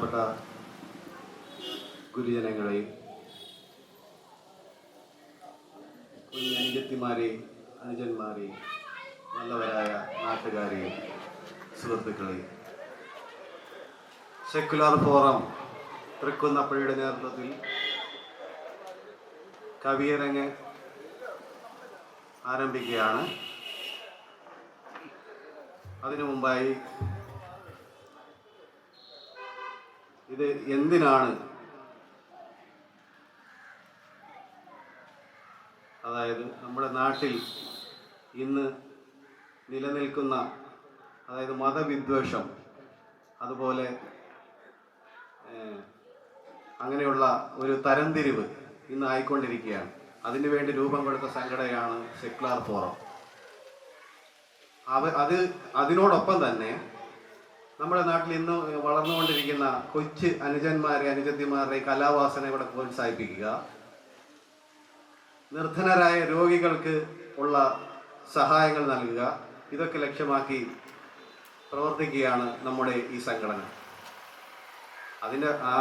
ബഹുമാനപ്പെട്ട ഗുരുജനങ്ങളെയും കുഞ്ഞനുജത്തിമാരെയും അനുജന്മാരെയും നല്ലവരായ നാട്ടുകാരെയും സുഹൃത്തുക്കളെയും സെക്കുലർ ഫോറം തൃക്കുന്നപ്പള്ളിയുടെ നേതൃത്വത്തിൽ കവിയരങ്ങ് ആരംഭിക്കുകയാണ്. അതിനു മുമ്പായി ഇത് എന്തിനാണ്, അതായത് നമ്മുടെ നാട്ടിൽ ഇന്ന് നിലനിൽക്കുന്ന അതായത് മതവിദ്വേഷം, അതുപോലെ അങ്ങനെയുള്ള ഒരു തരംതിരിവ് ഇന്ന് ആയിക്കൊണ്ടിരിക്കുകയാണ്. അതിനുവേണ്ടി രൂപം കൊടുത്ത സംഘടനയാണ് സെക്കുലർ ഫോറം. അതിനോടൊപ്പം തന്നെ നമ്മുടെ നാട്ടിൽ ഇന്ന് വളർന്നുകൊണ്ടിരിക്കുന്ന കൊച്ചു അനുജന്മാരെ അനുജത്തിമാരുടെ കലാവാസന ഇവിടെ പ്രോത്സാഹിപ്പിക്കുക, നിർധനരായ രോഗികൾക്ക് ഉള്ള സഹായങ്ങൾ നൽകുക, ഇതൊക്കെ ലക്ഷ്യമാക്കി പ്രവർത്തിക്കുകയാണ് നമ്മുടെ ഈ സംഘടന. അതിൻ്റെ ആ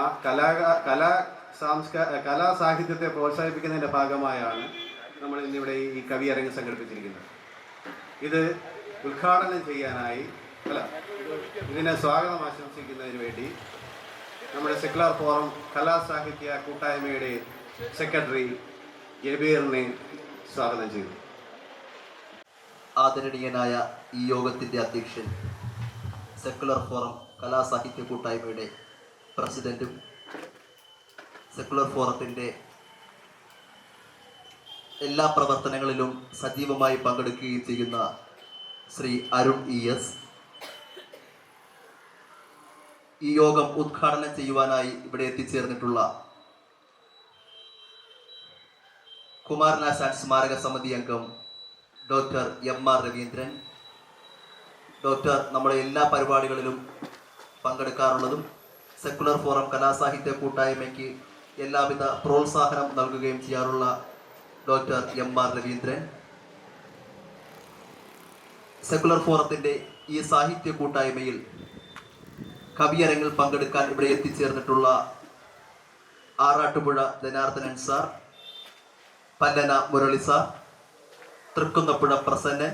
കലാ സാഹിത്യത്തെ പ്രോത്സാഹിപ്പിക്കുന്നതിൻ്റെ ഭാഗമായാണ് നമ്മൾ ഇന്നിവിടെ ഈ കവിയരങ്ങ് സംഘടിപ്പിച്ചിരിക്കുന്നത്. ഇത് ഉദ്ഘാടനം ചെയ്യാനായി ഇതിനെ സ്വാഗതം ആശംസിക്കുന്നതിന് വേണ്ടി നമ്മുടെ സെക്കുലർ ഫോറം കലാസാഹിത്യ കൂട്ടായ്മയുടെ സെക്രട്ടറി ഗബീറിനെ സ്വാഗതം ചെയ്തു. ആദരണീയനായ ഈ യോഗത്തിൻ്റെ അധ്യക്ഷൻ, സെക്കുലർ ഫോറം കലാസാഹിത്യ കൂട്ടായ്മയുടെ പ്രസിഡന്റും സെക്കുലർ ഫോറത്തിൻ്റെ എല്ലാ പ്രവർത്തനങ്ങളിലും സജീവമായി പങ്കെടുക്കുകയും ചെയ്യുന്ന ശ്രീ അരുൺ ES, ഈ യോഗം ഉദ്ഘാടനം ചെയ്യുവാനായി ഇവിടെ എത്തിച്ചേർന്നിട്ടുള്ള കുമാരനാശാൻ സ്മാരക സമിതി അംഗം ഡോക്ടർ MR രവീന്ദ്രൻ, ഡോക്ടർ നമ്മുടെ എല്ലാ പരിപാടികളിലും പങ്കെടുക്കാറുള്ളതും സെക്കുലർ ഫോറം കലാസാഹിത്യ കൂട്ടായ്മയ്ക്ക് എല്ലാവിധ പ്രോത്സാഹനം നൽകുകയും ചെയ്യാറുള്ള ഡോക്ടർ MR രവീന്ദ്രൻ, സെക്കുലർ ഫോറത്തിൻ്റെ ഈ സാഹിത്യ കൂട്ടായ്മയിൽ കവിയരങ്ങിൽ പങ്കെടുക്കാൻ ഇവിടെ എത്തിച്ചേർന്നിട്ടുള്ള Arattupuzha Janardhanan sir, Pallana Murali sir, Thrikkunnapuzha Prasannan,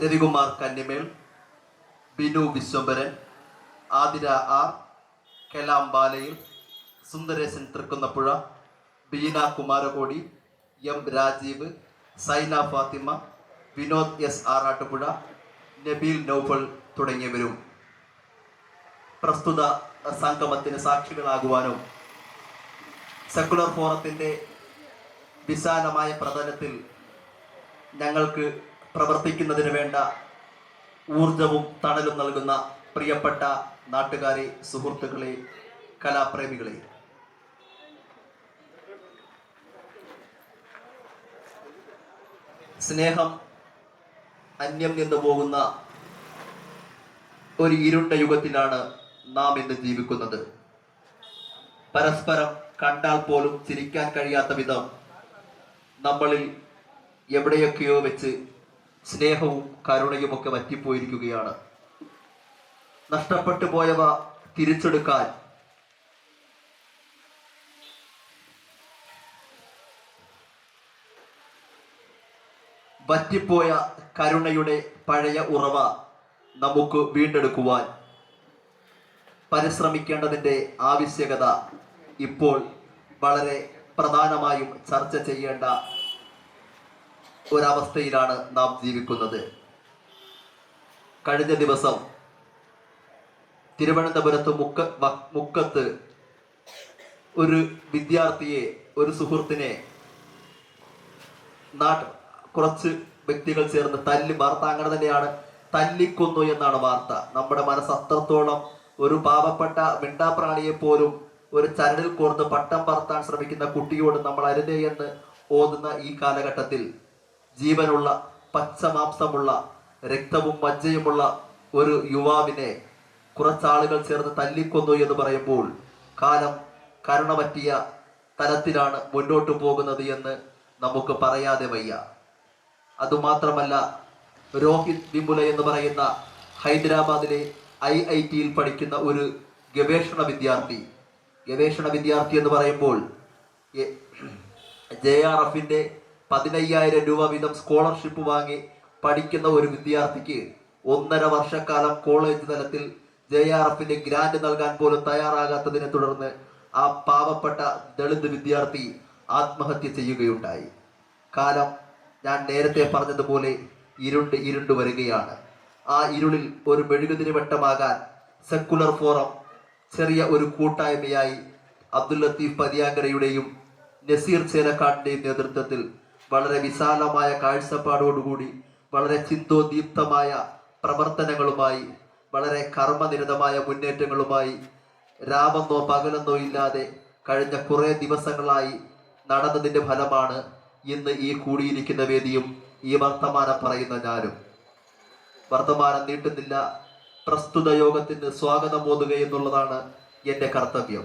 Ravikumar Kannimel, Binu Vishwambharan, Athira R, Kalam Balayil, Sundaresan Thrikkunnapuzha, Beena Kumarakodi, M Rajeev, Saina Fathima, Vinod S Arattupuzha, Nabeel Noufal തുടങ്ങിയവരും പ്രസ്തുത സംഗമത്തിന് സാക്ഷികളാകുവാനും സെക്കുലർ ഫോറത്തിൻ്റെ വിശാലമായ പ്രതലത്തിൽ ഞങ്ങൾക്ക് പ്രവർത്തിക്കുന്നതിന് വേണ്ട ഊർജവും തണലും നൽകുന്ന പ്രിയപ്പെട്ട നാട്ടുകാരെ, സുഹൃത്തുക്കളെ, കലാപ്രേമികളെ, സ്നേഹം അന്യം നിന്നു പോകുന്ന ഒരു ഇരുണ്ട യുഗത്തിലാണ് നാം ഇന്ന് ജീവിക്കുന്നത്. പരസ്പരം കണ്ടാൽ പോലും ചിരിക്കാൻ കഴിയാത്ത വിധം നമ്മളിൽ എവിടെയൊക്കെയോ വെച്ച് സ്നേഹവും കരുണയുമൊക്കെ വറ്റിപ്പോയിരിക്കുകയാണ്. നഷ്ടപ്പെട്ടു പോയവ തിരിച്ചെടുക്കാൻ വറ്റിപ്പോയ കരുണയുടെ പഴയ ഉറവ നമുക്ക് വീണ്ടെടുക്കുവാൻ പരിശ്രമിക്കേണ്ടതിൻ്റെ ആവശ്യകത ഇപ്പോൾ വളരെ പ്രധാനമായും ചർച്ച ചെയ്യേണ്ട ഒരവസ്ഥയിലാണ് നാം ജീവിക്കുന്നത്. കഴിഞ്ഞ ദിവസം തിരുവനന്തപുരത്ത് മുക്കത്ത് ഒരു വിദ്യാർത്ഥിയെ, ഒരു സുഹൃത്തിനെ കുറച്ച് വ്യക്തികൾ ചേർന്ന് വാർത്ത അങ്ങനെ തന്നെയാണ്, തല്ലിക്കൊന്നു എന്നാണ് വാർത്ത. നമ്മുടെ മനസ്സ് അത്രത്തോളം, ഒരു പാവപ്പെട്ട മിണ്ടാപ്രാണിയെ പോലും ഒരു ചരടിൽ കോർത്ത് പട്ടം പറത്താൻ ശ്രമിക്കുന്ന കുട്ടിയോട് നമ്മൾ അരുതേ എന്ന് ഓതുന്ന ഈ കാലഘട്ടത്തിൽ ജീവനുള്ള, പച്ചമാംസമുള്ള, രക്തവും മജ്ജയുമുള്ള ഒരു യുവാവിനെ കുറച്ചാളുകൾ ചേർന്ന് തല്ലിക്കൊന്നു എന്ന് പറയുമ്പോൾ കാലം കരുണ പറ്റിയ തലത്തിലാണ് മുന്നോട്ട് പോകുന്നത് എന്ന് നമുക്ക് പറയാതെ വയ്യ. അതുമാത്രമല്ല, രോഹിത് വിമുല എന്ന് പറയുന്ന ഹൈദരാബാദിലെ IIT പഠിക്കുന്ന ഒരു ഗവേഷണ വിദ്യാർത്ഥി. ഗവേഷണ വിദ്യാർത്ഥി എന്ന് പറയുമ്പോൾ JRFന്റെ 15,000 രൂപ വീതം സ്കോളർഷിപ്പ് വാങ്ങി പഠിക്കുന്ന ഒരു വിദ്യാർത്ഥിക്ക് 1.5 വർഷക്കാലം കോളേജ് തലത്തിൽ JRFന്റെ ഗ്രാന്റ് നൽകാൻ പോലും തയ്യാറാകാത്തതിനെ തുടർന്ന് ആ പാവപ്പെട്ട ദളിത് വിദ്യാർത്ഥി ആത്മഹത്യ ചെയ്യുകയുണ്ടായി. കാലം ഞാൻ നേരത്തെ പറഞ്ഞതുപോലെ ഇരുണ്ട് വരികയാണ്. ആ ഇരുളിൽ ഒരു മെഴുകുതിരി വെട്ടമാകാൻ സെക്കുലർ ഫോറം ചെറിയ ഒരു കൂട്ടായ്മയായി അബ്ദുൽ ലത്തീഫ് പതിയാങ്കരയുടെയും നസീർ ചേലക്കാടിന്റെയും നേതൃത്വത്തിൽ വളരെ വിശാലമായ കാഴ്ചപ്പാടോടുകൂടി വളരെ ചിന്തോദീപ്തമായ പ്രവർത്തനങ്ങളുമായി വളരെ കർമ്മനിരതമായ മുന്നേറ്റങ്ങളുമായി രാമെന്നോ പകലെന്നോ ഇല്ലാതെ കഴിഞ്ഞ കുറേ ദിവസങ്ങളായി നടന്നതിന്റെ ഫലമാണ് ഇന്ന് ഈ കൂടിയിരിക്കുന്ന വേദിയും ഈ വർത്തമാനം പറയുന്ന ഞാനും. വർത്തമാനം നീട്ടുന്നില്ല. പ്രസ്തുത യോഗത്തിന് സ്വാഗതം ഓതുക എന്നുള്ളതാണ് എൻ്റെ കർത്തവ്യം.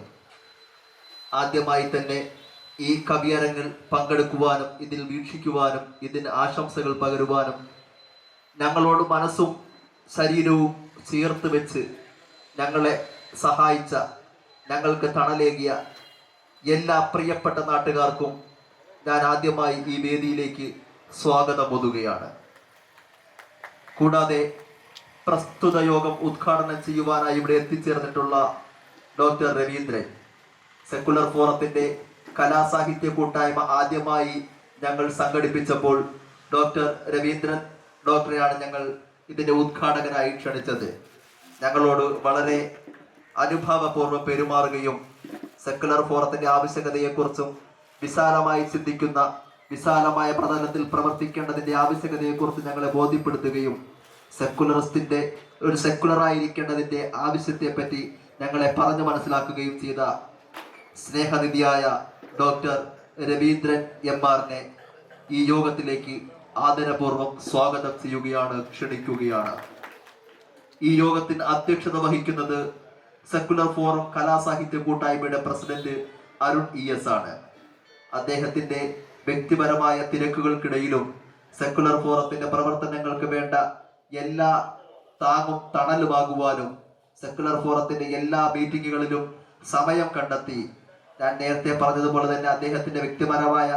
ആദ്യമായി തന്നെ ഈ കവിയരങ്ങിൽ പങ്കെടുക്കുവാനും ഇതിൽ വീക്ഷിക്കുവാനും ഇതിന് ആശംസകൾ പകരുവാനും ഞങ്ങളോട് മനസ്സും ശരീരവും ചേർത്ത് വെച്ച് ഞങ്ങളെ സഹായിച്ച, ഞങ്ങൾക്ക് തണലേകിയ എല്ലാ പ്രിയപ്പെട്ട നാട്ടുകാർക്കും ഞാൻ ആദ്യമായി ഈ വേദിയിലേക്ക് സ്വാഗതം ഒതുകയാണ്. കൂടാതെ പ്രസ്തുത യോഗം ഉദ്ഘാടനം ചെയ്യുവാനായി ഇവിടെ എത്തിച്ചേർന്നിട്ടുള്ള ഡോക്ടർ രവീന്ദ്രൻ, സെക്കുലർ ഫോറത്തിന്റെ കലാസാഹിത്യ കൂട്ടായ്മ ആദ്യമായി ഞങ്ങൾ സംഘടിപ്പിച്ചപ്പോൾ ഡോക്ടർ രവീന്ദ്രൻ ഡോക്ടറെയാണ് ഞങ്ങൾ ഇതിന്റെ ഉദ്ഘാടകനായി ക്ഷണിച്ചത്. ഞങ്ങളോട് വളരെ അനുഭാവപൂർവ്വം പെരുമാറുകയും സെക്കുലർ ഫോറത്തിന്റെ ആവശ്യകതയെക്കുറിച്ചും വിശാലമായി ചിന്തിക്കുന്ന, വിശാലമായ പ്രതലത്തിൽ പ്രവർത്തിക്കേണ്ടതിന്റെ ആവശ്യകതയെക്കുറിച്ച് ഞങ്ങളെ ബോധ്യപ്പെടുത്തുകയും സെക്കുലറിസ്റ്റിന്റെ ഒരു സെക്കുലറായിരിക്കേണ്ടതിന്റെ ആവശ്യത്തെ പറ്റി ഞങ്ങളെ പറഞ്ഞു മനസ്സിലാക്കുകയും ചെയ്ത സ്നേഹനിധിയായ ഡോക്ടർ രവീന്ദ്രൻ MRനെ ഈ യോഗത്തിലേക്ക് ആദരപൂർവ്വം സ്വാഗതം ചെയ്യുകയാണ്, ക്ഷണിക്കുകയാണ്. ഈ യോഗത്തിന് അധ്യക്ഷത വഹിക്കുന്നത് സെക്കുലർ ഫോറം കലാസാഹിത്യ കൂട്ടായ്മയുടെ പ്രസിഡന്റ് അരുൺ ES ആണ്. അദ്ദേഹത്തിന്റെ വ്യക്തിപരമായ തിരക്കുകൾക്കിടയിലും സെക്കുലർ ഫോറത്തിന്റെ പ്രവർത്തനങ്ങൾക്ക് വേണ്ട എല്ലാ താങ്ങും തണലുമാകുവാനും സെക്കുലർ ഫോറത്തിന്റെ എല്ലാ മീറ്റിങ്ങുകളിലും സമയം കണ്ടെത്തി, ഞാൻ നേരത്തെ പറഞ്ഞതുപോലെ തന്നെ അദ്ദേഹത്തിന്റെ വ്യക്തിപരമായ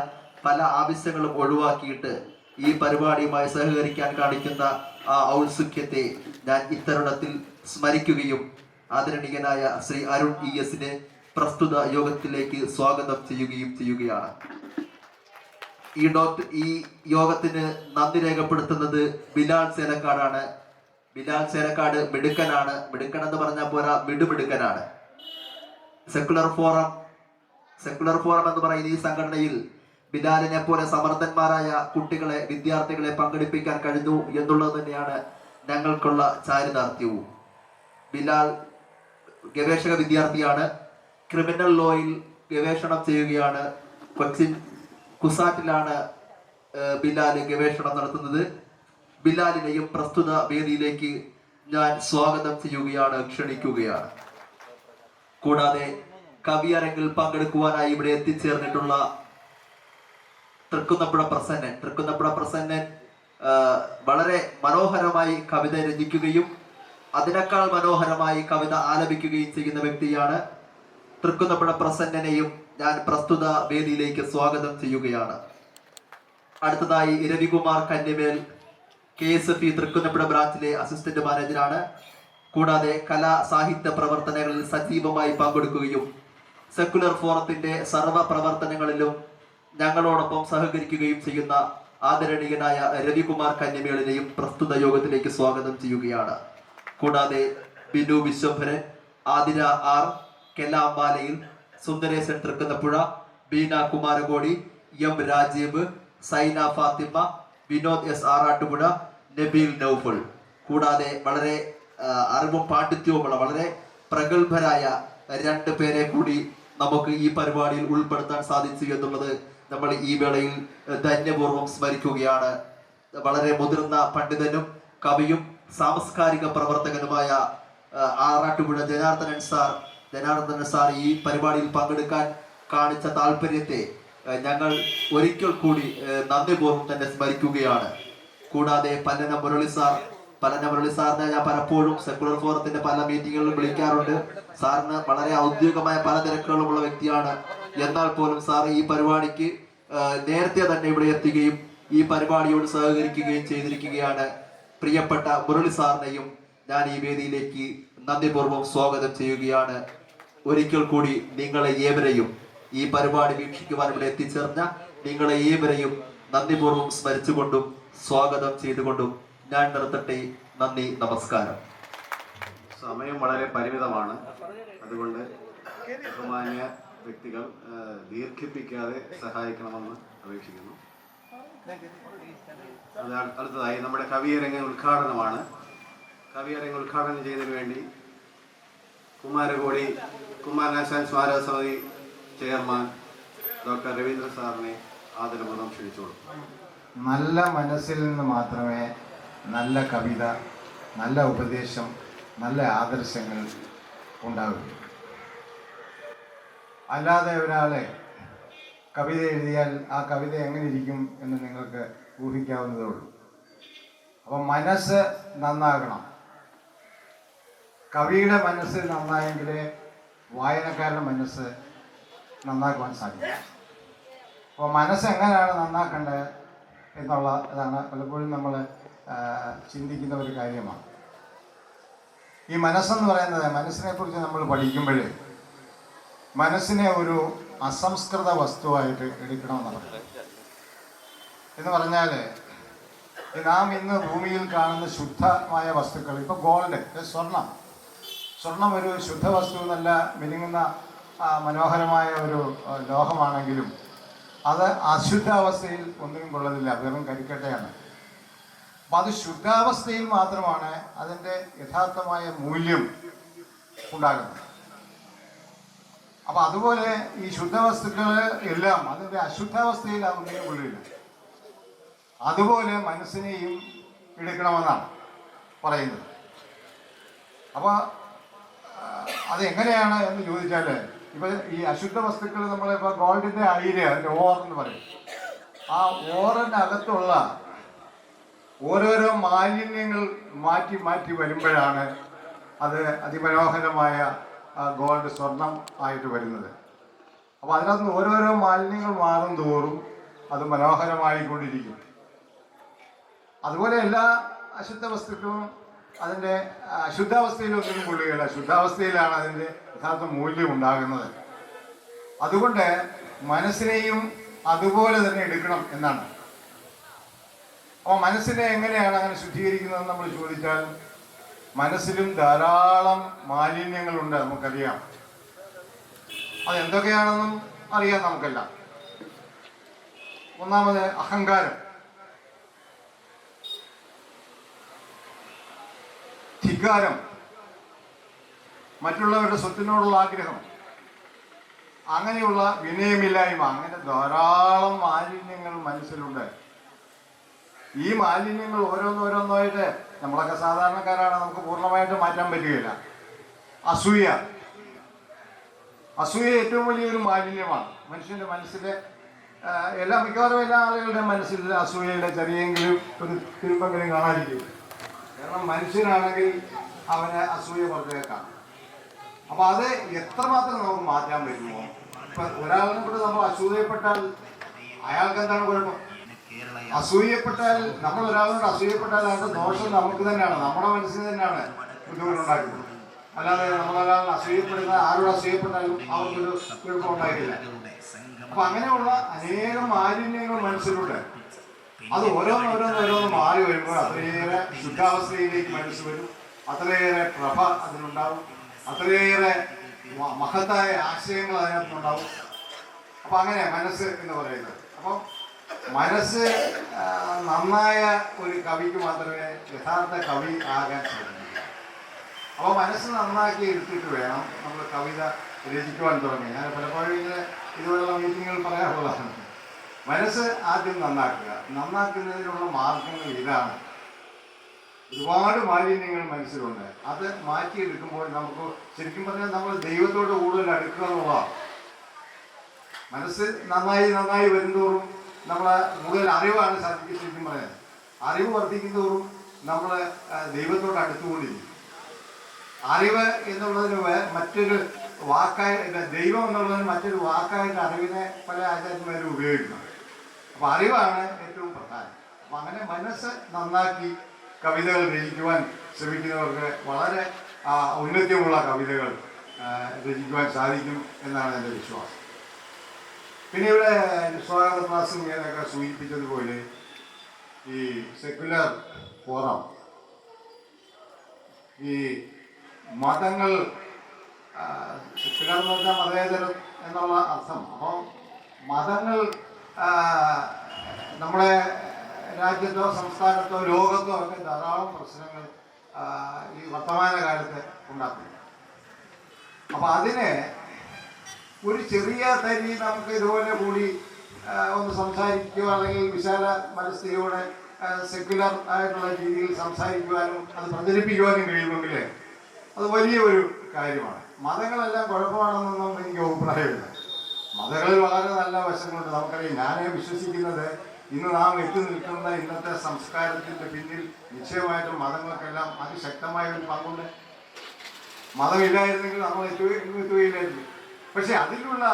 പല ആവശ്യങ്ങളും ഒഴിവാക്കിയിട്ട് ഈ പരിപാടിയുമായി സഹകരിക്കാൻ കാണിക്കുന്ന ആ ഔത്സുക്യത്തെ ഞാൻ ഇത്തരുണത്തിൽ സ്മരിക്കുകയും ആദരണീയനായ ശ്രീ അരുൺ ESനെ പ്രസ്തുത യോഗത്തിലേക്ക് സ്വാഗതം ചെയ്യുകയാണ്. ഈ യോഗത്തിന് നന്ദി രേഖപ്പെടുത്തുന്നത് ബിലാൽ ചേലക്കാടാണ്. ബിലാൽ ചേലക്കാട് മിടുക്കനാണ്. മിടുക്കൻ എന്ന് പറഞ്ഞാൽ പോരാ, മിടുമിടുക്കനാണ്. സെക്കുലർ ഫോറം എന്ന് പറയുന്ന ഈ സംഘടനയിൽ ബിലാലിനെ പോലെ സമർത്ഥന്മാരായ കുട്ടികളെ, വിദ്യാർത്ഥികളെ പങ്കെടുപ്പിക്കാൻ കഴിഞ്ഞു എന്നുള്ളത് തന്നെയാണ് ഞങ്ങൾക്കുള്ള ചാരിതാർത്ഥ്യവും. ബിലാൽ ഗവേഷക വിദ്യാർത്ഥിയാണ്. ക്രിമിനൽ ലോയിൽ ഗവേഷണം ചെയ്യുകയാണ്. കൊച്ചിൻ കുസാറ്റിലാണ് ബിലാൽ ഗവേഷണം നടത്തുന്നത്. ബിലാലിനെയും പ്രസ്തുത വേദിയിലേക്ക് ഞാൻ സ്വാഗതം ചെയ്യുകയാണ്, ക്ഷണിക്കുകയാണ്. കൂടാതെ കവിയരങ്ങിൽ പങ്കെടുക്കുവാനായി ഇവിടെ എത്തിച്ചേർന്നിട്ടുള്ള തൃക്കുന്നപ്പുഴ പ്രസന്നൻ വളരെ മനോഹരമായി കവിത രചിക്കുകയും അതിനേക്കാൾ മനോഹരമായി കവിത ആലപിക്കുകയും ചെയ്യുന്ന വ്യക്തിയാണ്. തൃക്കുന്നപ്പുഴ പ്രസന്നനെയും ഞാൻ പ്രസ്തുത വേദിയിലേക്ക് സ്വാഗതം ചെയ്യുകയാണ്. അടുത്തതായി രവികുമാർ കന്യമേൽ KSFE തൃക്കുന്നപ്പുഴ ബ്രാഞ്ചിലെ അസിസ്റ്റന്റ് മാനേജറാണ്. കൂടാതെ കലാ സാഹിത്യ പ്രവർത്തനങ്ങളിൽ സജീവമായി പങ്കെടുക്കുകയും സെക്കുലർ ഫോറത്തിന്റെ സർവ്വ പ്രവർത്തനങ്ങളിലും ഞങ്ങളോടൊപ്പം സഹകരിക്കുകയും ചെയ്യുന്ന ആദരണീയനായ രവികുമാർ കന്യമേളിനെയും പ്രസ്തുത യോഗത്തിലേക്ക് സ്വാഗതം ചെയ്യുകയാണ്. കൂടാതെ Binu Vishwambharan, Athira R, കെലാമ്പാലയിൽ, Sundaresan Thrikkunnapuzha, Beena Kumarakodi, M Rajeev, Saina Fathima, Vinod S Arattupuzha, Nabeel Naufal. കൂടാതെ വളരെ അറിവും പാണ്ഡിത്യവുമുള്ള വളരെ പ്രഗത്ഭരായ 2 പേരെ കൂടി നമുക്ക് ഈ പരിപാടിയിൽ ഉൾപ്പെടുത്താൻ സാധിച്ചു എന്നുള്ളത് നമ്മൾ ഈ വേളയിൽ ധന്യപൂർവ്വം സ്മരിക്കുകയാണ്. വളരെ മുതിർന്ന പണ്ഡിതനും കവിയും സാംസ്കാരിക പ്രവർത്തകനുമായ ആറാട്ടുപുഴ ജനാർദ്ദനൻ സാർ ഈ പരിപാടിയിൽ പങ്കെടുക്കാൻ കാണിച്ച താല്പര്യത്തെ ഞങ്ങൾ ഒരിക്കൽ കൂടി നന്ദിപൂർവ്വം തന്നെ സ്മരിക്കുകയാണ്. കൂടാതെ പല്ലന മുരളി സാർ, പറഞ്ഞ മുരളി സാറിനെ ഞാൻ പലപ്പോഴും സെക്കുലർ ഫോറത്തിന്റെ പല മീറ്റിങ്ങുകളിലും വിളിക്കാറുണ്ട്. സാറിന് വളരെ ഔദ്യോഗികമായ പല തിരക്കുകളുമുള്ള വ്യക്തിയാണ്. എന്നാൽ പോലും സാർ ഈ പരിപാടിക്ക് നേരത്തെ തന്നെ ഇവിടെ എത്തുകയും ഈ പരിപാടിയോട് സഹകരിക്കുകയും ചെയ്തിരിക്കുകയാണ്. പ്രിയപ്പെട്ട മുരളി സാറിനെയും ഞാൻ ഈ വേദിയിലേക്ക് നന്ദിപൂർവ്വം സ്വാഗതം ചെയ്യുകയാണ്. ഒരിക്കൽ കൂടി നിങ്ങളെ ഏവരെയും ഈ പരിപാടി വീക്ഷിക്കുവാൻ ഇവിടെ എത്തിച്ചേർന്ന നിങ്ങളെ ഏവരെയും നന്ദിപൂർവ്വം സ്മരിച്ചുകൊണ്ടും സ്വാഗതം ചെയ്തുകൊണ്ടും ഞാൻ നിർത്തട്ടെ. നന്ദി, നമസ്കാരം. സമയം വളരെ പരിമിതമാണ്. അതുകൊണ്ട് ബഹുമാന്യ വ്യക്തികൾ ദീർഘിപ്പിക്കാതെ സഹായിക്കണമെന്ന് അപേക്ഷിക്കുന്നു. അടുത്തതായി നമ്മുടെ കവിയരങ്ങ ഉദ്ഘാടനമാണ്. കവിയരങ്ങ ഉദ്ഘാടനം ചെയ്യുന്നതിന് വേണ്ടി കുമാരനാശാൻ സ്മാരക സമിതി ചെയർമാൻ ഡോക്ടർ രവീന്ദ്ര സാറിനെ ആദരപൂർവ്വം ക്ഷണിച്ചോളൂ. നല്ല മനസ്സിൽ നിന്ന് മാത്രമേ നല്ല കവിത, നല്ല ഉപദേശം, നല്ല ആദർശങ്ങൾ ഉണ്ടാകും. അല്ലാതെ ഒരാളെ കവിത എഴുതിയാൽ ആ കവിത എങ്ങനെ ഇരിക്കും എന്ന് നിങ്ങൾക്ക് ഊഹിക്കാവുന്നതേ ഉള്ളൂ. അപ്പം മനസ്സ് നന്നാകണം. കവിയുടെ മനസ്സ് നന്നായെങ്കിലേ വായനക്കാരുടെ മനസ്സ് നന്നാക്കുവാൻ സാധിക്കും. അപ്പോൾ മനസ്സ് എങ്ങനെയാണ് നന്നാക്കേണ്ടത് ഇതാണ് പലപ്പോഴും നമ്മൾ ചിന്തിക്കുന്ന ഒരു കാര്യമാണ്. ഈ മനസ്സെന്ന് പറയുന്നത്, മനസ്സിനെ കുറിച്ച് നമ്മൾ പഠിക്കുമ്പോൾ മനസ്സിനെ ഒരു അസംസ്കൃത വസ്തുവായിട്ട് എടുക്കണമെന്ന് പറയുന്നത്. എന്ന് പറഞ്ഞാൽ നാം ഇന്ന് ഭൂമിയിൽ കാണുന്ന ശുദ്ധമായ വസ്തുക്കൾ, ഇപ്പോൾ ഗോൾഡ്, സ്വർണം ഒരു ശുദ്ധ വസ്തു, നല്ല മിനുങ്ങുന്ന മനോഹരമായ ഒരു ലോഹമാണെങ്കിലും അത് അശുദ്ധാവസ്ഥയിൽ ഒന്നിനും കൊള്ളതില്ല, വെറും കരിക്കട്ടയാണ്. അപ്പം അത് ശുദ്ധാവസ്ഥയിൽ മാത്രമാണ് അതിൻ്റെ യഥാർത്ഥമായ മൂല്യം ഉണ്ടാകുന്നത്. അപ്പം അതുപോലെ ഈ ശുദ്ധവസ്തുക്കൾ എല്ലാം അതിൻ്റെ അശുദ്ധാവസ്ഥയിൽ അതൊന്നിനും കൊള്ളില്ല. അതുപോലെ മനസ്സിനെയും എടുക്കണമെന്നാണ് പറയുന്നത്. അപ്പോൾ അതെങ്ങനെയാണ് എന്ന് ചോദിച്ചാൽ, ഇപ്പോൾ ഈ അശുദ്ധ വസ്തുക്കൾ നമ്മളിപ്പോൾ ഗോൾഡിൻ്റെ അയിര്, അതിൻ്റെ ഓർ എന്ന് പറയും. ആ ഓറിനകത്തുള്ള ഓരോരോ മാലിന്യങ്ങൾ മാറ്റി മാറ്റി വരുമ്പോഴാണ് അത് അതിമനോഹരമായ ഗോൾഡ്, സ്വർണം ആയിട്ട് വരുന്നത്. അപ്പോൾ അതിനകത്ത് ഓരോരോ മാലിന്യങ്ങൾ മാറും തോറും അത് മനോഹരമായിക്കൊണ്ടിരിക്കും. അതുപോലെ എല്ലാ അശുദ്ധ വസ്തുക്കളും അതിൻ്റെ അശുദ്ധാവസ്ഥയിലൊന്നും കൊള്ളുകയില്ല. ശുദ്ധാവസ്ഥയിലാണ് അതിൻ്റെ യഥാർത്ഥ മൂല്യം ഉണ്ടാകുന്നത്. അതുകൊണ്ട് മനസ്സിനെയും അതുപോലെ തന്നെ എടുക്കണം എന്നാണ്. അപ്പോൾ മനസ്സിനെ എങ്ങനെയാണ് അങ്ങനെ ശുദ്ധീകരിക്കുന്നതെന്ന് നമ്മൾ ചോദിച്ചാൽ, മനസ്സിലും ധാരാളം മാലിന്യങ്ങളുണ്ട്, നമുക്കറിയാം. അതെന്തൊക്കെയാണെന്നും അറിയാം നമുക്കെല്ലാം. ഒന്നാമത് അഹങ്കാരം, ധിക്കാരം, മറ്റുള്ളവരുടെ സ്വത്തിനോടുള്ള ആഗ്രഹം, അങ്ങനെയുള്ള വിനയമില്ലായ്മ, അങ്ങനെ ധാരാളം മാലിന്യങ്ങൾ മനസ്സിലുണ്ട്. ഈ മാലിന്യങ്ങൾ ഓരോന്നോരോന്നായിട്ട് നമ്മളൊക്കെ സാധാരണക്കാരാണ്, നമുക്ക് പൂർണ്ണമായിട്ട് മാറ്റാൻ പറ്റുകയില്ല. അസൂയ ഏറ്റവും വലിയൊരു മാലിന്യമാണ് മനുഷ്യൻ്റെ മനസ്സിലെ. മിക്കവാറും എല്ലാ ആളുകളുടെ മനസ്സിൽ അസൂയയുടെ ചെറിയെങ്കിലും ഒരു തിരുമ്പെങ്കിലും കാണാതിരിക്കും. കാരണം മനുഷ്യനാണെങ്കിൽ അവന് അസൂയ പുറത്തേക്കാം. അപ്പോൾ അത് എത്രമാത്രം നമുക്ക് മാറ്റാൻ പറ്റുമോ? ഇപ്പം ഒരാളിനെ കൂടെ നമ്മൾ അസൂയപ്പെട്ടാൽ അയാൾക്ക് എന്താണ് കുഴപ്പം? അസൂയപ്പെട്ടാൽ, നമ്മൾ ഒരാളോട് അസൂയപ്പെട്ടാൽ അതിൻ്റെ ദോഷം നമുക്ക് തന്നെയാണ്, നമ്മുടെ മനസ്സിന് തന്നെയാണ് ബുദ്ധിമുട്ടുണ്ടാക്കുന്നത്. അല്ലാതെ നമ്മളൊരാളിനെ അസൂയപ്പെടുന്ന, ആരോട് അസൂയപ്പെട്ടാലും അവർക്കൊരു കുഴപ്പം ഉണ്ടായിട്ടില്ല. അപ്പം അങ്ങനെയുള്ള അനേകം മാലിന്യങ്ങൾ മനസ്സിലുണ്ട്. അത് ഓരോന്നോരോന്ന് മാറി വരുമ്പോൾ അത്രയേറെ ശുദ്ധാവസ്ഥയിലേക്ക് മനസ്സ് വരും, അത്രയേറെ പ്രഭ അതിനുണ്ടാവും, അത്രയേറെ മഹത്തായ ആശയങ്ങൾ അതിനകത്തുണ്ടാവും. അപ്പം അങ്ങനെ മനസ്സ് എന്ന് പറയുന്നത്. അപ്പം മനസ്സ് നന്നായ ഒരു കവിക്ക് മാത്രമേ യഥാർത്ഥ കവി ആകാൻ സാധിക്കൂ. അപ്പോൾ മനസ്സ് നന്നാക്കി എടുത്തിട്ട് വേണം നമ്മൾ കവിത രചിക്കുവാൻ തുടങ്ങി. ഞാൻ പലപ്പോഴും ഇതുപോലുള്ള മീറ്റിങ്ങുകൾ പറയാറുള്ളതാണ്. മനസ്സ് ആദ്യം നന്നാക്കുക. നന്നാക്കുന്നതിനുള്ള മാർഗങ്ങൾ ഇതാണ്. ഒരുപാട് മാലിന്യങ്ങൾ മനസ്സിലുണ്ട്. അത് മാറ്റിയെടുക്കുമ്പോൾ നമുക്ക് ശരിക്കും പറഞ്ഞാൽ നമ്മൾ ദൈവത്തോട് കൂടുതൽ അടുക്കുക എന്നുള്ളതാണ്. മനസ്സ് നന്നായി വരുന്തോറും നമ്മളെ കൂടുതൽ അറിവാണ് ശരിക്കും പറയാൻ. അറിവ് വർദ്ധിക്കുന്തോറും നമ്മൾ ദൈവത്തോട് അടുത്തുകൊണ്ടിരിക്കും. അറിവ് എന്നുള്ളതിന് മറ്റൊരു വാക്കായിട്ട്, ദൈവം എന്നുള്ളതിന് മറ്റൊരു വാക്കായിട്ട് അറിവിനെ പല ആചാര്യന്മാരും ഉപയോഗിക്കുന്നത്. അപ്പോൾ അറിവാണ് ഏറ്റവും പ്രധാനം. അപ്പം അങ്ങനെ മനസ്സ് നന്നാക്കി കവിതകൾ രചിക്കുവാൻ ശ്രമിക്കുന്നവർക്ക് വളരെ ഔന്നത്യമുള്ള കവിതകൾ രചിക്കുവാൻ സാധിക്കും എന്നാണ് എൻ്റെ വിശ്വാസം. പിന്നെ ഇവിടെ സ്വാഗത ക്ലാസ്സും ഞാനൊക്കെ സൂചിപ്പിച്ചതുപോലെ ഈ സെക്യുലർ ഫോറം ഈ മതങ്ങൾ, സെക്യുലർ എന്ന് പറഞ്ഞാൽ മതേതരം എന്നുള്ള അർത്ഥം. അപ്പോൾ മതങ്ങൾ നമ്മുടെ രാജ്യത്തോ സംസ്ഥാനത്തോ ലോകത്തോ ഒക്കെ ധാരാളം പ്രശ്നങ്ങൾ ഈ വർത്തമാന കാലത്ത് ഉണ്ടാക്കുന്നു. അപ്പം അതിനെ ഒരു ചെറിയ തരി നമുക്ക് ഇതുപോലെ കൂടി ഒന്ന് സംസാരിക്കുക, അല്ലെങ്കിൽ വിശാല മനസ്ഥിതിയോടെ സെക്യുലർ ആയിട്ടുള്ള രീതിയിൽ സംസാരിക്കുവാനും അത് പ്രചരിപ്പിക്കുവാനും കഴിയുമെങ്കിൽ അത് വലിയ ഒരു കാര്യമാണ്. മതങ്ങളെല്ലാം കുഴപ്പമാണെന്നൊന്നും എനിക്ക് അഭിപ്രായമില്ല. മതങ്ങളിൽ വളരെ നല്ല വശങ്ങളുണ്ട്. നമുക്കറിയാം, ഞാൻ വിശ്വസിക്കുന്നത് ഇന്ന് നാം എത്തി നിൽക്കുന്ന ഇന്നത്തെ സംസ്കാരത്തിൻ്റെ പിന്നിൽ നിശ്ചയമായിട്ടും മതങ്ങൾക്കെല്ലാം അതിശക്തമായ ഒരു പങ്കുണ്ട്. മതമില്ലായിരുന്നെങ്കിൽ നമ്മൾ എത്തുകയില്ലായിരുന്നു. പക്ഷെ അതിലുള്ള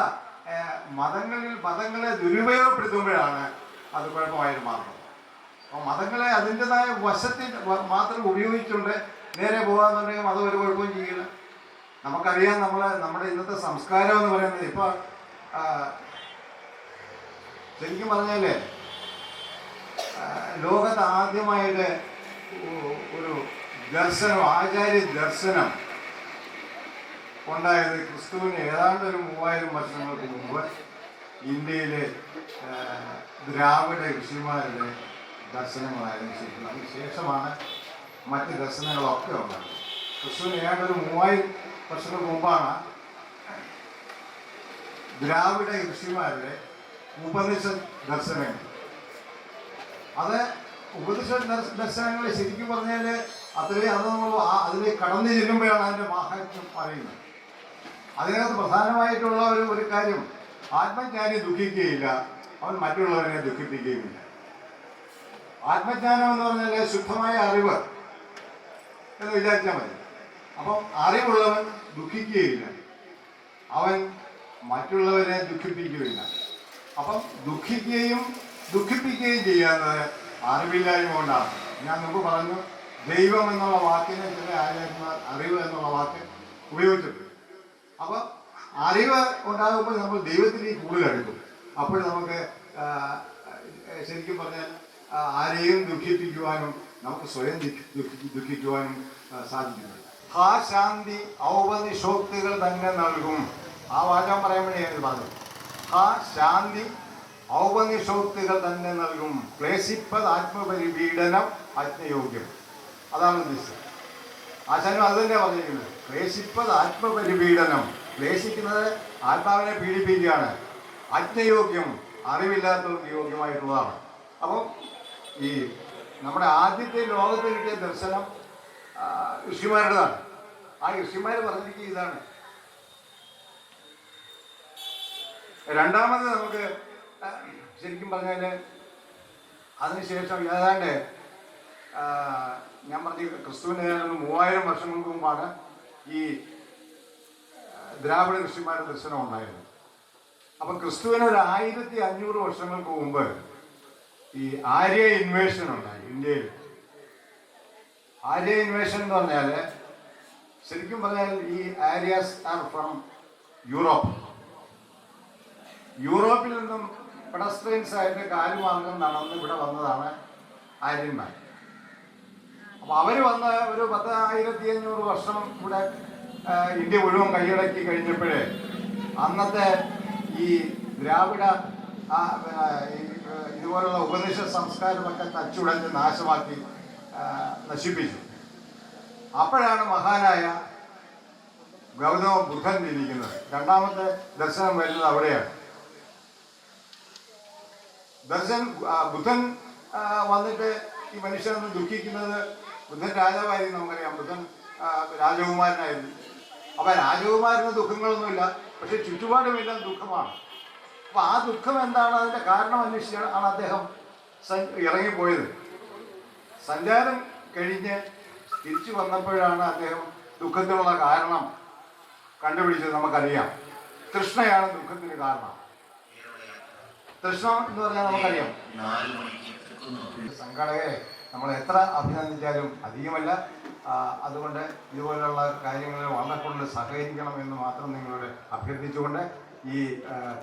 മതങ്ങളെ ദുരുപയോഗപ്പെടുത്തുമ്പോഴാണ് അത് കുഴപ്പമായിട്ട് മാറുന്നത്. അപ്പോൾ മതങ്ങളെ അതിൻ്റെതായ വശത്തിൽ മാത്രം ഉപയോഗിച്ചുകൊണ്ട് നേരെ പോകാന്നുണ്ടെങ്കിൽ മതം ഒരു കുഴപ്പവും ചെയ്യില്ല. നമുക്കറിയാം, നമ്മുടെ ഇന്നത്തെ സംസ്കാരം എന്ന് പറയുന്നത് ഇപ്പോൾ ശരിക്കും പറഞ്ഞാൽ ലോകത്ത് ആദ്യമായിട്ട് ഒരു ദർശനം, ആചാര്യ ദർശനം ഉണ്ടായത് ക്രിസ്തുവിന് ഏതാണ്ട് ഒരു 3000 വർഷങ്ങൾക്ക് മുമ്പ് ഇന്ത്യയിലെ ദ്രാവിഡ ഋഷിമാരുടെ ദർശനങ്ങളായിരുന്നു. ശരിക്കും അതിന് ശേഷമാണ് മറ്റ് ദർശനങ്ങളൊക്കെ ഉണ്ടായത്. ക്രിസ്തുവിന് ഏതാണ്ട് ഒരു 3000 വർഷങ്ങൾക്ക് മുമ്പാണ് ദ്രാവിഡ ഋഷിമാരുടെ ഉപനിഷത്ത് ദർശനങ്ങൾ. അത് ഉപനിഷത്ത് ദർശനങ്ങൾ ശരിക്കും പറഞ്ഞാൽ അത് നമ്മൾ അതിലേക്ക് കടന്നു ചെല്ലുമ്പോഴാണ് അതിൻ്റെ മാഹാത്മ്യം അറിയുന്നത്. അതിനകത്ത് പ്രധാനമായിട്ടുള്ള ഒരു കാര്യം, ആത്മജ്ഞാനി ദുഃഖിക്കുകയില്ല, അവൻ മറ്റുള്ളവരെ ദുഃഖിപ്പിക്കുകയുമില്ല. ആത്മജ്ഞാനം എന്ന് പറഞ്ഞാൽ ശുദ്ധമായ അറിവ് എന്ന് വിചാരിച്ചാൽ മതി. അപ്പം അറിവുള്ളവൻ ദുഃഖിക്കുകയില്ല, അവൻ മറ്റുള്ളവരെ ദുഃഖിപ്പിക്കുകയില്ല. അപ്പം ദുഃഖിക്കുകയും ദുഃഖിപ്പിക്കുകയും ചെയ്യാവുന്നത് അറിവില്ലായ്മ കൊണ്ടാണ്. ഞാൻ മുമ്പ് പറഞ്ഞു, ദൈവം എന്നുള്ള വാക്കിനെ ചില ആചാര്യന്മാർ അറിവ് എന്നുള്ള വാക്ക് ഉപയോഗിച്ചിട്ടുണ്ട്. അപ്പം അറിവ് ഉണ്ടാകുമ്പോൾ നമ്മൾ ദൈവത്തിലേക്ക് കൂടുതൽ അടുക്കും. അപ്പോൾ നമുക്ക് ശരിക്കും പറഞ്ഞാൽ ആരെയും ദുഃഖിപ്പിക്കുവാനും നമുക്ക് സ്വയം ദുഃഖിക്കുവാനും സാധിക്കുന്നു. ആ ശാന്തി ഔപനിഷോക്തികൾ തന്നെ നൽകും. ആ വാചകം പറയുമ്പോഴേ ഞാൻ പറഞ്ഞു. ആ ശാന്തി ഔപനിഷോക്തികൾ തന്നെ നൽകും. ക്ലേശിപ്പത് ആത്മപരിപീഡനം ആജ്ഞയോഗ്യം. അതാണ് ഉദ്ദേശിച്ചത്. ആശാനും അത് തന്നെയാണ് പറഞ്ഞിരിക്കുന്നത്. ക്ലേശിപ്പത് ആത്മപരിപീഡനം. ക്ലേശിക്കുന്നത് ആത്മാവിനെ പീഡിപ്പിക്കുകയാണ്. ആജ്ഞയോഗ്യം അറിവില്ലാത്തവർക്ക് യോഗ്യമായിട്ടുള്ളതാണ്. അപ്പം ഈ നമ്മുടെ ആദ്യത്തെ ലോകത്ത് കിട്ടിയ ദർശനം ഋഷിമാരുടേതാണ്. ആ ഋഷിമാർ പറഞ്ഞിരിക്കുക ഇതാണ്. രണ്ടാമത് നമുക്ക് ശരിക്കും പറഞ്ഞാൽ അതിനുശേഷം ഏതാണ്ട് ഞാൻ പറഞ്ഞ ക്രിസ്തുവിന് 3000 വർഷങ്ങൾക്ക് മുമ്പാണ് ഈ ദ്രാവിഡ ഋഷിമാരുടെ ദർശനം ഉണ്ടായിരുന്നത്. അപ്പം ക്രിസ്തുവിന് ഒരു 1500 വർഷങ്ങൾക്ക് മുമ്പ് ഈ ആര്യ ഇൻവേഷൻ ഉണ്ടായി ഇന്ത്യയിൽ. ആര്യ ഇൻവേഷൻ എന്ന് പറഞ്ഞാൽ ശരിക്കും പറഞ്ഞാൽ ഈ ആര്യാസ് ആർ ഫ്രം യൂറോപ്പിൽ നിന്നും പെഡസ്ട്രിയൻസ് ആയിട്ട് കാലുമാർഗം നടന്ന് ഇവിടെ വന്നതാണ് ആര്യന്മാർ. അപ്പോൾ അവർ വന്ന് ഒരു 10,500 വർഷം ഇവിടെ ഇന്ത്യ മുഴുവൻ കൈയടക്കി കഴിഞ്ഞപ്പോഴേ അന്നത്തെ ഈ ദ്രാവിഡ ഇതുപോലുള്ള ഉപനിഷത്ത് സംസ്കാരമൊക്കെ തച്ചുടഞ്ഞ് നാശമാക്കി നശിപ്പിച്ചു. അപ്പോഴാണ് മഹാനായ ഗൗതമ ബുദ്ധൻ ജനിക്കുന്നത്. രണ്ടാമത്തെ ദർശനം വരുന്നത് അവിടെയാണ്. ബുദ്ധൻ വന്നിട്ട് ഈ മനുഷ്യനൊന്ന് ദുഃഖിക്കുന്നത്, ബുദ്ധൻ രാജാവായിരുന്നു, നമുക്കറിയാം. ബുദ്ധൻ രാജകുമാരനായിരുന്നു. അപ്പം രാജകുമാരന് ദുഃഖങ്ങളൊന്നുമില്ല, പക്ഷെ ചുറ്റുപാടുമെല്ലാം ദുഃഖമാണ്. അപ്പം ആ ദുഃഖം എന്താണ്, അതിൻ്റെ കാരണം അന്വേഷിച്ചാണ് അദ്ദേഹം ഇറങ്ങിപ്പോയത്. സഞ്ചാരം കഴിഞ്ഞ് തിരിച്ചു വന്നപ്പോഴാണ് അദ്ദേഹം ദുഃഖത്തിനുള്ള കാരണം കണ്ടുപിടിച്ചത്. നമുക്കറിയാം, തൃഷ്ണയാണ് ദുഃഖത്തിന് കാരണം. തൃഷ്ണ എന്ന് പറഞ്ഞാൽ നമുക്കറിയാം, സംഘാടകരെ നമ്മൾ എത്ര അഭിനന്ദിച്ചാലും അധികമല്ല. അതുകൊണ്ട് ഇതുപോലുള്ള കാര്യങ്ങളിൽ വളരെ കൂടുതൽ സഹകരിക്കണം എന്ന് മാത്രം നിങ്ങളോട് അഭ്യർത്ഥിച്ചുകൊണ്ട് ഈ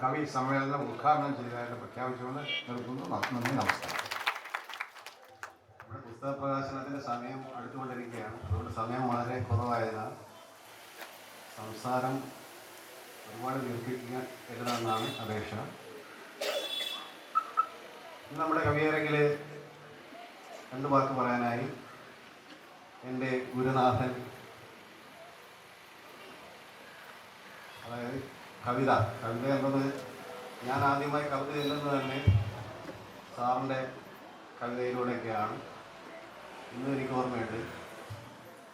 കവി സമ്മേളനം ഉദ്ഘാടനം ചെയ്തതായിട്ട് പ്രഖ്യാപിച്ചുകൊണ്ട് നിർത്തുന്നു. നന്ദി, നമസ്കാരം. നമ്മുടെ പുസ്തക പ്രകാശനത്തിൻ്റെ സമയം അടുത്തുകൊണ്ടിരിക്കുകയാണ്. അതുകൊണ്ട് സമയം വളരെ കുറവായതിനാൽ സംസാരം ഒരുപാട് ദീർഘിപ്പിക്കാൻ എഴുതാമെന്നാണ് അപേക്ഷ. ഇന്ന് നമ്മുടെ കവിയരങ്ങിൽ 2 വാക്ക് പറയാനായി എൻ്റെ ഗുരുനാഥൻ, അതായത് കവിത എന്നത് ഞാൻ ആദ്യമായി കവിത ചെല്ലുന്നത് തന്നെ സാറിൻ്റെ കവിതയിലൂടെയൊക്കെയാണ്. ഇന്നും എനിക്ക് ഓർമ്മയുണ്ട്.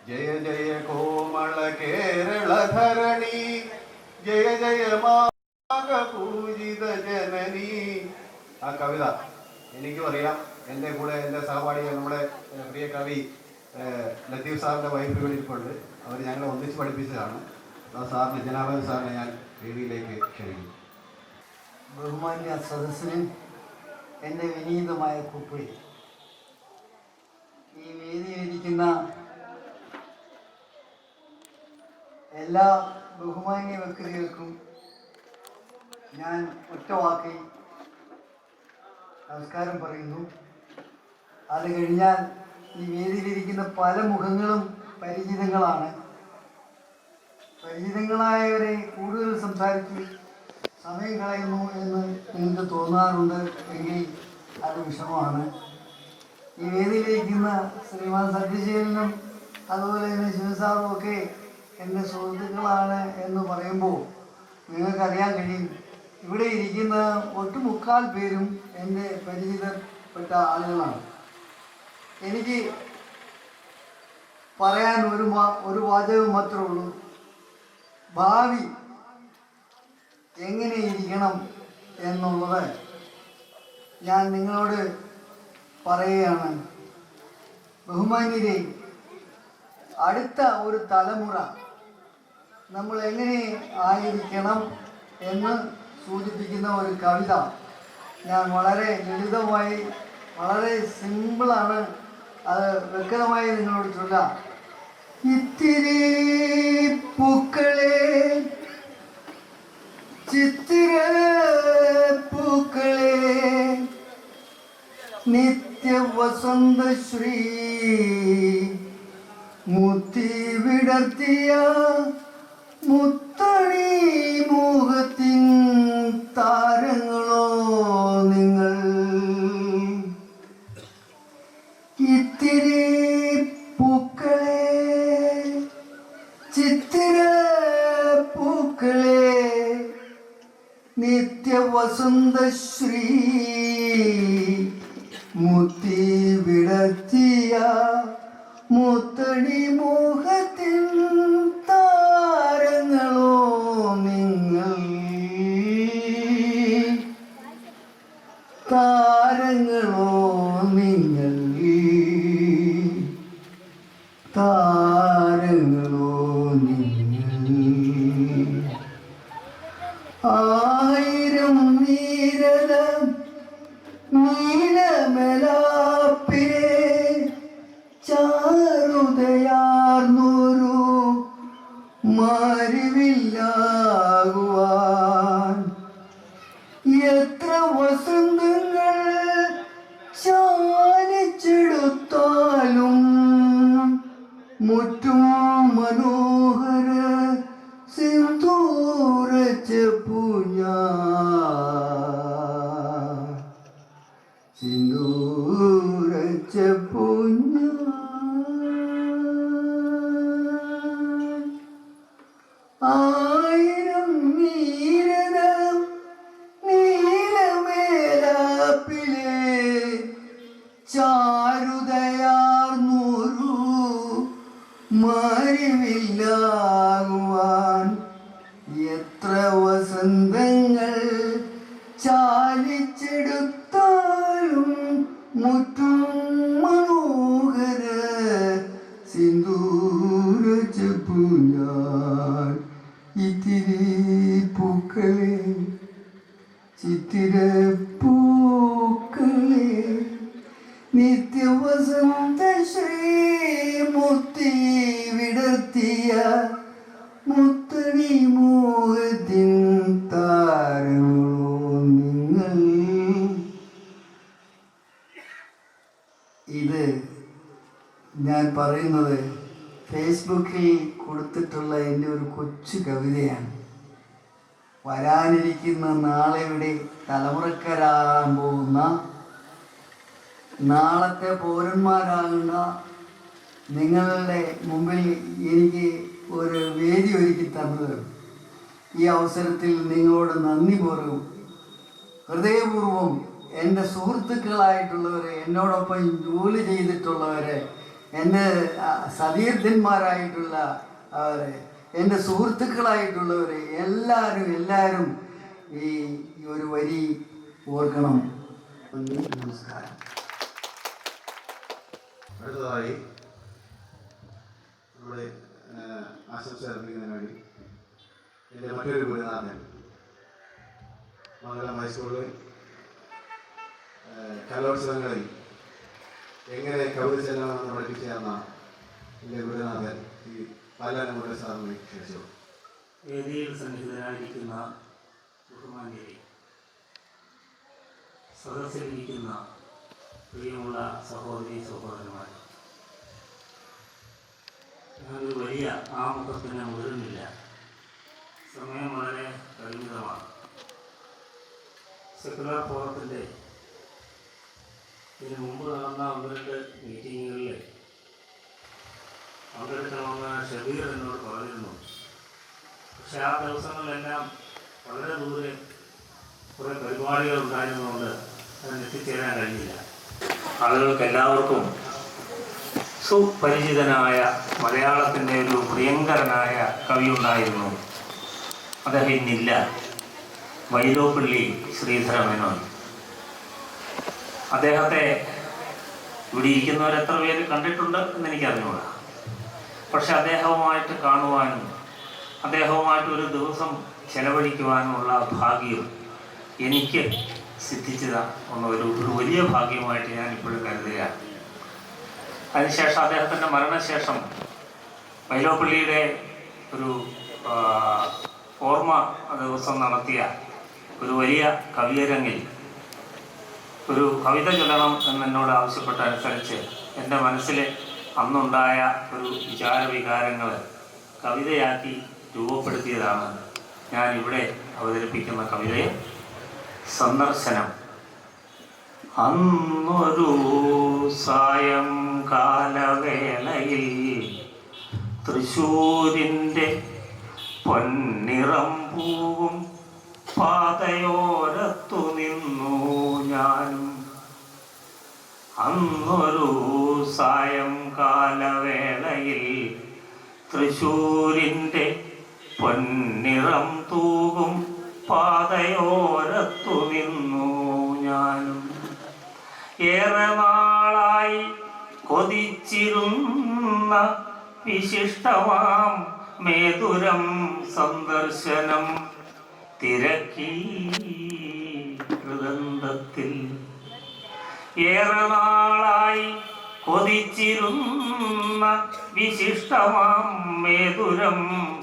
ജയ ജയ കോമള കേരള ധരണി, ജയ ജയ മാക പൂജിത ജനനി. ആ കവിത എനിക്കും അറിയാം. എൻ്റെ കൂടെ എൻ്റെ സഹപാഠികൾ, നമ്മുടെ പ്രിയ കവി ലത്തീഫ് സാറിൻ്റെ വൈഫ് ഇവിടെ ഇരിപ്പുണ്ട്. അവർ ഞങ്ങളെ ഒന്നിച്ച് പഠിപ്പിച്ചതാണ്. ആ സാറിന്, ജനാർദ്ദൻ സാറിനെ ഞാൻ വേദിയിലേക്ക് ക്ഷണിക്കുന്നു. ബഹുമാന്യ സദസ്സിന് എൻ്റെ വിനീതമായ കുപ്പി. ഈ വേദിയിലിരിക്കുന്ന എല്ലാ ബഹുമാന്യ വ്യക്തികൾക്കും ഞാൻ ഒറ്റ വാക്കിൽ നമസ്കാരം പറയുന്നു. അത് കഴിഞ്ഞാൽ ഈ വേദിയിലിരിക്കുന്ന പല മുഖങ്ങളും പരിചിതങ്ങളാണ്. പരിചിതങ്ങളായവരെ കൂടുതൽ സംസാരിച്ച് സമയം കളയുന്നു എന്ന് നിങ്ങൾക്ക് തോന്നാറുണ്ട് എങ്കിൽ അത് വിഷമമാണ്. ഈ വേദിയിലിരിക്കുന്ന ശ്രീമാൻ സത്യശീലനും അതുപോലെ തന്നെ ശിവസാറും ഒക്കെ എൻ്റെ സുഹൃത്തുക്കളാണ് എന്ന് പറയുമ്പോൾ നിങ്ങൾക്കറിയാൻ കഴിയും, ഇവിടെ ഇരിക്കുന്ന ഒട്ടുമുക്കാൽ പേരും എൻ്റെ പരിചിതപ്പെട്ട ആളുകളാണ്. എനിക്ക് പറയാൻ ഒരു വാചകം മാത്രമേ ഉള്ളൂ. ഭാവി എങ്ങനെ ഇരിക്കണം എന്നുള്ളത് ഞാൻ നിങ്ങളോട് പറയുകയാണ്. ബഹുമാന്യരെ, അടുത്ത ഒരു തലമുറ നമ്മൾ എങ്ങനെ ആയിരിക്കണം എന്ന് സൂചിപ്പിക്കുന്ന ഒരു കവിത ഞാൻ വളരെ ലളിതമായി, വളരെ സിമ്പിളാണ്, അത് വ്യക്തമായി നിങ്ങളോട് ചൊല്ലാം. ഇത്തിരി പൂക്കളെ, ചിത്തിര പൂക്കളെ, നിത്യ വസന്തശ്രീ മുത്തി വിടർത്തിയ മുത്തണി മോഹത്തിൻ താരങ്ങളോ നിങ്ങൾ. ഇത്തിരി പൂക്കളെ, ചിത്തിര പൂക്കളെ, നിത്യവസന്തശ്രീ മുത്തി വിടർത്തിയ മുത്തടി മോഹത്തിൻ താരങ്ങളോ നിങ്ങൾ. താരങ്ങളോ നിങ്ങൾ, താരങ്ങളോ നിങ്ങൾ. ആയിരം നീരല നീലമലാപ്പിലെ ചാരുതയാർന്നൊരു മാരിവില്ലാകുവാൻ എത്ര വസന്തങ്ങൾ ചാലിച്ചെടുത്താലും മുറ്റും മനോഹര സിന്ദൂരച്ച പൂഞ്ഞ സിന്ദൂരച്ച പൂഞ്ഞ. മുത്തടി മോഹത്തിൻ താരങ്ങളോ നിങ്ങൾ. ഇത് ഞാൻ പറയുന്നത് ഫേസ്ബുക്കിൽ കൊടുത്തിട്ടുള്ള എൻ്റെ ഒരു കൊച്ചു കവിതയാണ്. വരാനിരിക്കുന്ന നാളെയുടെ തലമുറക്കാരാകാൻ പോകുന്ന നാളത്തെ പൗരന്മാരാകുന്ന നിങ്ങളുടെ മുമ്പിൽ എനിക്ക് ഒരു വേദി ഒരുക്കി തന്നത് ഈ അവസരത്തിൽ നിങ്ങളോട് നന്ദിപൂർവ്വം ഹൃദയപൂർവ്വം എൻ്റെ സുഹൃത്തുക്കളായിട്ടുള്ളവരെ, എന്നോടൊപ്പം ജോലി ചെയ്തിട്ടുള്ളവരെ, എൻ്റെ സതീർത്ഥന്മാരായിട്ടുള്ള അവരെ, എൻ്റെ സുഹൃത്തുക്കളായിട്ടുള്ളവരെ എല്ലാവരും ഈ ഒരു വരി ഓർക്കണം. നമസ്കാരം. അടുത്തതായി നമ്മുടെ ആശംസ അർപ്പിക്കുന്നതിന് വേണ്ടി എൻ്റെ മറ്റൊരു ഗുരുനാഥൻ മംഗലം ഹൈസ്കൂളിൽ കലോത്സവങ്ങളിൽ എങ്ങനെ കവിത ചെല്ലണമെന്ന് പഠിപ്പിച്ചു തന്ന എൻ്റെ ഗുരുനാഥൻ ഈ പാലാനമുള്ള സാറിനെ ക്ഷണിച്ചു. വേദിയിൽ സന്നിഹിതരായിരിക്കുന്ന ബഹുമാന്യരെ, സദസ്സിലിരിക്കുന്ന പ്രിയമുള്ള സഹോദരി സഹോദരന്മാർ, ഞാനൊരു വലിയ ആമുഖത്തിന് മുതിരുന്നില്ല. സമയം വളരെ പരിമിതമാണ്. സെക്കുലർ ഫോറത്തിൻ്റെ ഇതിന് മുമ്പ് നടന്ന 1-2 മീറ്റിങ്ങുകളിൽ പങ്കെടുക്കണമെന്ന് ഷബീർ എന്നോട് പറഞ്ഞിരുന്നു. പക്ഷെ ആ ദിവസങ്ങളിലെല്ലാം വളരെ ദൂരെ കുറേ പരിപാടികൾ ഉണ്ടായിരുന്നതുകൊണ്ട് അതിന് എത്തിച്ചേരാൻ കഴിഞ്ഞില്ല. ആളുകൾക്ക് എല്ലാവർക്കും സുപരിചിതനായ മലയാളത്തിൻ്റെ ഒരു പ്രിയങ്കരനായ കവി ഉണ്ടായിരുന്നു. അദ്ദേഹം ഇന്നില്ല. വൈലോപ്പിള്ളി ശ്രീധരമേനോൻ. അദ്ദേഹത്തെ ഇവിടെ ഇരിക്കുന്നവർ എത്ര പേര് കണ്ടിട്ടുണ്ട് എന്നെനിക്കറിഞ്ഞൂടാ. പക്ഷെ അദ്ദേഹവുമായിട്ട് കാണുവാനും അദ്ദേഹവുമായിട്ട് ഒരു ദിവസം ചെലവഴിക്കുവാനുമുള്ള ഭാഗ്യം എനിക്ക് സിദ്ധിച്ചത് ഒരു വലിയ ഭാഗ്യമായിട്ട് ഞാൻ ഇപ്പോഴും കരുതുകയാണ്. അതിനുശേഷം അദ്ദേഹത്തിൻ്റെ മരണശേഷം വൈലോപ്പിള്ളിയുടെ ഒരു ഓർമ്മ ദിവസം നടത്തിയ ഒരു വലിയ കവിയരങ്ങിൽ ഒരു കവിത ചൊല്ലണം എന്നോട് ആവശ്യപ്പെട്ട അനുസരിച്ച് എൻ്റെ മനസ്സിൽ അന്നുണ്ടായ ഒരു വിചാരവികാരങ്ങൾ കവിതയാക്കി രൂപപ്പെടുത്തിയതാണ് ഞാൻ ഇവിടെ അവതരിപ്പിക്കുന്ന കവിതയെ. സന്ദർശനം. അന്നൊരു സായംകാലവേളയിൽ തൃശ്ശൂരിൻ്റെ പൊന്നിറം പൂവും പാതയോരത്തു നിന്നു ഞാനും. അന്നൊരു സായംകാലവേളയിൽ തൃശ്ശൂരിൻ്റെ പൊന്നിറം തൂകും പാതയോരത്തു നിന്നു ഞാനും. ഏറെ നാളായി കൊതിച്ചിരുന്ന വിശിഷ്ടമാം മേതുരം സന്ദർശനം തിരക്കി ഹൃദന്തത്തിൽ. ഏറെ നാളായി കൊതിച്ചിരുന്ന വിശിഷ്ടമാം മേതുരം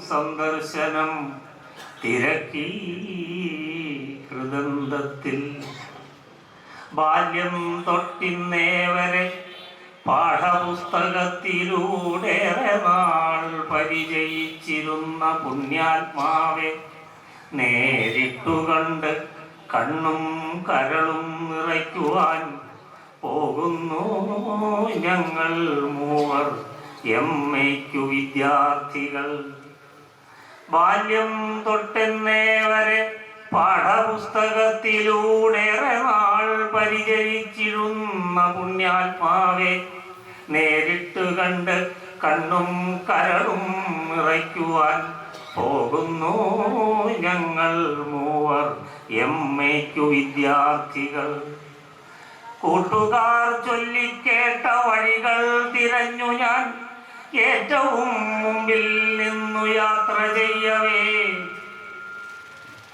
സന്ദർശനം തിരക്കി ഹൃദന്തത്തിൽ. ബാല്യം തൊട്ടിന്നേവരെ പാഠപുസ്തകത്തിലൂടേറെ നാൾ പരിചയിച്ചിരുന്ന പുണ്യാത്മാവെ നേരിട്ടു കണ്ട് കണ്ണും കരളും നിറയ്ക്കുവാൻ പോകുന്നു ഞങ്ങൾ മൂവർ MA-ക്കു വിദ്യാർത്ഥികൾ. ബാല്യം തൊട്ടെന്നേവരെ പാഠപുസ്തകത്തിലൂടേറെ നാൾ പരിചരിച്ചിരുന്ന പുണ്യാത്മാവെ നേരിട്ട് കണ്ട് കണ്ണും കരളും നിറയ്ക്കുവാൻ പോകുന്നു ഞങ്ങൾ മൂവർ MA-ക്കു വിദ്യാർത്ഥികൾ. കൂട്ടുകാർ ചൊല്ലിക്കേട്ട വഴികൾ തിരഞ്ഞു ഞാൻ ഏറ്റവും മുമ്പിൽ നിന്നു യാത്ര ചെയ്യവേ.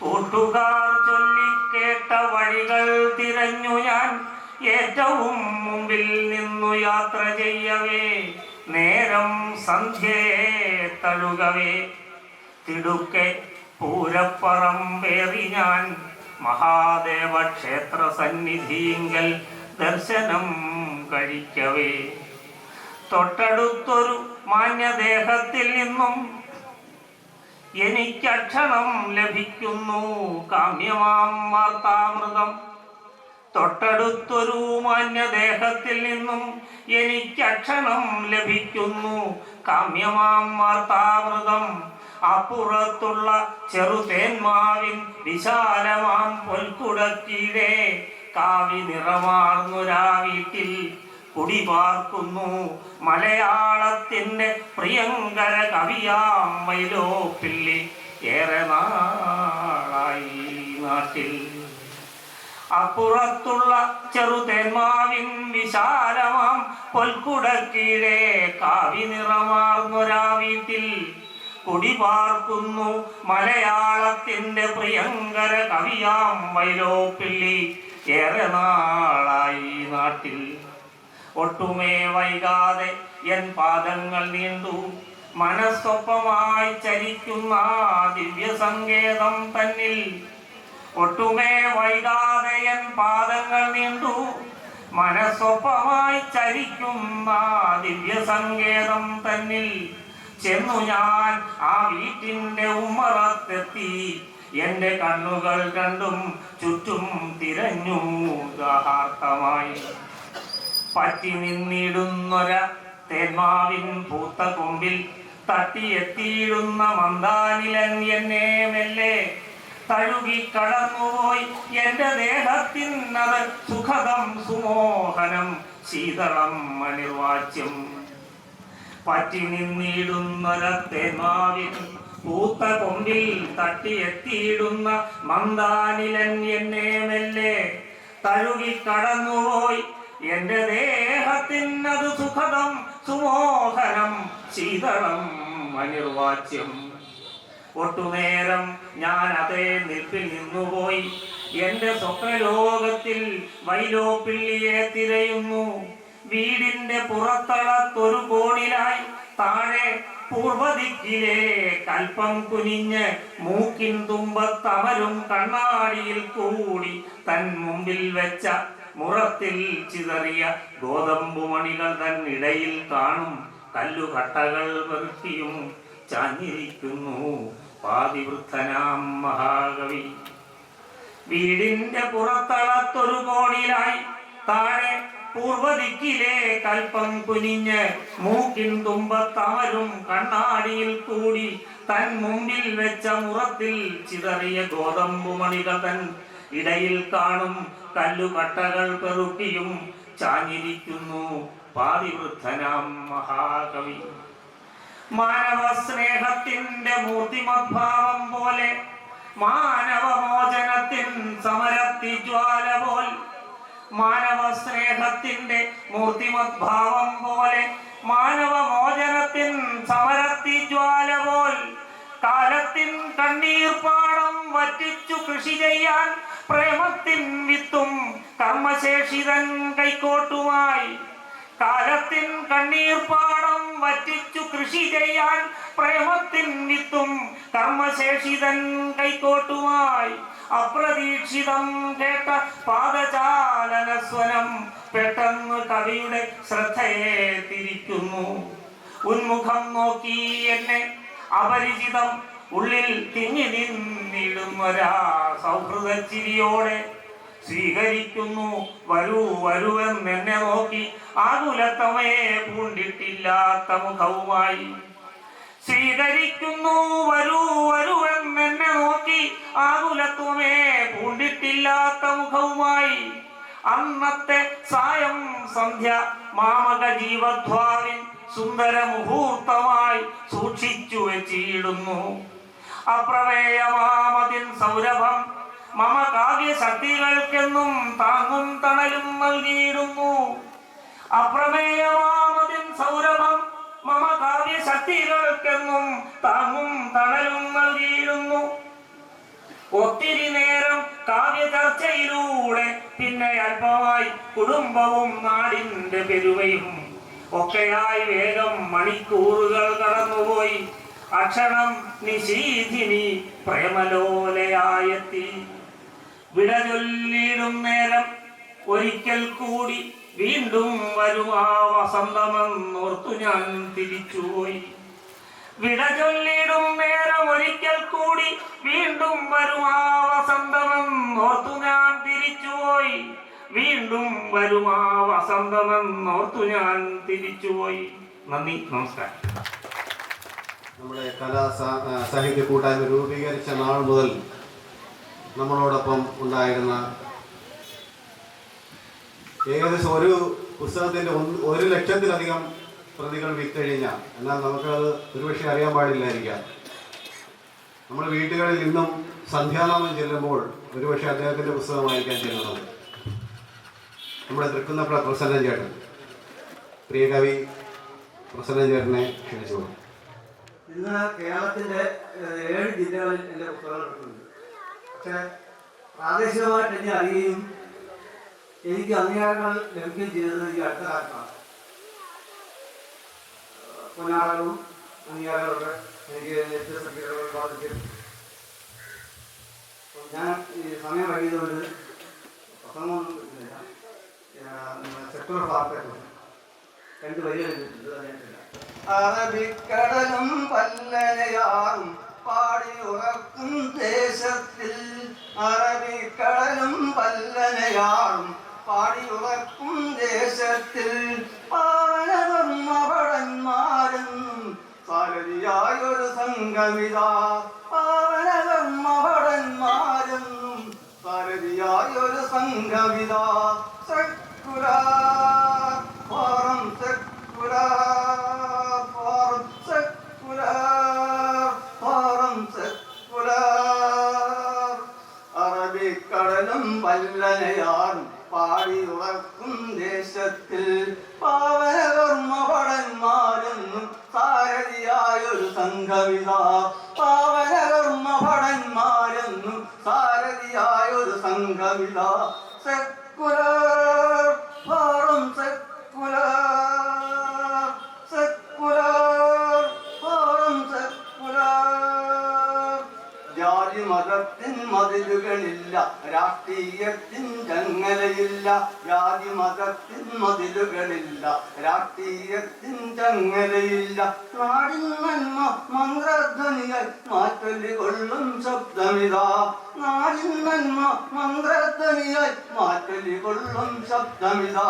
കൂട്ടുകാർ ചൊല്ലിക്കേട്ട വഴികൾ തിരഞ്ഞു ഞാൻ ഏറ്റവും മുമ്പിൽ നിന്നു യാത്ര ചെയ്യവേ നേരം സന്ധ്യയെ തഴുകവേ തിടുക്കെ പൂരപ്പറമ്പേറി ഞാൻ മഹാദേവ ക്ഷേത്ര സന്നിധിയിങ്കൽ ദർശനം കഴിക്കവേ തൊട്ടടുത്തൊരു മാന്യദേഹത്തിൽ നിന്നും എനിക്കക്ഷണം ലഭിക്കുന്നു കാമ്യമാം വാർത്താമൃതം. തൊട്ടടുത്തൊരു മാന്യദേഹത്തിൽ നിന്നും എനിക്കക്ഷണം ലഭിക്കുന്നു കാമ്യമാം വാർത്താമൃതം. അപ്പുറത്തുള്ള ചെറുതേന്മാവിൻ വിശാലമാം പൊൽക്കുടക്കീഴേ കാവി നിറമാർന്നൊരാ വീട്ടിൽ കുടിപാർക്കുന്നു മലയാളത്തിൻ്റെ പ്രിയങ്കര കവിയാം വൈലോപ്പിള്ളി. ഏറെ നാളായി നാട്ടിൽ. അപ്പുറത്തുള്ള ചെറുതേന്മാവിൻ വിശാലമാം പൊൽക്കുടക്കീഴേ കാവി നിറമാർന്നൊരാ വീട്ടിൽ കുടിപാർക്കുന്നു മലയാളത്തിൻ്റെ പ്രിയങ്കര കവിയാം വൈലോപ്പിള്ളി. ഏറെ നാളായി നാട്ടിൽ. ഒട്ടുമേ വൈകാതെ എൻ പാദങ്ങൾ നീണ്ടു മനസ്സൊപ്പമായി ചരിക്കുന്ന ദിവ്യസങ്കേതം തന്നിൽ. ഒട്ടുമേ വൈകാതെ എൻ പാദങ്ങൾ നീണ്ടു മനസ്സൊപ്പമായി ചരിക്കുന്ന ദിവ്യസങ്കേതം തന്നിൽ ചെന്നു ഞാൻ ആ വീട്ടിൻ്റെ ഉമ്മറത്തെത്തി. എൻ്റെ കണ്ണുകൾ രണ്ടും ചുറ്റും തിരഞ്ഞു ദാഹാർത്തമായി. പറ്റി നിന്നിടുന്നൊര തേന്മാവിൻ പൂത്ത കൊമ്പിൽ തട്ടിയെത്തിയിടുന്ന മന്ദാനിലൻ എന്നെ മെല്ലെ തഴുകി കടന്നുപോയി. എൻ്റെ ദേഹത്തിനത് സുഖദം സുമോഹനം ശീതളം അനിർവാച്യം. പറ്റി നിന്നിടുന്നൊര തേന്മാവിൻ പൂത്ത കൊമ്പിൽ തട്ടിയെത്തിയിടുന്ന മന്ദാനിലൻ എന്നെ മെല്ലെ തഴുകി കടന്നുപോയി. എൻ്റെ ദേഹത്തിനത് സുഖദം സുമോഹനം ശീതളം അനിർവാച്യം. ഒട്ടുനേരം ഞാൻ അതേ നിൽപ്പിൽ നിന്നുപോയി. എൻ്റെ സ്വപ്നലോകത്തിൽ വൈലോപ്പിള്ളിയെ തിരയുന്നു. വീടിൻ്റെ പുറത്തളത്തൊരു കോണിലായി താഴെ പൂർവദിക്കിലെ കൽപ്പം കുനിഞ്ഞ് മൂക്കിൻ തുമ്പത്തമരും കണ്ണാടിയിൽ കൂടി തൻ മുമ്പിൽ വെച്ച മുറത്തിൽ ചിതറിയ ഗോതമ്പുമണികൾ തന്നിടയിൽ കാണും കല്ലുകട്ടകൾ പെറുക്കിയും ചാഞ്ഞിരിക്കുന്നു പാതിവൃദ്ധനാം മഹാകവി. വീടിന്റെ പുറത്തളത്തൊരു കോണിലായി താഴെ പൂർവദിക്കിലെ കൽപ്പം കുനിഞ്ഞ് മൂക്കിൻ തുമ്പത്തമരും കണ്ണാടിയിൽ കൂടി തൻ മുമ്പിൽ വെച്ച മുറത്തിൽ ചിതറിയ ഗോതമ്പുമണികൾ തൻ ഇടയിൽ കാണും കല്ലുകട്ടകൾ പെറുക്കിയും ചാഞ്ഞിരിക്കുന്നു പാതിവൃദ്ധനാം മഹാകവി. മാനവ സ്നേഹത്തിന്റെ മൂർത്തിമദ്ഭാവം പോലെ മാനവമോചനത്തിൻ സമരത്തിജ്വാല പോൽ. മാനവ സ്നേഹത്തിന്റെ മൂർത്തിമദ്ഭാവം പോലെ മാനവമോചനത്തിൻ സമരത്തിജ്വാല പോൽ. കാലത്തിൻ കണ്ണീർപ്പാടം വറ്റിച്ചു കൃഷി ചെയ്യാൻ പ്രേമത്തിൻ വിത്തും കർമ്മശേഷിതൻ കൈക്കോട്ടുമായി. കാലത്തിൻ കണ്ണീർപ്പാടം വറ്റിച്ചു കൃഷി ചെയ്യാൻ പ്രേമത്തിൻ വിത്തും കർമ്മശേഷിതൻ കൈക്കോട്ടുമായി. അപ്രതീക്ഷിതം കേട്ട പാദചാലനസ്വനം പെട്ടെന്ന് കവിയുടെ ശ്രദ്ധയെ തിരിക്കുന്നു. ഉന്മുഖം നോക്കി എന്നെ അപരിചിതം ഉള്ളിൽ തിങ്ങി നിന്നിടുന്നൊരാ സൗഹൃദ ചിരിയോടെ സ്വീകരിക്കുന്നു. വരൂ വരുവെന്നെന്നെ നോക്കി ആകുലത്തമയെ പൂണ്ടിട്ടില്ലാത്ത മുഖവുമായി. സ്വീകരിക്കുന്നു വരൂ വരുവെന്നെന്നെ നോക്കി ആകുലത്വമേ പൂണ്ടിട്ടില്ലാത്ത മുഖവുമായി. അന്നത്തെ സായം സന്ധ്യ മാമക ജീവധ്വാവിൻ സുന്ദര മുഹൂർത്തമായി സൂക്ഷിച്ചു വെച്ചിടുന്നു. അപ്രമേയമാമതിൻ സൗരഭം മമ കാവ്യശക്തികൾക്കെന്നും താങ്ങും തണലും നൽകിയിടുന്നു. അപ്രമേയമാമതിൻ സൗരഭം മമ കാവ്യശക്തികൾക്കെന്നും താങ്ങും തണലും നൽകിയിടുന്നു. ഒത്തിരി നേരം കാവ്യ ചർച്ചയിലൂടെ പിന്നെ അല്പമായി കുടുംബവും നാടിന്റെ പെരുവയും ഒക്കെയായി വേഗം മണിക്കൂറുകൾ കടന്നുപോയി. അക്ഷണം നിശീഥിനി പ്രേമലോലയായെത്തി. വിട ചൊല്ലിടും നേരം ഒരിക്കൽ കൂടി വീണ്ടും വരും ആ വസന്തമെന്നോർത്തു ഞാൻ തിരിച്ചുപോയി. വിട ചൊല്ലിടും നേരം ഒരിക്കൽ കൂടി വീണ്ടും വരും ആ വസന്തമെന്നോർത്തു ഞാൻ തിരിച്ചുപോയി. വീണ്ടും വരും ആ വസന്തമെന്നോർത്തു ഞാൻ തിരിച്ചുപോയി. നന്ദി, നമസ്കാരം. നമ്മുടെ സാഹിത്യ കൂട്ടായ്മ രൂപീകരിച്ച നാൾ മുതൽ നമ്മളോടൊപ്പം ഉണ്ടായിരുന്ന ഏകദേശം ഒരു പുസ്തകത്തിൻ്റെ 1 ലക്ഷത്തിലധികം പ്രതികൾ വിറ്റഴിഞ്ഞ, എന്നാൽ നമുക്കത് ഒരുപക്ഷെ അറിയാൻ പാടില്ലായിരിക്കാം. നമ്മുടെ വീടുകളിൽ ഇന്നും സന്ധ്യാനാമം ചെല്ലുമ്പോൾ ഒരുപക്ഷെ അദ്ദേഹത്തിൻ്റെ പുസ്തകമായിരിക്കാൻ ചെല്ലുന്നത്. നമ്മുടെ തൃക്കുന്നപ്പുഴ പ്രസന്നൻ ചേട്ടൻ, പ്രിയ കവി പ്രസന്നൻ ചേട്ടനെ ക്ഷണിച്ചു. ഇന്ന് കേരളത്തിൻ്റെ 7 ജില്ലകളിൽ എൻ്റെ പുസ്തകങ്ങൾ എടുക്കുന്നുണ്ട്. പക്ഷേ പ്രാദേശികമായിട്ട് എന്നെ അറിയുകയും എനിക്ക് അംഗീകാരങ്ങൾ ലഭിക്കുകയും ചെയ്തത് ഈ അടുത്ത കാലത്താണ്. പൊന്നാടകവും അംഗീകാരങ്ങളൊക്കെ എനിക്ക് സർട്ടിഫിക്കറ്റുകൾ ബാധിക്കും. ഞാൻ ഈ സമയം വൈകിയതുകൊണ്ട് പ്രസംഗമൊന്നും കിട്ടുന്നില്ല. സെക്ടർ വാർത്തകൾ 2 വരികൾ എഴുതിയിട്ടുണ്ട്. അറബിക്കടലും പല്ലനയാറും പാടിയുറക്കും ദേശത്തിൽ, അറബിക്കടലും പല്ലനയാറും പാടിയുറക്കും ദേശത്തിൽ, പാവനകർമ്മഭടന്മാരെന്നും സാരഥിയായൊരു സംഘമിത, പാവനകർമ്മഭടന്മാരെന്നും സാരഥിയായൊരു സംഘമിത. Secular forum, secular forum, secular forum, secular. അറബിക്കടലും വല്ലനയാറും പാടിയുറക്കും ദേശത്തിൽ, പാവനകർമ്മഭടന്മാരെന്നും സാരഥിയായൊരു സംഘമിത, പാവനകർമ്മഭടന്മാരെന്നും സാരഥിയായൊരു സംഘമിത. Secular forum, secular, secular forum, secular. ജാതി മതത്തിൻ മതിലുകളില്ല, രാഷ്ട്രീയത്തിൻ ചങ്ങലയില്ല. ജാതി മതത്തിൻ മതിലുകളില്ല, രാഷ്ട്രീയത്തിൻ ചങ്ങലയില്ല. നാടിൻ നന്മ മന്ത്രധ്വനിയായി മാറ്റൊലി കൊള്ളും ശബ്ദമിതാ, നാടിൻ നന്മ മന്ത്രധ്വനിയായി മാറ്റൊലി കൊള്ളും ശബ്ദമിതാ.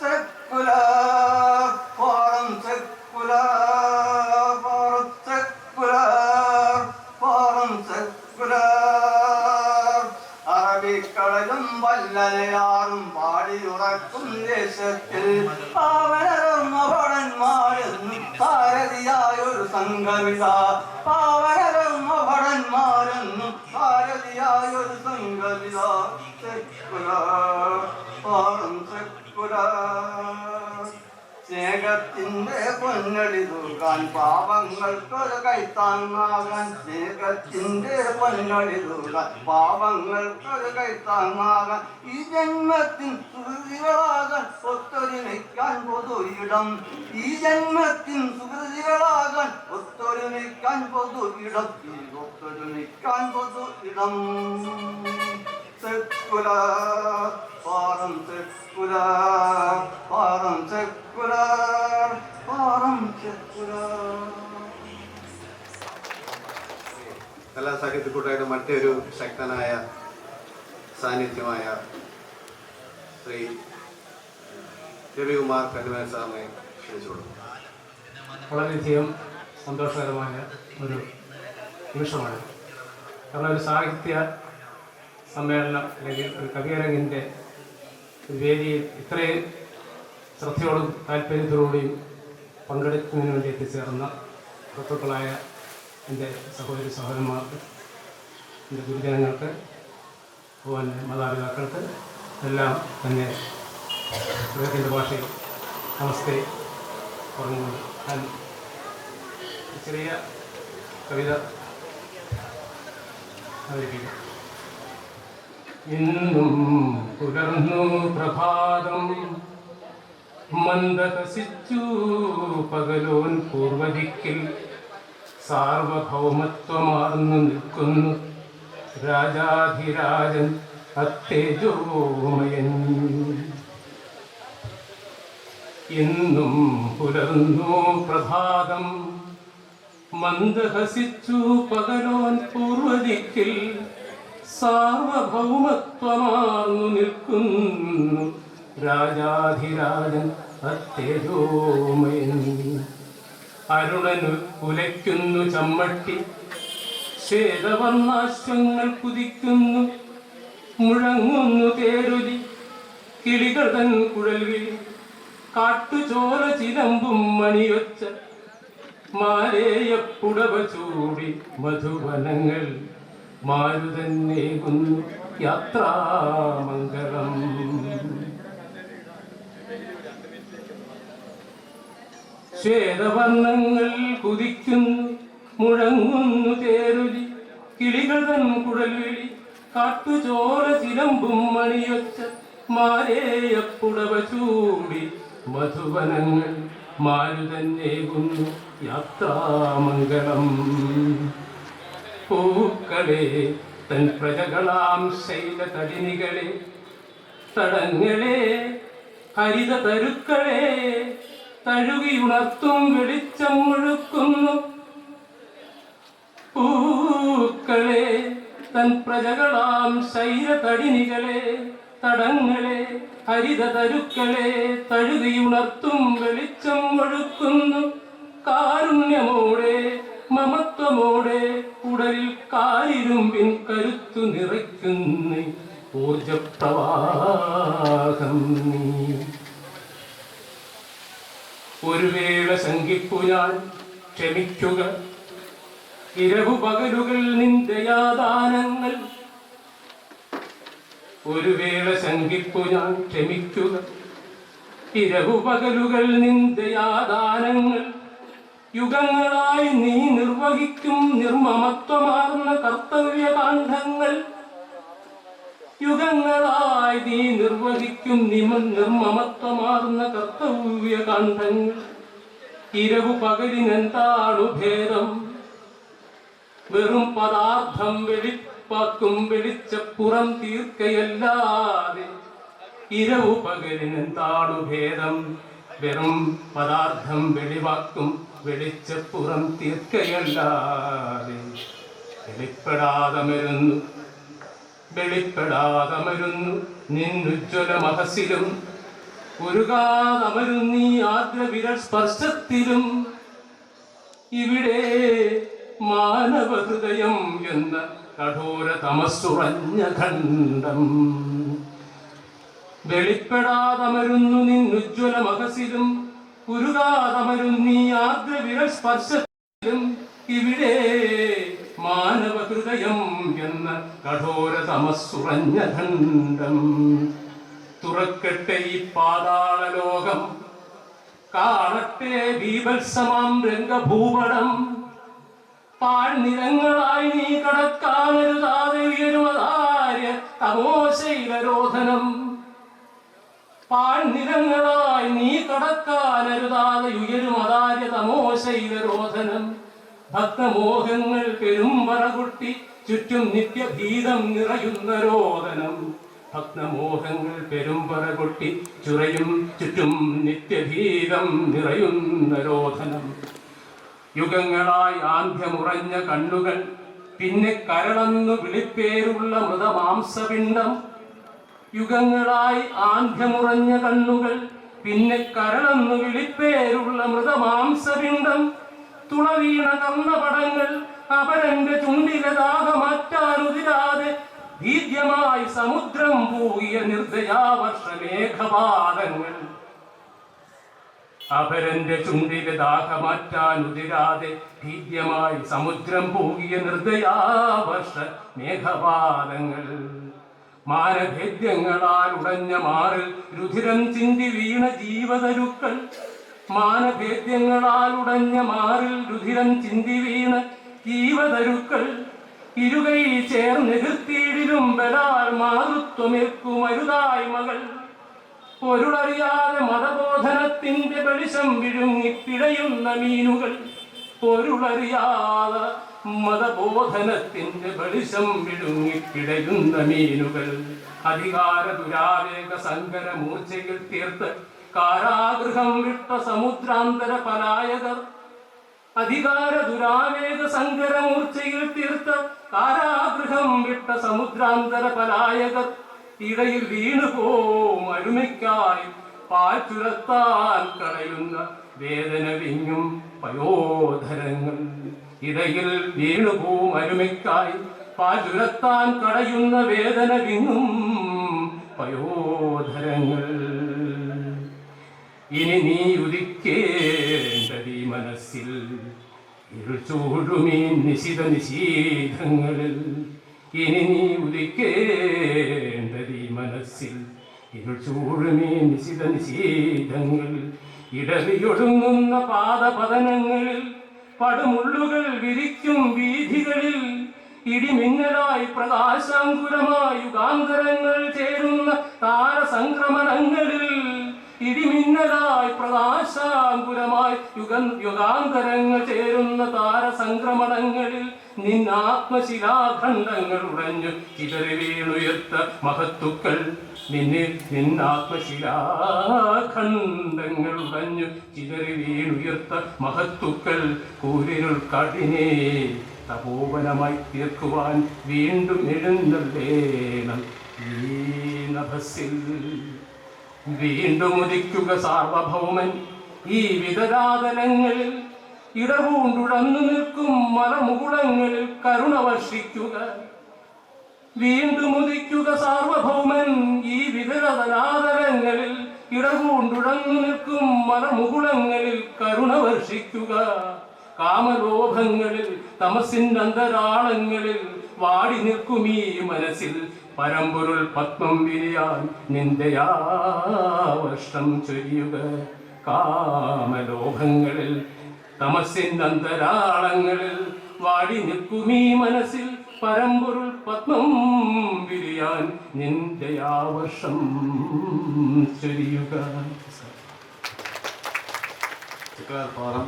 Secular forum, secular forum, secular forum, secular. അറബിക്കടലും വല്ലനയാറും പാടിയുറക്കും ദേശത്തിൽ, പാവനകർമ്മഭടന്മാരെന്നും സാരഥിയായൊരു സംഘമിത, പാവനകർമ്മഭടന്മാരെന്നും സാരഥിയായൊരു സംഘമിത. Secular forum, secular. സ്നേഹത്തിന്റെ പൊന്നടി തൂകാൻ പാവങ്ങൾക്കൊരു കൈത്താങ്ങാകാൻ, സ്നേഹത്തിന്റെ പൊന്നടി തൂകാൻ പാവങ്ങൾക്കൊരു കൈത്താങ്ങാകാൻ. ഈ ജന്മത്തിൻ സുഹൃതികളാകാൻ ഒത്തൊരുമിക്കാൻ പൊതു ഇടം, ഈ ജന്മത്തിൻ സുഹൃതികളാകാൻ ഒത്തൊരുമിക്കാൻ പൊതു ഇടം, ഈ ഒത്തൊരുമിക്കാൻ പൊതു ഇടം. Secular forum, secular forum, secular forum, secular. കലാ സാഹിത്യ കൂട്ടായ്മയുടെ മറ്റൊരു ശക്തനായ സാന്നിധ്യമായ ശ്രീ രവികുമാർ കരുവാൻ സാറിനെ ക്ഷണിച്ചോളൂ. വളരെയധികം സന്തോഷകരമായ ഒരു നിമിഷമാണ്. കാരണം ഒരു സാഹിത്യ സമ്മേളനം അല്ലെങ്കിൽ ഒരു കവിയരങ്ങിൻ്റെ വേദിയിൽ ഇത്രയും ശ്രദ്ധയോടും താല്പര്യത്തോടുകൂടിയും പങ്കെടുക്കുന്നതിന് വേണ്ടി എത്തിച്ചേർന്ന സ്വത്തുക്കളായ എൻ്റെ സഹോദരി സഹോദരന്മാർക്ക്, എൻ്റെ ഗുരുജനങ്ങൾക്ക്, അതുപോലെ മാതാപിതാക്കൾക്ക് എല്ലാം തന്നെ അദ്ദേഹത്തിൻ്റെ ഭാഷയിൽ നമസ്തേ പറഞ്ഞുകൊണ്ട് ഞാൻ ചെറിയ കവിത അവതരിപ്പിക്കും. ഇന്നും പുലർന്നു പ്രഭാതം, മന്ദഹസിച്ചു പകലോൻ പൂർവദിക്കിൽ സാർവഭൗമത്വമാർന്നു നിൽക്കുന്നു രാജാധിരാജൻ അത്തേജോമയൻ. എന്നും പുലർന്നു പ്രഭാതം മന്ദഹസിച്ചു പകലോൻ പൂർവദിക്കിൽ സാർവഭൗമത്വമാർന്നു നിൽക്കുന്നു രാജാധിരാജൻ അത്തേജോമയൻ. അരുണനു കുലയ്ക്കുന്നു ചമ്മട്ടി ശ്വേതവർണ്ണാശ്വങ്ങൾ കുതിക്കുന്നു മുഴങ്ങുന്നു തേരൊലി കിളികൾ തൻ കുഴൽവിളി കാട്ടുചോല ചിലമ്പും മണിയൊച്ച മാലേയപ്പുടവ ചൂടി മധുവനങ്ങൾ മാരുതന്നേകുന്നു യാത്രാമംഗളം. ശ്വേതവർണ്ണങ്ങൾ കുതിക്കുന്നു മുഴങ്ങുന്നു തേരൊലി കിളികൾ തൻ കുഴൽവിളി കാട്ടുചോല ചിലമ്പും മണിയൊച്ച മാലേയപ്പുടവ ചൂടി മധുവനങ്ങൾ മാരുതന്നേകുന്നു യാത്രാമംഗളം. പൂക്കളെ തൻ പ്രജകളാം ശൈല തടിനികളെ തടങ്ങളെ ഹരിത തരുക്കളെ തഴുകിയുണർത്തും വെളിച്ചം മുഴുക്കുന്നു. പൂക്കളെ തൻ പ്രജകളാം ശൈല തടിനികളെ തടങ്ങളെ ഹരിത തരുക്കളെ തഴുകിയുണർത്തും വെളിച്ചം ഒഴുക്കുന്നു. കാരുണ്യമോടെ മമത്വമോടെ ഉടലിൽ കാലിരുമ്പിൻ കരുത്തു നിറയ്ക്കുന്ന ഊർജപ്രവാഹം നീ. ഒരു വേള ശങ്കിപ്പു ഞാൻ ക്ഷമിക്കുക ഇരവു പകലുകൾ നിന്ദയാദാനങ്ങൾ. ഒരു വേള ശങ്കിപ്പു ഞാൻ ക്ഷമിക്കുക ഇരവു പകലുകൾ നിന്ദയാദാനങ്ങൾ. യുഗങ്ങളായി നീ നിർവഹിക്കും നിർമ്മമത്വമാർന്ന കർത്തവ്യകാന്ഡങ്ങൾ. യുഗങ്ങളായി നീ നിർവഹിക്കും നിർമ്മമത്വമാർന്ന കർത്തവ്യകാന്ഡങ്ങൾ. ഇരവു പകലിനെന്താണു ഭേദം? വെറും പദാർത്ഥം വെളിപ്പാക്കും വെളിച്ചപ്പുറം തീർക്കയല്ലാതെ. ഇരവു പകലിനെന്താണു ഭേദം? വെറും പദാർത്ഥം വെളിവാക്കും വെളിച്ചപ്പുറം തീർക്കയല്ലാതെ. വെളിപ്പെടാതമരുന്നു നിന്നുജ്വല മഹസിലും ഉരുകാതമരുന്നീ ആദ്ര വിരൽ സ്പർശത്തിലും. ഇവിടെ മാനവഹൃദയം എന്ന കഠോര തമസ്സുറഞ്ഞ ഖണ്ഡം. വെളിപ്പെടാതമരുന്നു നിന്നുജ്വല മഹസിലും ഉരുകാതമരുന്നീ ആദ്ര വിരൽ സ്പർശത്തിലും. ഇവിടെ മാനവഹൃദയം എന്ന കഠോര തമസ്സുറഞ്ഞ ഖണ്ഡം. തുറക്കട്ടെ ഈ പാതാള ലോകം, കാണട്ടെ ബീഭത്സമാം രംഗഭൂപടം. പാഴ്നിലങ്ങളായി നീ കടക്കാനരുതാതെ ഉയരുമതാര്യ തമോശൈലരോധനം. പാഴ്നിലങ്ങളായി നീ കടക്കാനരുതാതെ ഉയരുമതാര്യ തമോശൈലരോധനം. ഭക്തമോഹങ്ങൾ പെരുമ്പറകുട്ടി ചുറ്റും നിത്യഭീതം നിറയുന്ന രോദനം. ഭക്തമോഹങ്ങൾ പെരുമ്പറകൊട്ടി ചുറ്റും നിത്യഭീതം നിറയുന്ന രോധനം. യുഗങ്ങളായി ആന്ധ്യമുറഞ്ഞ കണ്ണുകൾ, പിന്നെ കരളെന്നു വിളിപ്പേരുള്ള മൃതമാംസപിണ്ഡം. യുഗങ്ങളായി ആന്ധ്യമുറഞ്ഞ കണ്ണുകൾ, പിന്നെ കരളെന്നു വിളിപ്പേരുള്ള മൃതമാംസപിണ്ഡം. തുളവീണ കർണപടങ്ങൾ അപരന്റെ ചുണ്ടിലെ ദാഹമാറ്റാനുതിരാതെ ഭീദ്യമായി സമുദ്രം പൂകിയ നിർദ്ദയാവർഷമേഘപാതങ്ങൾ. അപരന്റെ ചുണ്ടിലെ ദാഹമാറ്റാനുതിരാതെ ഭീദ്യമായി സമുദ്രം പൂകിയ നിർദ്ദയാവർഷ മേഘപാതങ്ങൾ. മാനഭേദ്യങ്ങളാൽ ഉടഞ്ഞ മാറിൽ രുധിരം ചിന്തി വീണ ജീവതരുക്കൾ. മാനഭേദ്യങ്ങളാൽ ഉടഞ്ഞ മാറിൽ രുധിരം ചിന്തി വീണ ജീവതരുക്കൾ. ഇരുകൈ ചേർന്നെതിർത്തീടിലും ബലാൽ മാതൃത്വമേൽക്കും അരുതായ്മകൾ. പൊരുളറിയാതെ മതബോധനത്തിന്റെ വെളിച്ചം വിഴുങ്ങിപ്പിടയുന്ന മീനുകൾ. പൊരുളറിയാതെ മതബോധനത്തിന്റെ വെളിച്ചം വിഴുങ്ങിപ്പിടയുന്ന മീനുകൾ. അധികാര ദുരാവേഗ സങ്കര മൂർച്ചയിൽ തീർത്ത് കാരാഗൃഹം വിട്ട സമുദ്രാന്തര പലായകർ. അധികാര ദുരാവേഗ സങ്കര മൂർച്ചയിൽ തീർത്ത് കാരാഗൃഹം വിട്ട സമുദ്രാന്തര പലായകർ. ഇടയിൽ വീണുപോം അരുമയ്ക്കായി പാൽ ചുരത്താൻ കളയുന്ന വേദന വിങ്ങും പയോധരങ്ങൾ. ഇടയിൽ വീണുപോം അരുമയ്ക്കായി പാൽ ചുരത്താൻ കളയുന്ന വേദന വിങ്ങും പയോധരങ്ങൾ. ഇനി നീ ഉദിക്കേണ്ടതീ മനസ്സിൽ ഇരുൾ ചൂടുമീ നിശിത നിശീധങ്ങളിൽ. ഇനി നീ ഉദിക്കേണ്ടതീ മനസ്സിൽ ഇരുൾ ചൂടുമീ നിശിത നിശീധങ്ങളിൽ. ഇടറിയൊടുങ്ങുന്ന പാദപതനങ്ങളിൽ പടുമുള്ളുകൾ വിരിക്കും വീഥികളിൽ. ഇടിമിന്നലായി പ്രകാശാങ്കുരമായി യുഗാന്തരങ്ങൾ ചേരുന്ന താരസംക്രമണങ്ങളിൽ. ഇടിമിന്നലായി പ്രകാശാങ്കുരമായി യുഗാന്തരങ്ങൾ ചേരുന്ന താരസംക്രമണങ്ങളിൽ. നിന്നാത്മശിലാഖണ്ഡങ്ങൾ ഉടഞ്ഞു ചിതറി വീണുയർത്ത മഹത്തുക്കൾ. നിന്നാത്മശിലാഖണ്ഡങ്ങൾ ഉടഞ്ഞു ചിതറി വീണുയർത്ത മഹത്തുക്കൾ. കൂരിരുൾ കടിനെ തപോവനമായി തീർക്കുവാൻ വീണ്ടും എഴുന്നള്ളേണം ഈ നഭസിൽ. വീണ്ടും ഉദിക്കുക സാർവഭൗമൻ ഈ വിതരാതലങ്ങളിൽ. ഇടവൂണ്ടുടന്നു നിൽക്കും മലമുകുളങ്ങളിൽ കരുണ വർഷിക്കുക. വീണ്ടും ഉദിക്കുക സാർവഭൗമൻ ഈ വിതരതലാതലങ്ങളിൽ. ഇടവൂണ്ടുടന്നു നിൽക്കും മലമുകുളങ്ങളിൽ കരുണ വർഷിക്കുക. കാമലോഭങ്ങളിൽ തമസിന്റെ അന്തരാളങ്ങളിൽ വാടി നിൽക്കും ഈ മനസ്സിൽ. പരമ്പൊരുൾ പത്മം വിരിയാൻ നിന്ദയാവർഷം ചൊരിയുക. കാമലോഭങ്ങളിൽ തമസിന്റെ അന്തരാളങ്ങളിൽ വാടി നിൽക്കും ഈ മനസ്സിൽ. പരമ്പൊരുൾ പത്മം വിരിയാൻ നിന്ദയാവർഷം ചൊരിയുക. ചിക്കാർ ഫോറം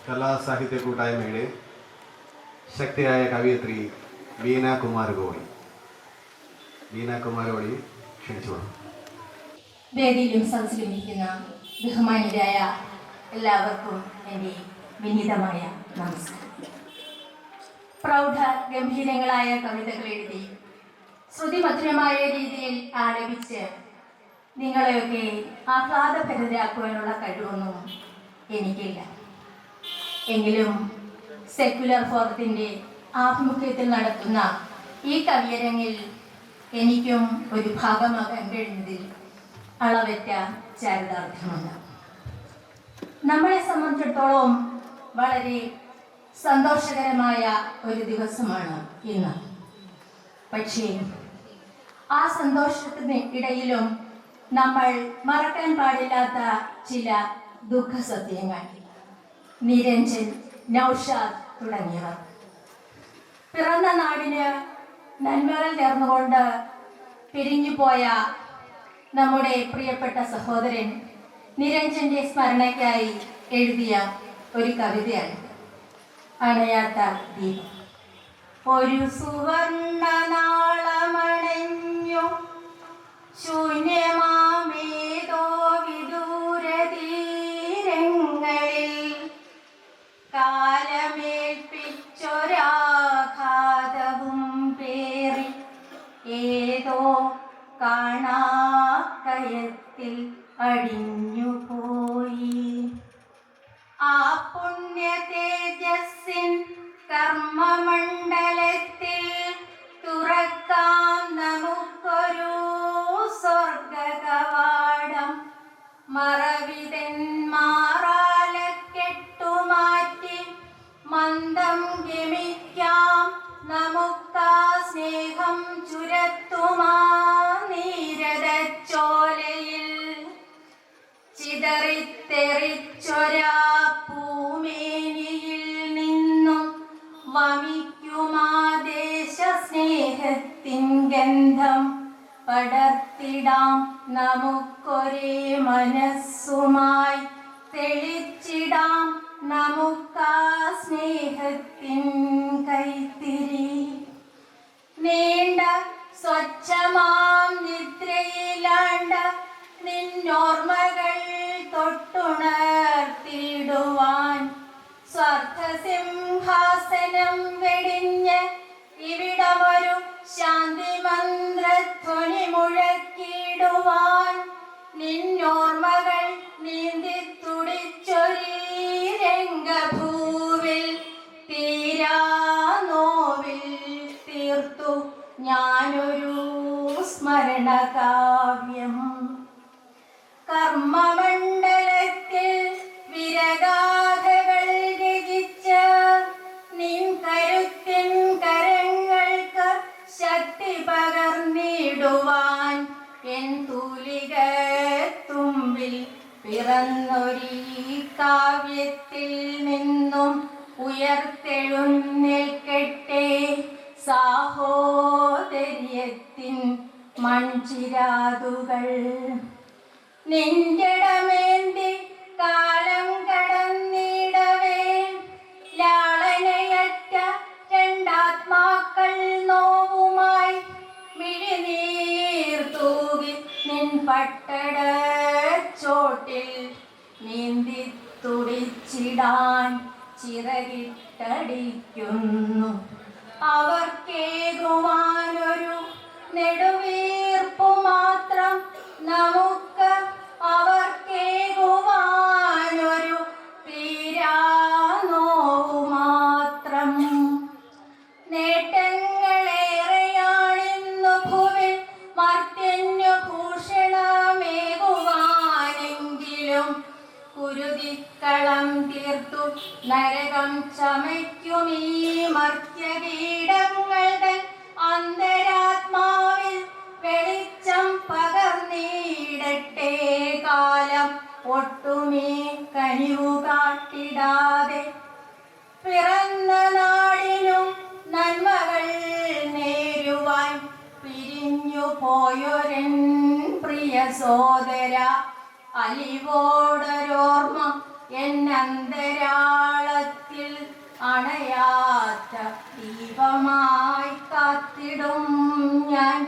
കലാസാഹിത്യ കൂട്ടായ്മയുടെ ശക്തിയായ കവയിത്രി ബീന കുമാരഗോളി. ബീന കുമാരഗോളി ക്ഷണിച്ചോളൂ. വേദിയിലും സദസ്സിലും ഇരിക്കുന്ന ബഹുമാന്യരായ എല്ലാവർക്കും എൻ്റെ വിനീതമായ നമസ്കാരം. പ്രൗഢ ഗംഭീരങ്ങളായ കവിതകൾ എഴുതി ശ്രുതിമധുരമായ രീതിയിൽ ആലപിച്ച് നിങ്ങളെയൊക്കെ ആഹ്ലാദഭരിതരാക്കുവാനുള്ള കഴിവൊന്നും എനിക്കില്ല. എങ്കിലും സെക്യുലർ ഫോറത്തിൻ്റെ ആഭിമുഖ്യത്തിൽ നടത്തുന്ന ഈ കവിയരങ്ങിൽ എനിക്കും ഒരു ഭാഗമാകാൻ കഴിഞ്ഞതിൽ അളവറ്റ ചാരിതാർത്ഥ്യമുണ്ട്. നമ്മളെ സംബന്ധിച്ചിടത്തോളം വളരെ സന്തോഷകരമായ ഒരു ദിവസമാണ് ഇന്ന്. പക്ഷേ ആ സന്തോഷത്തിന് ഇടയിലും നമ്മൾ മറക്കാൻ പാടില്ലാത്ത ചില ദുഃഖസത്യങ്ങൾ. നിരഞ്ജൻ, നൗഷാദ് തുടങ്ങിയവർ പിറന്ന നാടിന് നന്മകൾ നേർന്നുകൊണ്ട് പിരിഞ്ഞുപോയ നമ്മുടെ പ്രിയപ്പെട്ട സഹോദരൻ നിരഞ്ജന്റെ സ്മരണയ്ക്കായി എഴുതിയ ഒരു കവിതയാണ് അണയാത്ത ദീപം. ഒരു സുവർണ നാളമണഞ്ഞു ശൂന്യമാമേതോ വിദൂരതീരങ്ങളിൽ കാലമേൽപ്പിച്ചൊരാഘാതവും പേറി ഏതോ കാണാക്കയത്തിൽ അടിഞ്ഞുപോയി. ആ പുണ്യ തേജസ്സിൻ കർമ്മമണ്ഡലത്തിൽ തുറക്കാം നമുക്കൊരു സ്വർഗകവാടം. മറവിതന്മാറാലക്കെട്ടുമാറ്റി മന്ദം ഗമിക്കാം നമുക്കാ സ്നേഹം ചുരത്തുമാ നീരദച്ചോലയിൽ. ചിതറിത്തെറിച്ചൊരാ പൂമേനിയിൽ നിന്നും വമിക്കുമാ ദേശസ്നേഹത്തിൻ ഗന്ധം. പടർത്തിടാം നമുക്കൊരേ മനസ്സുമായി തെളിച്ചിടാം നമുക്കാ സ്നേഹത്തിൻ കൈത്തിരി. നീണ്ട സ്വച്ഛമാം നിദ്രയിലാണ്ട നിന്നോർമ്മകൾ തൊട്ടുണർത്തിടുവാൻ സ്വാർത്ഥസിംഹാസനം വെടിഞ്ഞ് ഇവിടമൊരു ശാന്തി മന്ത്രധ്വനി മുഴക്കിടുവാൻ നിന്നോർമ്മകൾ നീന്തി തുടിച്ചൊരീ രംഗഭൂവിൽ തീരാ നോവിൽ തീർത്തു ഞാനൊരു സ്മരണകാവ്യം. കർമ്മമണ്ഡലത്തിൽ വിരഗാഥകൾ രചിച്ച് നിൻ കരുത്തിൻ കരങ്ങൾക്ക് ശക്തി പകർന്നിടുവാൻ എൻ തൂലിക തുമ്പിൽ പിറന്നൊരീ കാവ്യത്തിൽ നിന്നും ഉയർത്തെഴുന്നേൽക്കട്ടെ സാഹോദര്യത്തിൻ മൺചിരാതുകൾ. നിന്റെടമേന്തി കാലം കടന്നിടവേ ലാളനയറ്റ രണ്ടാത്മാക്കൾ നോവുമായി മിഴിനീർ തൂകി നിൻ പട്ടട ചോട്ടിൽ നീന്തി തുടിച്ചിടാൻ ചിറകിട്ടടിക്കുന്നു. അവർക്കേകുവാനൊരു നെടുവീർപ്പു മാത്രം നമുക്ക് അവർക്കേകുവാനൊരു തീരാ നോവു മാത്രം. നേട്ടങ്ങളേറെയാണിന്നു ഭുവിൽ മർത്യന്യു ഭൂഷണമേകുവാനെങ്കിലും കുരുതിക്കളം തീർത്തു നരകം ചമയ്ക്കുമീ മർത്യകീടങ്ങൾ തൻ അന്തരാത്മാവിൽ വെളിച്ചം പകർന്നിടട്ടെ. കാലം ഒട്ടുമേ കനിവു കാട്ടിടാതെ പിറന്ന നാടിനും നന്മകൾ നേരുവാൻ പിരിഞ്ഞു പോയൊരൻ പ്രിയ സോദര അലിവോടൊരോർമ്മ എന്നന്തരാളത്തിൽ അണയാത്ത ദീപമായി കാത്തിടും ഞാൻ.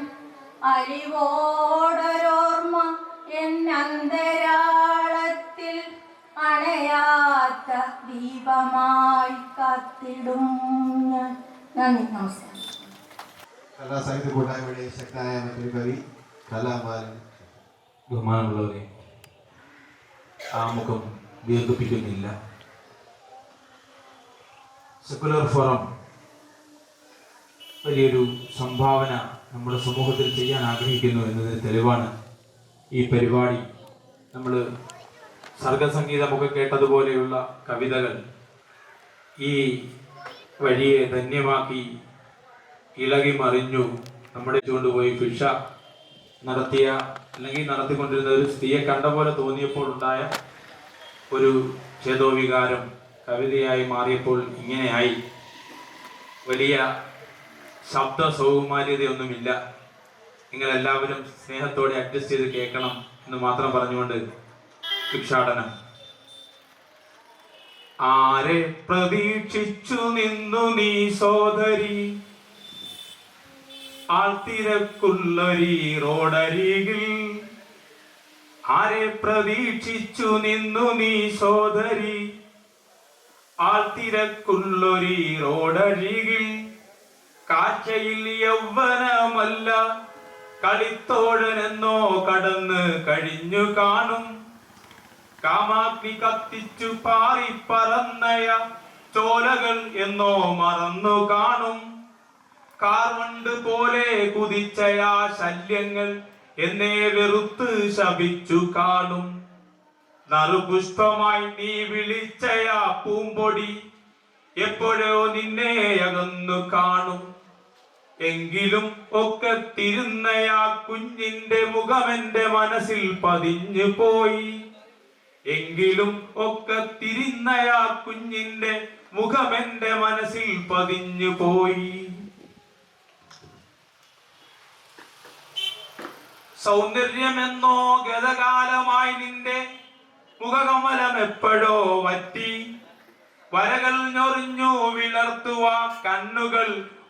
അലിവോടൊരോർമ്മ എന്നന്തരാളത്തിൽ അണയാത്ത ദീപമായി കാത്തിടും ഞാൻ. നന്ദി, നമസ്കാരം. കലാസാഹിത്യ കൂട്ടായ്മയുടെ ശക്തനായ മറ്റൊരു കവി കലാബാലൻ. ബഹുമാനമുള്ളവരെ, ആമുഖം ദീർഘിപ്പിക്കുന്നില്ല. സെക്കുലർ ഫോറം വലിയൊരു സംഭാവന നമ്മുടെ സമൂഹത്തിൽ ചെയ്യാൻ ആഗ്രഹിക്കുന്നു എന്നതിന് തെളിവാണ് ഈ പരിപാടി. നമ്മൾ സർഗസംഗീതമൊക്കെ കേട്ടതുപോലെയുള്ള കവിതകൾ ഈ വഴിയെ ധന്യമാക്കി ഇളകി മറിഞ്ഞു. നമ്മുടെ കൊണ്ടുപോയി ഫിഷ നടത്തിയ അല്ലെങ്കിൽ നടത്തിക്കൊണ്ടിരുന്ന ഒരു സ്ത്രീയെ കണ്ട പോലെ തോന്നിയപ്പോൾ ഉണ്ടായ ഒരു ചേതോവികാരം കവിതയായി മാറിയപ്പോൾ ഇങ്ങനെയായി. വലിയ ശബ്ദ സൗകുമാര്യതയൊന്നുമില്ല. നിങ്ങളെല്ലാവരും സ്നേഹത്തോടെ അഡ്ജസ്റ്റ് ചെയ്ത് കേൾക്കണം എന്ന് മാത്രം പറഞ്ഞുകൊണ്ട് ഭിക്ഷാടനം. ആരെ പ്രതീക്ഷിച്ചു നിന്നു നീ സോദരി, ആൾത്തിരക്കുള്ളൊരീ റോഡരികിൽ. ആരെ പ്രതീക്ഷിച്ചു നിന്നു നീ സോദരി, ആൾത്തിരക്കുള്ളൊരീ റോഡരികിൽ. കാഴ്ചയിൽ യൗവനമല്ല കളിത്തോഴനെന്നോ കടന്ന് കഴിഞ്ഞു കാണും. കാമാഗ്നി കത്തിച്ചു പാറി പറന്നയ ചോലകൾ എന്നോ മറന്നു കാണും. കാർവണ്ട് പോലെ കുതിച്ചയാ ശല്യങ്ങൾ എന്നെ വെറുത്ത് ശപിച്ചു കാണും. നറുപുഷ്പമായി നീ വിളിച്ചയാ പൂമ്പൊടി എപ്പോഴോ നിന്നെ അകന്നു കാണും. എങ്കിലും ഒക്കെ തിരുന്നയാ കുഞ്ഞിന്റെ മുഖമെന്റെ മനസ്സിൽ പതിഞ്ഞു പോയി. എങ്കിലും ഒക്കെ തിരിന്നയാ കുഞ്ഞിന്റെ മുഖമെന്റെ മനസ്സിൽ പതിഞ്ഞു പോയി. സൗന്ദര്യമെന്നോ ഗതകാലമായി നിന്റെ മുഖകമലം എപ്പോഴോ വറ്റി. വരകൾ ഞൊറിഞ്ഞു വിളർത്തുവ കണ്ണുകൾ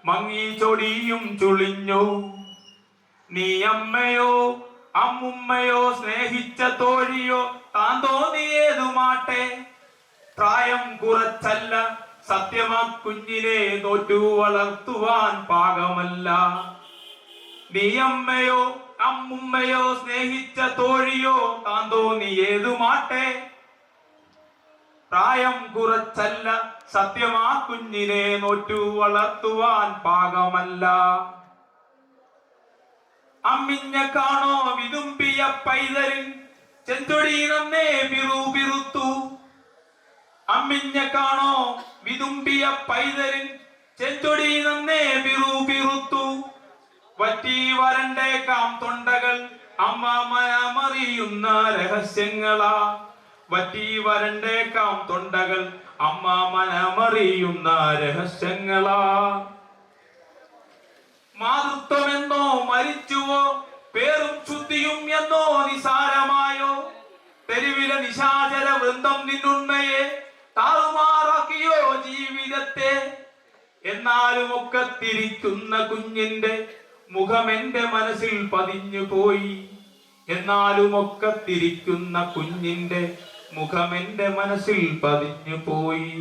മങ്ങി ചൊടിയും ചുളിഞ്ഞു. നീ അമ്മയോ അമ്മുമ്മയോ സ്നേഹിച്ച തോഴിയോ താൻ തോന്നിയേതുമാട്ടെ. പ്രായം കുറച്ചല്ല സത്യമാ കുഞ്ഞിനെ നോറ്റു വളർത്തുവാൻ പാകമല്ല. നീ അമ്മയോ അമ്മുമ്മയോ സ്നേഹിച്ച തോഴിയോ താൻ തോന്നിയേതുമാട്ടെ. പ്രായം കുറച്ചല്ല സത്യമാ കുഞ്ഞിനെ നോറ്റു വളർത്തുവാൻ പാകമല്ല. അമ്മിഞ്ഞ കാണോ വിതുമ്പിയ പൈതലിൻ ചെഞ്ചൊടി നന്നേ പിറുപിറുത്തു. അമ്മിഞ്ഞ കാണോ വിതുമ്പിയ പൈതലിൻ ചെഞ്ചൊടി നന്നേ പിറുപിറുത്തു. വറ്റി വരണ്ടേക്കാം തൊണ്ടകൾ അമ്മ മനമറിയുന്ന രഹസ്യങ്ങളാ. വറ്റി വരണ്ടേക്കാം തൊണ്ടകൾ അമ്മ മനമറിയുന്ന രഹസ്യങ്ങളാ. മാതൃത്വമെന്നോ മരിച്ചുവോ പേരും ശുദ്ധിയും എന്നോ നിസാരമായോ. തെരുവിലെ നിശാചര വൃന്ദം നിന്നുണ്മയെ താറുമാറാക്കിയോ ജീവിതത്തെ. എന്നാലും ഒക്കെ തിരിക്കുന്ന കുഞ്ഞിന്റെ മുഖം എന്റെ മനസ്സിൽ പതിഞ്ഞു പോയി. എന്നാലും ഒക്കെ തിരിക്കുന്ന കുഞ്ഞിന്റെ മുഖം എന്റെ മനസ്സിൽ പതിഞ്ഞു പോയി.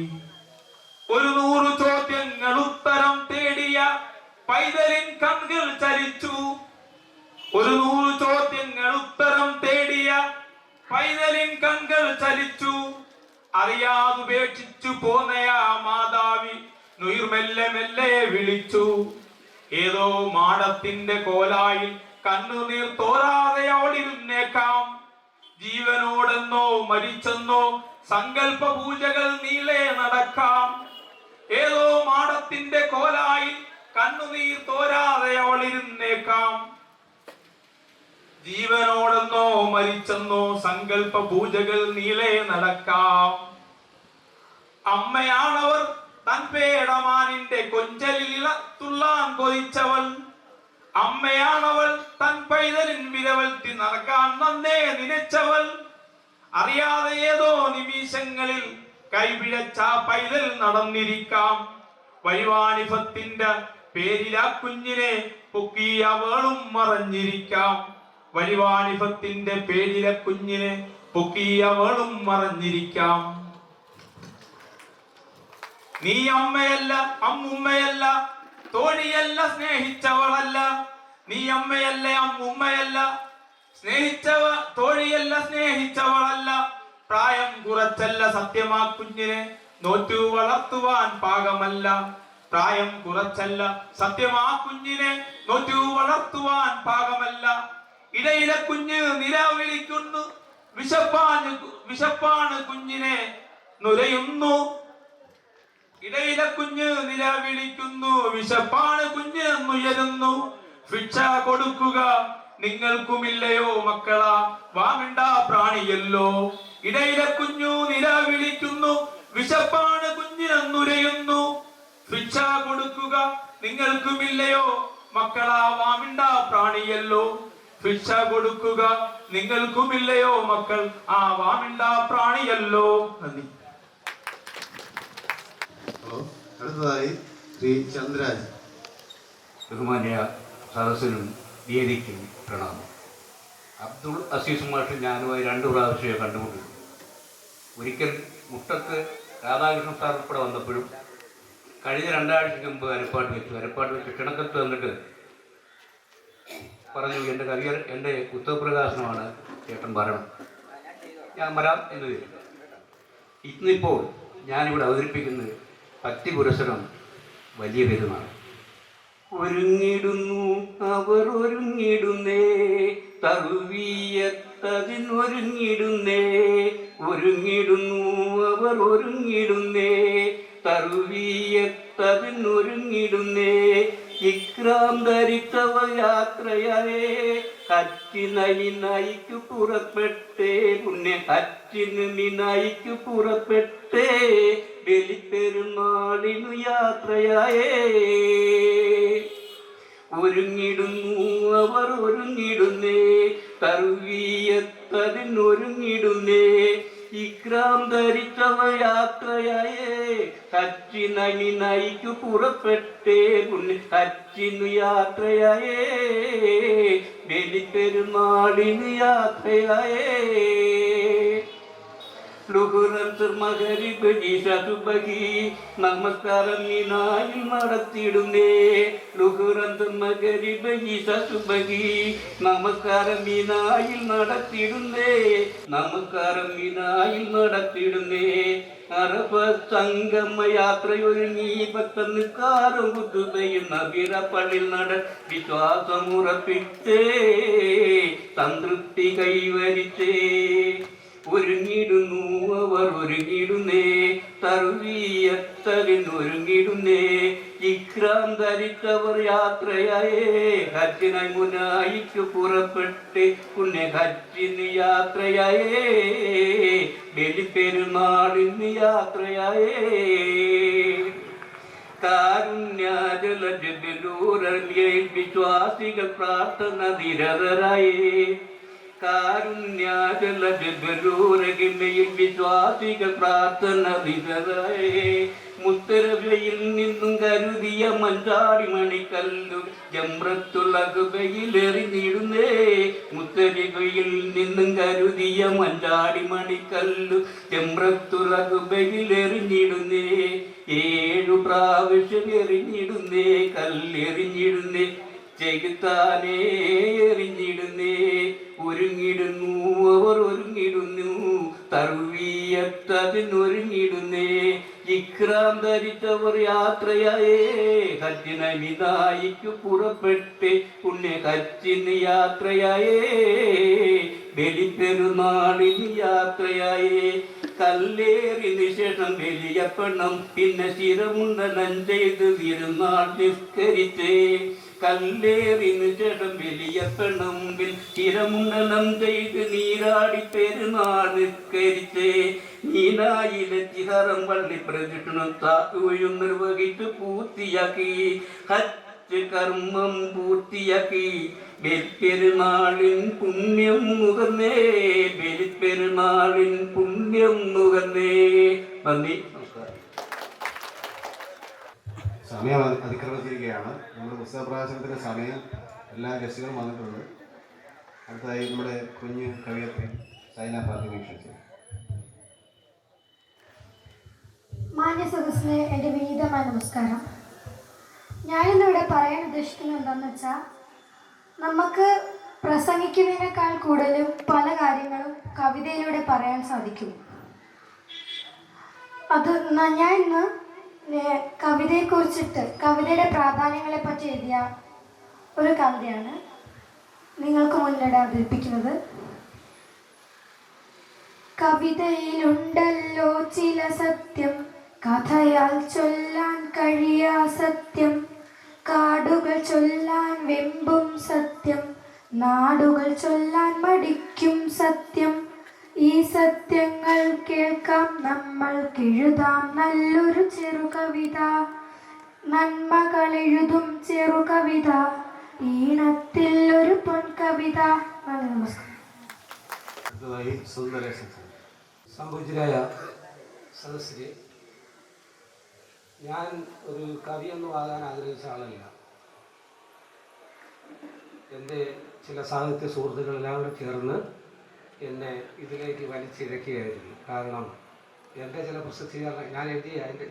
100 ചോദ്യങ്ങൾ ഉത്തരം തേടിയ പൈതലിൻ കണ്ണുകൾ ചലിച്ചു. 100 ചോദ്യങ്ങൾ ഉത്തരം തേടിയ പൈതലിൻ കണ്ണുകൾ ചലിച്ചു. അറിയാതുപേക്ഷിച്ചു പോന്നയാ മാതാവി നുയിർമെല്ലെ മെല്ലെ വിളിച്ചു. ഏതോ മാടത്തിന്റെ കോലായിൽ കണ്ണുനീർ തോരാതെ അവളിരുന്നേക്കാം. ജീവനോടെന്നോ മരിച്ചെന്നോ സങ്കല്പ പൂജകൾ നീളെ നടക്കാം. ഏതോ മാടത്തിന്റെ കോലായിൽ കണ്ണുനീർ തോരാതെ അവളിരുന്നേക്കാം. ജീവനോടെന്നോ മരിച്ചെന്നോ സങ്കല്പ പൂജകൾ നീളെ നടക്കാം. അമ്മയാണവർ തൻ പേടമാനിന്റെ കൊഞ്ചലിൽ തുള്ളാൻ കൊതിച്ചവൾ. അമ്മയാണവൾ തൻ പൈതലിൻ വിരവൽത്തി നടക്കാൻ നന്നേ നനച്ചവൾ. അറിയാതെ ഏതോ നിമിഷങ്ങളിൽ കൈപിഴച്ച പൈതൽ നടന്നിരിക്കാം. വൈവാണിഭത്തിന്റെ പേരിൽ ആ കുഞ്ഞിനെ പൊക്കി അവളും മറഞ്ഞിരിക്കാം. വൈവാണിഭത്തിന്റെ പേരിലെ കുഞ്ഞിനെ പൊക്കി അവളും മറഞ്ഞിരിക്കാം. നീ അമ്മയല്ല അമ്മുമ്മയല്ല തോഴിയല്ല സ്നേഹിച്ചവളല്ല. നീ അമ്മയല്ല അമ്മുമ്മയല്ല തോഴിയല്ല സ്നേഹിച്ചവളല്ല. പ്രായം കുറച്ചല്ല സത്യമാ കുഞ്ഞിനെ നോറ്റു വളർത്തുവാൻ പാകമല്ല. പ്രായം കുറച്ചല്ല സത്യമാ കുഞ്ഞിനെ നോറ്റു വളർത്തുവാൻ പാകമല്ല. ഇടയിലെ കുഞ്ഞ് നിലവിളിക്കുന്നു. വിശപ്പാണ് കുഞ്ഞിനെ നുരയുന്നു. ഇടയിലെ കുഞ്ഞ് നിലവിളിക്കുന്നു. വിശപ്പാണ് കുഞ്ഞ് നുയരുന്നു. ഭിക്ഷ കൊടുക്കുക നിങ്ങൾക്കുമില്ലയോ മക്കളാ വാമിണ്ട പ്രാണിയല്ലോ. ഇടയിലെ കുഞ്ഞു നിലവിളിക്കുന്നു. വിശപ്പാണ് കുഞ്ഞിന് നുരയുന്നു. ഭിക്ഷ കൊടുക്കുക നിങ്ങൾക്കുമില്ലയോ മക്കളാ വാമിണ്ട പ്രാണിയല്ലോ. ഭിക്ഷ കൊടുക്കുക നിങ്ങൾക്കുമില്ലയോ മക്കൾ ആ വാമിണ്ട പ്രാണിയല്ലോ. നന്ദി. അടുത്തതായി ശ്രീ ചന്ദ്രാജ്. ബഹുമാന്യ സദസ്സിനും വേദിക്കും പ്രണാമം. അബ്ദുൾ അസീസ് മാഷ് ഞാനുമായി 2 പ്രാവശ്യമേ കണ്ടുകൊണ്ടിരുന്നു. ഒരിക്കൽ മുട്ടത്ത് രാധാകൃഷ്ണൻ സാർ ഉൾപ്പെടെ വന്നപ്പോഴും കഴിഞ്ഞ 2 ആഴ്ചയ്ക്ക് മുമ്പ് അരപ്പാട്ട് വെച്ച് ക്ഷണക്കത്ത് വന്നിട്ട് പറഞ്ഞു, എൻ്റെ പുസ്തകപ്രകാശനമാണ് ചേട്ടൻ വരണം. ഞാൻ വരാം എന്ന് കരുതി. ഇന്നിപ്പോൾ ഞാനിവിടെ അവതരിപ്പിക്കുന്നത് ഭക്തി പുരസ്സരം വലിയ പെരുന്നാൾ. ഒരുങ്ങിടുന്നു അവർ ഒരുങ്ങിടുന്നേ തറുവിയത്തതിനൊരുങ്ങിടുന്നേ. ഒരുങ്ങിടുന്നു അവർ ഒരുങ്ങിടുന്നേ തറുവിയത്തതിനൊരുങ്ങിടുന്നേ. ഇക്രാം ധരിച്ചവ യാത്രയായേ ഹജ്ജിനയിനായിക്കു പുറപ്പെട്ടേ. പുണ്യ ഹജ്ജിന് മിനായിക്കു പുറപ്പെട്ടേ. ബലിപ്പെരുന്നാളിനു യാത്രയായേ. ഒരുങ്ങിടുന്നു അവർ ഒരുങ്ങിടുന്നേ തർവീയത്തതിനൊരുങ്ങിടുന്നേ ഇക്രാം ധരിച്ചവ യാത്രയായേ ഹജ്ജിനു നയിക്കു പുറപ്പെട്ടേ ഹജ്ജിനു യാത്രയായേ ബലിപ്പെരുന്നാളിന് യാത്രയായേ നമസ്കാരം മീനായിൽ നടത്തിയിടുന്നേ നമസ്കാരം മീനായിൽ നടത്തിയിടുന്നേ അറഫ സംഗമ യാത്രയൊരുങ്ങി ഭക്തനിക്കാരും കുത്തുകയും നബിറപ്പള്ളിൽ വിശ്വാസമുറപ്പിച്ചേ സംതൃപ്തി കൈവരിച്ചേ ഒരുങ്ങിടുന്നു അവർ ഒരുങ്ങിടുന്നേ തർവീയത്തലിനൊരുങ്ങിടുന്നേ ഇക്രാം ധരിച്ചവർ യാത്രയായേ ഹജ്ജിനായി മുനായിക്കു പുറപ്പെട്ട് ഹജ്ജിന് യാത്രയായേ ബലിപ്പെരുന്നാളിന് യാത്രയായേ കാരുണ്യാജലജലൂരലിയ വിശ്വാസികൾ പ്രാർത്ഥന നിരതരായേ കാരുണ്യാജലജലൂരകിമയിൽ വിശ്വാസികൾ പ്രാർത്ഥന നിരതരായേ മുത്തരവയിൽ നിന്നും കരുതിയ മഞ്ചാടി മണിക്കല്ലു ജംറത്തുലകുബയിൽ എറിഞ്ഞിടുന്നേ മുത്തരികയിൽ നിന്നും കരുതിയ മഞ്ചാടി മണിക്കല്ലു ജംറത്തുലകുബയിൽ എറിഞ്ഞിടുന്നേ 7 പ്രാവശ്യം എറിഞ്ഞിടുന്നേ കല്ലെറിഞ്ഞിടുന്നേ ചെകുത്താനേ എറിഞ്ഞിടുന്നേ ഒരുങ്ങിടുന്നു അവർ ഒരുങ്ങിടുന്നു തർവീയത്തതിനൊരുങ്ങിടുന്നേ ഇക്രാം ധരിച്ചവർ യാത്രയായേ ഹജ്ജിനായി വിദായിക്കു പുറപ്പെട്ട് ഹജ്ജിന് യാത്രയായേ ബലിപ്പെരുന്നാളിന് യാത്രയായേ കല്ലേറിന് ശേഷം ബലിയപ്പണം പിന്നെ ശിരമുണ്ടനം ചെയ്ത് വിരുന്നാൾ നിസ്കരിച്ചേ കല്ലേറിന് ശേഷം ബലിയപ്പണമ്പിൽ ശിരമുണ്ടനം ചെയ്ത് നീരാടി പെരുന്നാൾ നിസ്കരിച്ചേ നീനായിലെത്തി ഹറം പള്ളി പ്രദക്ഷിണം താക്കുകയും നിർവഹിച്ച് പൂർത്തിയാക്കി ഹജ്ജ് കർമ്മം പൂർത്തിയാക്കി ബലിപ്പെരുന്നാളിൻ പുണ്യം നുകർന്നേ ബലിപ്പെരുന്നാളിൻ പുണ്യം നുകർന്നേ. നന്ദി, നമസ്കാരം. സമയം അതിക്രമിച്ചിരിക്കുകയാണ്. നമ്മുടെ പുസ്തക പ്രകാശനത്തിൻ്റെ സമയം എല്ലാ ഗസ്റ്റുകളും വന്നിട്ടുണ്ട്. അടുത്തതായി നമ്മുടെ കുഞ്ഞ് കവിയത്രി സൈന ഫാത്തിമ ക്ഷണിച്ചു. മാന്യ സദസ്സിന് എൻ്റെ വിനീതമായ നമസ്കാരം. ഞാനിന്നിവിടെ പറയാൻ ഉദ്ദേശിക്കുന്നത് എന്താണെന്ന് വെച്ചാൽ, നമുക്ക് പ്രസംഗിക്കുന്നതിനേക്കാൾ കൂടുതലും പല കാര്യങ്ങളും കവിതയിലൂടെ പറയാൻ സാധിക്കും. ഞാൻ ഇന്ന് കവിതയെക്കുറിച്ചിട്ട് കവിതയുടെ പ്രാധാന്യങ്ങളെ പറ്റി എഴുതിയ ഒരു കവിതയാണ് നിങ്ങൾക്ക് മുന്നിലൂടെ അവതരിപ്പിക്കുന്നത്. കവിതയിലുണ്ടല്ലോ ചില സത്യം, കഥയാൽ ചൊല്ലാൻ കഴിയാ സത്യം, കാടുകൾ ചൊല്ലാൻ വെമ്പും സത്യം, നാടുകൾ ചൊല്ലാൻ മടിക്കും സത്യം. ഈ സത്യങ്ങൾ കേൾക്കാം നമ്മൾക്കെഴുതാം നല്ലൊരു ചെറുകവിത, നന്മകളെഴുതും ചെറുകവിത, ഈണത്തിൽ ഒരു പൊൻകവിത. നമസ്കാരം. സംഭവിച്ചരായ സദസ്സിലെ ഞാൻ ഒരു കവിയൊന്നും ആകാൻ ആഗ്രഹിച്ച ആളല്ല. എൻ്റെ ചില സാഹിത്യ സുഹൃത്തുക്കൾ എല്ലാവരും ചേർന്ന് എന്നെ ഇതിലേക്ക് വലിച്ചിഴക്കുകയായിരുന്നു. കാരണം എൻ്റെ ചില പ്രസിദ്ധീകരണം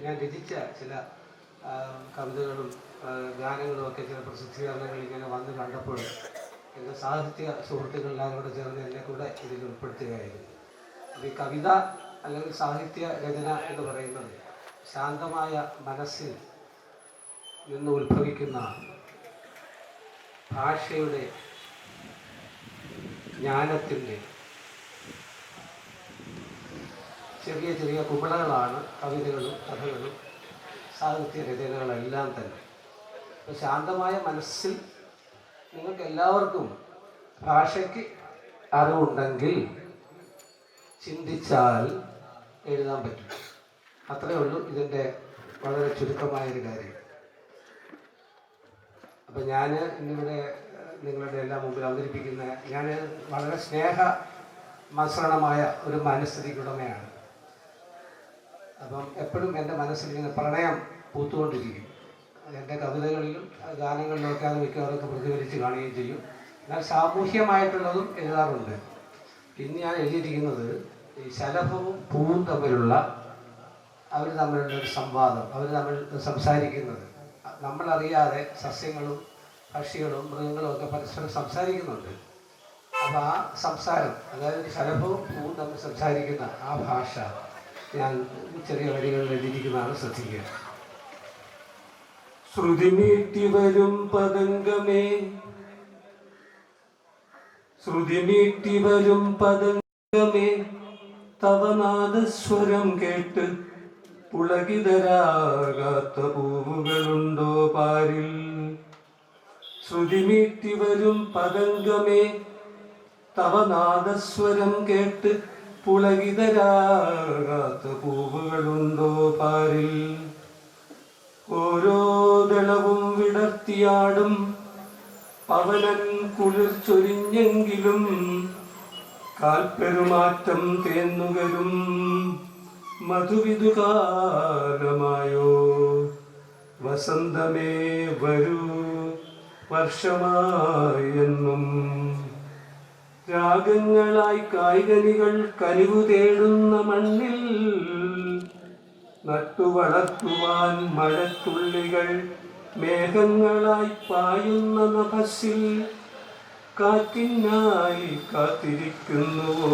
ഞാൻ രചിച്ച ചില കവിതകളും ഗാനങ്ങളും ഒക്കെ ചില പ്രസിദ്ധീകരണങ്ങൾ ഇങ്ങനെ വന്ന് കണ്ടപ്പോൾ എൻ്റെ സാഹിത്യ സുഹൃത്തുക്കൾ എല്ലാവരും കൂടെ ചേർന്ന് എന്നെ കൂടെ ഇതിൽ ഉൾപ്പെടുത്തുകയായിരുന്നു. അപ്പോൾ ഈ കവിത അല്ലെങ്കിൽ സാഹിത്യ രചന എന്ന് പറയുന്നത് ശാന്തമായ മനസ്സിൽ നിന്ന് ഉത്ഭവിക്കുന്ന ഭാഷയുടെ ജ്ഞാനത്തിൻ്റെ ചെറിയ ചെറിയ കുമിളകളാണ് കവിതകളും കഥകളും സാഹിത്യ രചനകളെല്ലാം തന്നെ. അപ്പോൾ ശാന്തമായ മനസ്സിൽ നിങ്ങൾക്ക് എല്ലാവർക്കും ഭാഷയ്ക്ക് അറിവുണ്ടെങ്കിൽ ചിന്തിച്ചാൽ എഴുതാൻ പറ്റും. അത്രയേ ഉള്ളൂ ഇതിൻ്റെ വളരെ ചുരുക്കമായൊരു കാര്യം. അപ്പം ഞാൻ ഇന്നിവിടെ നിങ്ങളുടെ എല്ലാം മുമ്പിൽ അവതരിപ്പിക്കുന്ന ഞാൻ വളരെ സ്നേഹ മസരണമായ ഒരു മനസ്ഥിതിക്കുടമയാണ്. അപ്പം എപ്പോഴും എൻ്റെ മനസ്സിൽ ഇങ്ങനെ പ്രണയം പൂത്തുകൊണ്ടിരിക്കും. എൻ്റെ കവിതകളിലും ഗാനങ്ങളിലുമൊക്കെ അത് മിക്കവാറൊക്കെ പ്രതിഫലിച്ച് കാണുകയും ചെയ്യും. എന്നാൽ സാമൂഹ്യമായിട്ടുള്ളതും എഴുതാറുണ്ട്. ഇന്ന് ഞാൻ എഴുതിയിരിക്കുന്നത് ഈ ശലഭവും പൂവും തമ്മിലുള്ള അവർ തമ്മിലുള്ള ഒരു സംവാദം, അവർ തമ്മിൽ സംസാരിക്കുന്നത്. നമ്മളറിയാതെ സസ്യങ്ങളും പക്ഷികളും മൃഗങ്ങളും ഒക്കെ പരസ്പരം സംസാരിക്കുന്നുണ്ട്. അപ്പോൾ ആ സംസാരം, അതായത് ശലഭവും പൂവും തമ്മിൽ സംസാരിക്കുന്ന ആ ഭാഷ ഞാൻ ചെറിയ വരികളിൽ എഴുതിയിരിക്കുന്നതാണ്, ശ്രദ്ധിക്കുക. ശ്രുതി നീട്ടി വരും പതംഗമേ, ശ്രുതി നീട്ടി വരും പതംഗമേ, തവനാദസ്വരം കേട്ട് പുളകിതരാകാത്ത പൂവുകളുണ്ടോ പാരിൽ. ശ്രുതി നീട്ടി വരും പതംഗമേ, തവനാദസ്വരം കേട്ട് പുളകിതരാകാത്ത പൂവുകളുണ്ടോ പാരിൽ. ഓരോ ദളവും വിടർത്തിയാടും പവനൻ കുളിർ ചൊരിഞ്ഞെങ്കിലും കാൽപ്പെരുമാറ്റം തേന്നുകരും മധുവിധുകാലമായോ. വസന്തമേ വരൂ വർഷമായെന്നും. രാഗങ്ങളായി കായ്കനികൾ കനിവു തേടുന്ന മണ്ണിൽ നട്ടുവളർത്തുവാൻ മഴത്തുള്ളികൾ മേഘങ്ങളായി പായുന്ന നഭസിൽ കാറ്റിനായി കാത്തിരിക്കുന്നുവോ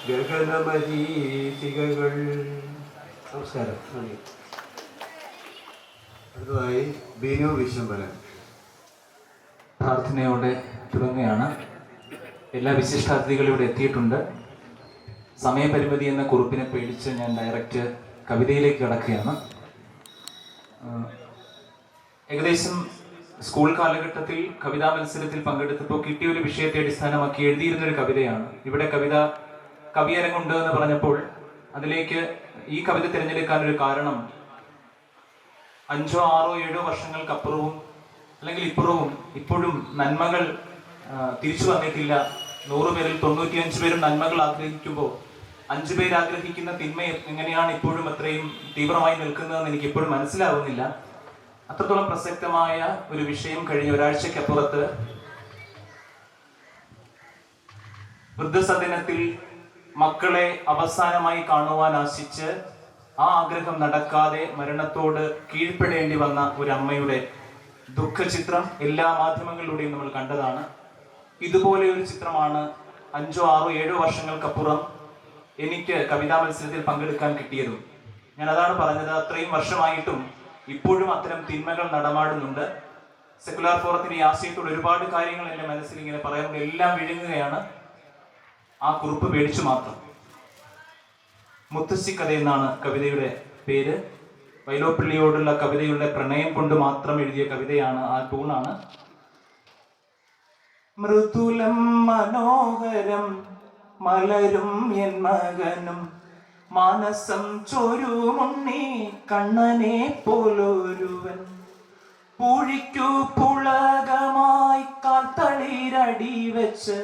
ഗഗനമരീചികകൾ. നമസ്കാരം. നന്ദി. അടുത്തതായി ബിനു വിശ്വംഭരൻ. പ്രാർത്ഥനയോടെ തുടങ്ങുകയാണ്. എല്ലാ വിശിഷ്ടാതിഥികളും ഇവിടെ എത്തിയിട്ടുണ്ട്. സമയപരിമിതി എന്ന കുറിപ്പിനെ പേടിച്ച് ഞാൻ ഡയറക്റ്റ് കവിതയിലേക്ക് കടക്കുകയാണ്. ഏകദേശം സ്കൂൾ കാലഘട്ടത്തിൽ കവിതാ മത്സരത്തിൽ പങ്കെടുത്തപ്പോൾ കിട്ടിയ ഒരു വിഷയത്തെ അടിസ്ഥാനമാക്കി എഴുതിയിരുന്നൊരു കവിതയാണ്. ഇവിടെ കവിയരങ്ങുണ്ട് എന്ന് പറഞ്ഞപ്പോൾ അതിലേക്ക് ഈ കവിത തിരഞ്ഞെടുക്കാനൊരു കാരണം, 5, 6, 7 വർഷങ്ങൾക്കപ്പുറവും അല്ലെങ്കിൽ ഇപ്പോഴും നന്മകൾ തിരിച്ചു വന്നിട്ടില്ല. 100 പേരിൽ 95 പേരും നന്മകൾ ആഗ്രഹിക്കുമ്പോൾ 5 പേര് ആഗ്രഹിക്കുന്ന തിന്മ എങ്ങനെയാണ് ഇപ്പോഴും അത്രയും തീവ്രമായി നിൽക്കുന്നതെന്ന് എനിക്ക് ഇപ്പോഴും മനസ്സിലാവുന്നില്ല. അത്രത്തോളം പ്രസക്തമായ ഒരു വിഷയം കഴിഞ്ഞ ഒരാഴ്ചക്കപ്പുറത്ത് വൃദ്ധസദനത്തിൽ മക്കളെ അവസാനമായി കാണുവാൻ ആശിച്ച് ആ ആഗ്രഹം നടക്കാതെ മരണത്തോട് കീഴ്പ്പെടേണ്ടി വന്ന ഒരു അമ്മയുടെ ദുഃഖചിത്രം എല്ലാ മാധ്യമങ്ങളിലൂടെയും നമ്മൾ കണ്ടതാണ്. ഇതുപോലെ ഒരു ചിത്രമാണ് 5, 6, 7 വർഷങ്ങൾക്കപ്പുറം എനിക്ക് കവിതാ മത്സരത്തിൽ പങ്കെടുക്കാൻ കിട്ടിയതും. ഞാൻ അതാണ് പറഞ്ഞത്, അത്രയും വർഷമായിട്ടും ഇപ്പോഴും അത്തരം തിന്മകൾ നടമാടുന്നുണ്ട്. സെക്കുലാർ ഫോറത്തിന്റെ ഈ ആശയത്തോട് ഒരുപാട് കാര്യങ്ങൾ എൻ്റെ മനസ്സിൽ ഇങ്ങനെ പറയാറുണ്ട്. എല്ലാം വിഴുങ്ങുകയാണ് ആ കുറിപ്പ് പേടിച്ചു മാത്രം. മുത്തശ്ശി കഥ എന്നാണ് കവിതയുടെ പേര്. വൈലോപ്പിള്ളിയോടുള്ള കവിതയുടെ പ്രണയം കൊണ്ട് മാത്രം എഴുതിയ കവിതയാണ്, ആ ടൂണാണ്. മൃദുലം മനോഹരം മലരും എൻ മകനും മാനസം ചൊരുമുണ്ണി കണ്ണനെ പോലൊരുവൻ പൂഴിക്കു പുളകമായി കാൽത്തളിരടി വെച്ച്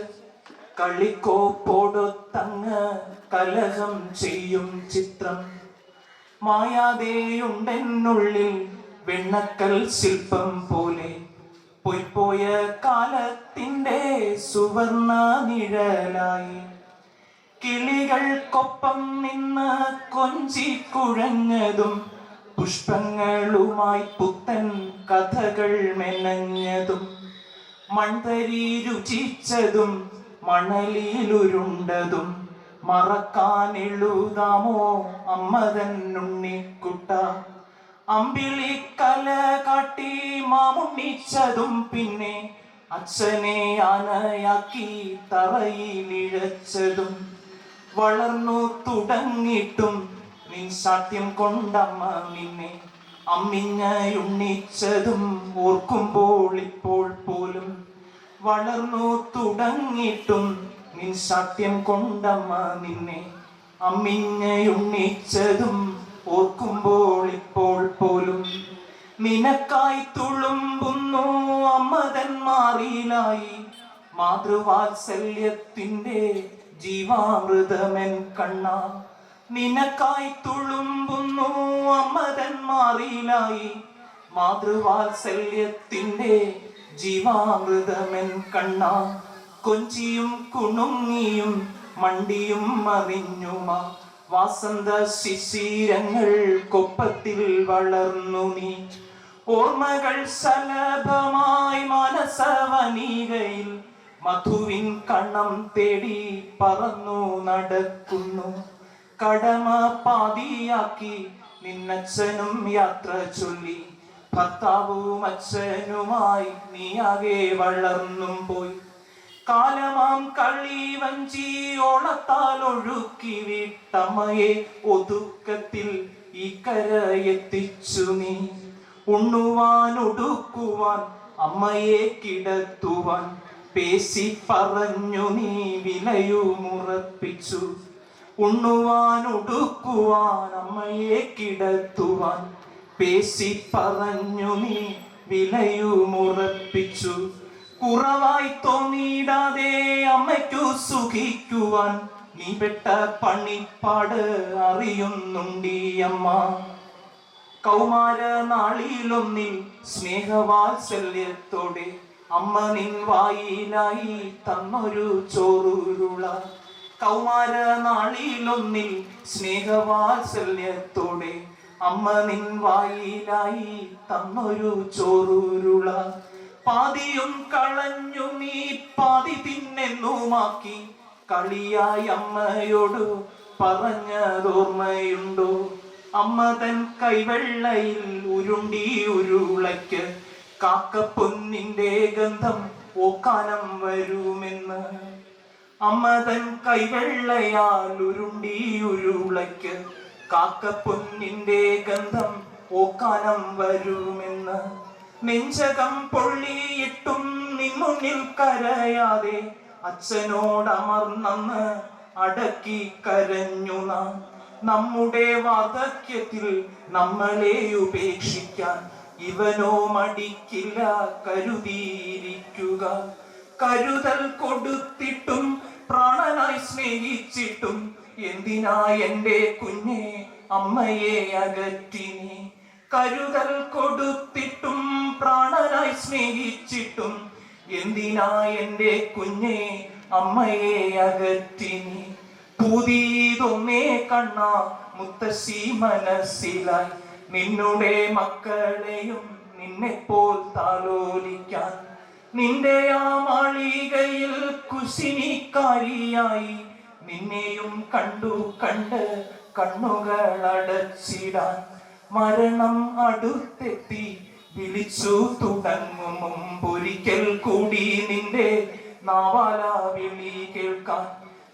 കളിക്കോപ്പോടൊത്തങ്ങ് കലഹം ചെയ്യും ചിത്രം മായാതെയുണ്ടെന്നുള്ളിൽ വെണ്ണക്കൽ ശില്പം പോലെ പൊയ്പോയ കാലത്തിൻ്റെ സുവർണ നിഴലായി കിളികൾക്കൊപ്പം നിന്ന് കൊഞ്ചിക്കുഴഞ്ഞതും പുഷ്പങ്ങളുമായി പുത്തൻ കഥകൾ മെനഞ്ഞതും മൺതരി രുചിച്ചതും മണലിലുരുണ്ടതും മറക്കാനെഴുതാമോ അമ്മതൻ ഉണ്ണിക്കുട്ട അമ്പിളിക്കല കാട്ടി മാമുണ്ണിച്ചതും പിന്നെ അച്ഛനെ ആനയാക്കി തറയിലിഴച്ചതും വളർന്നു തുടങ്ങിയിട്ടും നിൻ സാഠ്യം കൊണ്ടമ്മ നിന്നെ അമ്മിഞ്ഞയുണ്ണിച്ചതും ഓർക്കുമ്പോൾ ഇപ്പോൾ പോലും വളർന്നു തുടങ്ങിയിട്ടും നിൻ സാഠ്യം കൊണ്ടമ്മ നിന്നെ അമ്മിഞ്ഞയുണ്ണിച്ചതും ഓർക്കുമ്പോൾ ഇപ്പോൾ പോലും നിനക്കായി തുളുമ്പുന്നു അമ്മതന്മാറിലായി മാതൃവാത്സല്യത്തിന്റെ ജീവാമൃതമെൻ കണ്ണ. നിനക്കായി തുളുമ്പുന്നു അമ്മതന്മാറിലായി മാതൃവാത്സല്യത്തിന്റെ ജീവാമൃതമെൻ കണ്ണ. കൊഞ്ചിയും കുണുങ്ങിയും മണ്ടിയും മറിഞ്ഞുമാ വാസന്ത ശിശിരങ്ങൾ കൊപ്പത്തിൽ വളർന്നു നീ. ഓർമ്മകൾ ശലഭമായി മനസവനികയിൽ മധുവിൻ കണ്ണം തേടി പറന്നു നടക്കുന്നു. കടമ പാതിയാക്കി നിന്നച്ഛനും യാത്ര ചൊല്ലി ഭർത്താവും അച്ഛനുമായി നീയാകെ വളർന്നും പോയി. കാലമാം കളി വഞ്ചി ഓളത്താൽ ഒഴുക്കി വിട്ടമ്മയെ ഒതുക്കത്തിൽ ഈ കരയെത്തിച്ചു നീ. ഉണ്ണുവാൻ ഉടുക്കുവാൻ അമ്മയെ കിടത്തുവാൻ പേശി പറഞ്ഞു നീ വിലയുമുറപ്പിച്ചു. ഉണ്ണുവാൻ ഉടുക്കുവാൻ അമ്മയെ കിടത്തുവാൻ പേശി പറഞ്ഞു നീ വിലയുമുറപ്പിച്ചു. കുറവായി തോന്നിയിടാതെ അമ്മയ്ക്കു സുഖിക്കുവാൻ നീ പെട്ട പണിപ്പാട് അറിയുന്നുണ്ടീ അമ്മ. കൗമാര നാളിലൊന്നിൽ സ്നേഹവാത്സല്യത്തോടെ അമ്മ നിൻ വായിലായി തന്നൊരു ചോറുരുള. കൗമാര നാളിലൊന്നിൽ സ്നേഹവാത്സല്യത്തോടെ അമ്മ നിൻ വായിലായി തന്നൊരു ചോറുരുള. പാതിയും കളഞ്ഞു നീ പാതി തിന്നെന്നുമാക്കി കളിയായി അമ്മയോട് പറഞ്ഞതോർമ്മയുണ്ടോ? അമ്മ തൻ കൈവെള്ളയിൽ ഉരുണ്ടി ഉരുളയ്ക്ക് കാക്കപ്പൊന്നിന്റെ ഗന്ധം ഓക്കാനം വരുമെന്ന്. അമ്മ തൻ കൈവെള്ളയാൽ ഉരുണ്ടി ഉരുളയ്ക്ക് കാക്കപ്പൊന്നിന്റെ ഗന്ധം ഓക്കാനം വരുമെന്ന്. നെഞ്ചകം പൊള്ളിയിട്ടും നിന്നുന്നിൽ കരയാതെ അച്ഛനോടമർന്നന്ന് അടക്കി കരഞ്ഞു നാം. നമ്മുടെ വാർദ്ധക്യത്തിൽ നമ്മളെ ഉപേക്ഷിക്കാൻ ഇവനോ മടിക്കില്ല കരുതിയിരിക്കുക. കരുതൽ കൊടുത്തിട്ടും പ്രാണനായി സ്നേഹിച്ചിട്ടും എന്തിനാ എൻ്റെ കുഞ്ഞെ അമ്മയെ അകറ്റിനി. കരുതൽ കൊടുത്തിട്ടും പ്രാണനായി സ്നേഹിച്ചിട്ടും എന്തിനാ എൻ്റെ കുഞ്ഞെ അമ്മയെ അകറ്റിനി. പുതിയതൊന്നേ കണ്ണ മുത്തശ്ശി മനസ്സിലായി നിന്നുടെ മക്കളെയും നിന്നെപ്പോൾ താലോലിക്കാൻ. നിന്റെ ആ മാളികയിൽ കുശിനിക്കാരിയായി നിന്നെയും കണ്ടു കണ്ട് കണ്ണുകളടച്ചിടാൻ. മരണം അടുത്തെത്തി വിളിച്ചു തുടങ്ങും മുമ്പൊരിക്കൽ കൂടി നിന്റെ നാവാല വിളി കേൾക്കാൻ.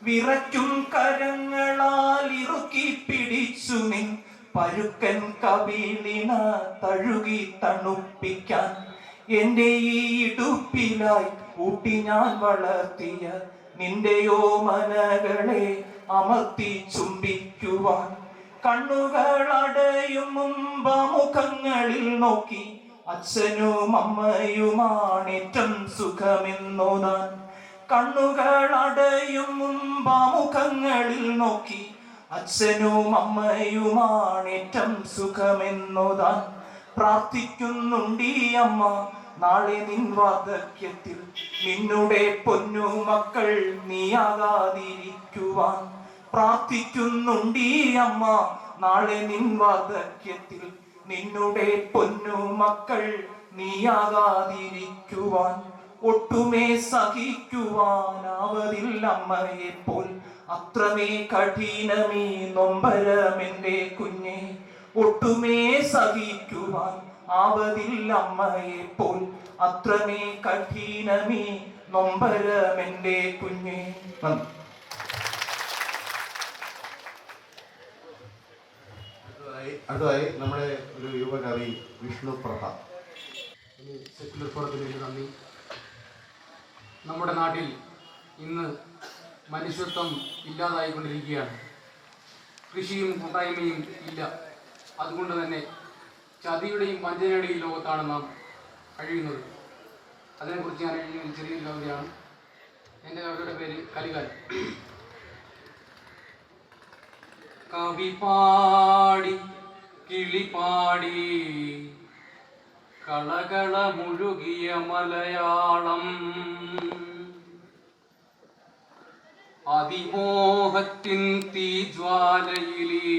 വിറയ്ക്കും കരങ്ങളാൽ ഇറുക്കി പിടിച്ചു നിൻ പരുക്കൻ കവിളിന തഴുകി തണുപ്പിക്കാൻ. എന്റെ ഈ ഇടുപ്പിലായി ഊട്ടി ഞാൻ വളർത്തിയ നിന്റെയോ മനകളെ അമർത്തി ചുംബിക്കുവാൻ. കണ്ണുകൾ അടയും മുമ്പ് മുഖങ്ങളിൽ നോക്കി അച്ഛനും അമ്മയുമാണേറ്റം സുഖമെന്നോതാൻ. കണ്ണുകൾ അടയും മുമ്പ് മുഖങ്ങളിൽ നോക്കി അച്ഛനും അമ്മയുമാണേറ്റം സുഖമെന്നോതാൻ. പ്രാർത്ഥിക്കുന്നുണ്ടീ അമ്മ നാളെ നിൻ വാർദ്ധക്യത്തിൽ നിന്നുടെ പൊന്നു മക്കൾ നീയാകാതിരിക്കുവാൻ. പ്രാർത്ഥിക്കുന്നുണ്ടീ അമ്മ നാളെ നിൻ വാർദ്ധക്യത്തിൽ നിന്നുടെ പൊന്നു മക്കൾ നീയാകാതിരിക്കുവാൻ. ഒട്ടുമേ സഹിക്കുവാനാവതില്ല അമ്മയെപ്പോൾ അത്രമേ കഠിനമേ നൊമ്പരമെന്റെ കുഞ്ഞെ. ഒട്ടുമേ സഹിക്കുവാൻ ആവതില്ല അമ്മയെപ്പോൾ അത്രമേ കഠിനമേ നൊമ്പരമെന്റെ കുഞ്ഞെ. അടുത്തതായി നമ്മുടെ ഒരു യുവകവി വിഷ്ണു പ്രഭ. സെക്യുലർ ഫോറത്തിലേക്ക് നന്ദി. നമ്മുടെ നാട്ടിൽ ഇന്ന് മനുഷ്യത്വം ഇല്ലാതായിക്കൊണ്ടിരിക്കുകയാണ്. കൃഷിയും കൂട്ടായ്മയും ഇല്ല. അതുകൊണ്ട് തന്നെ ചതിയുടെയും വഞ്ചനയുടെയും ലോകത്താണ് നാം കഴിയുന്നത്. അതിനെക്കുറിച്ച് ഞാൻ എഴുതിയ ചെറിയൊരു കവിതയാണ്. എൻ്റെ കവിതയുടെ പേര് കലികാലം. കവി പാടി കിളിപാടി കളകള മുഴുകിയ മലയാളം, അതിമോഹത്തിൻ തീജ്വാലയിലേ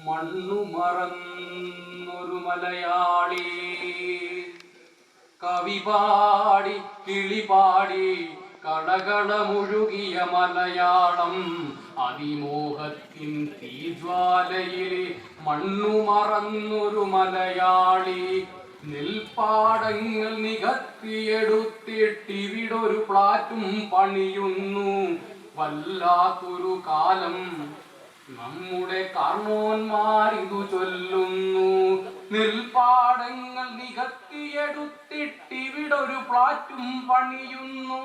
മണ്ണു മറന്നൊരു മലയാളി. കവി പാടി കിളിപാടി കളകള മുഴുകിയ മലയാളം, അതിമോഹത്തിൻ തീജ്വാലയിലെ മണ്ണു മറന്നൊരു മലയാളി. നെൽപ്പാടങ്ങൾ നികത്തിയെടുത്തിട്ടിവിടൊരു പ്ലാറ്റും പണിയുന്നു. വല്ലാത്തൊരു കാലം നമ്മുടെ കാർണോന്മാരിതു ചൊല്ലുന്നു. നെൽപ്പാടങ്ങൾ നികത്തിയെടുത്തിട്ടിവിടൊരു പ്ലാറ്റും പണിയുന്നു.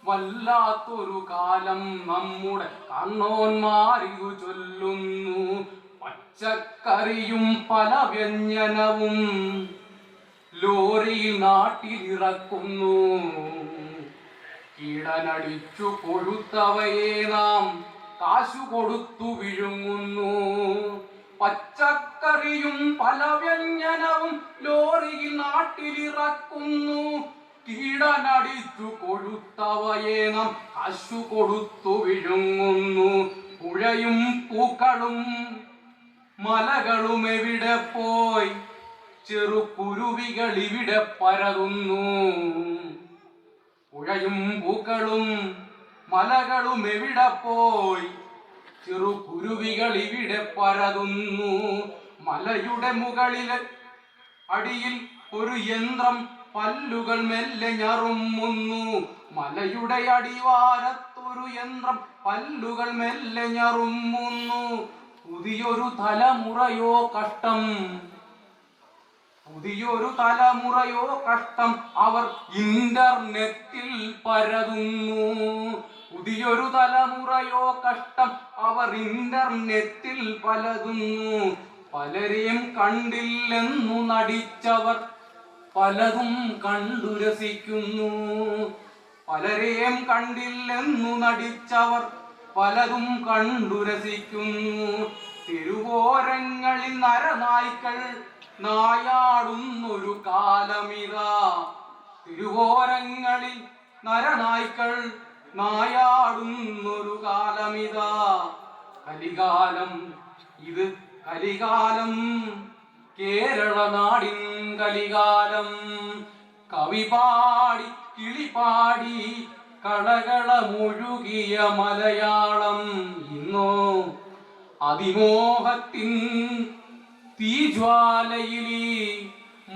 വല്ലാത്തൊരു കാലം നമ്മുടെ കാർണോന്മാരിതു ചൊല്ലുന്നു. പച്ചക്കറിയും പല വ്യഞ്ജനവും ലോറിയിൽ നാട്ടിലിറക്കുന്നു. കീടനടിച്ചു കൊഴുത്തവയെ നാം കാശു കൊടുത്തു വിഴുങ്ങുന്നു. പച്ചക്കറിയും പല വ്യഞ്ജനവും ലോറിയിൽ നാട്ടിലിറക്കുന്നു. കീടനടിച്ചു കൊഴുത്തവയെ നാം കാശു കൊടുത്തു വിഴുങ്ങുന്നു. പുഴയും പൂക്കളും മലകളും എവിടെ പോയി, ചെറുകുരുവികൾ ഇവിടെ പരതുന്നു. പുഴയും പൂക്കളും മലകളും എവിടെ പോയി, ചെറുകുരുവികൾ ഇവിടെ പരതുന്നു. മലയുടെ മുകളിലെ അടിയിൽ ഒരു യന്ത്രം പല്ലുകൾ മെല്ലെ ഞറുമ്മുന്നു. മലയുടെ അടിവാരത്തൊരു യന്ത്രം പല്ലുകൾ മെല്ലെ ഞറുമ്മുന്നു. പുതിയൊരു തലമുറയോ കഷ്ടം, പുതിയൊരു തലമുറയോ കഷ്ടം, അവർ ഇന്റർനെറ്റിൽ പരതുന്നു. പുതിയൊരു തലമുറയോ കഷ്ടം, അവർ ഇന്റർനെറ്റിൽ പരതുന്നു. പലരെയും കണ്ടില്ലെന്നു നടിച്ചവർ പലതും കണ്ടു രസിക്കുന്നു. പലരെയും കണ്ടില്ലെന്നു നടിച്ചവർ പലതും കണ്ടു രസിക്കുന്നു. തിരുവോരങ്ങളിൽ നരനായ്ക്കൾ നായാടുന്നൊരു കാലമിതാ. തിരുവോരങ്ങളിൽ നരനായ്ക്കൾ നായാടുന്നൊരു കാലമിതാ. കലികാലം, ഇത് കലികാലം, കേരള നാടിൻ കലികാലം. കവി പാടി കിളിപാടി കളകള മുഴുകിയ മലയാളം, ഇന്നോ അതിമോഹത്തിൻ തീജ്വാലയിലേ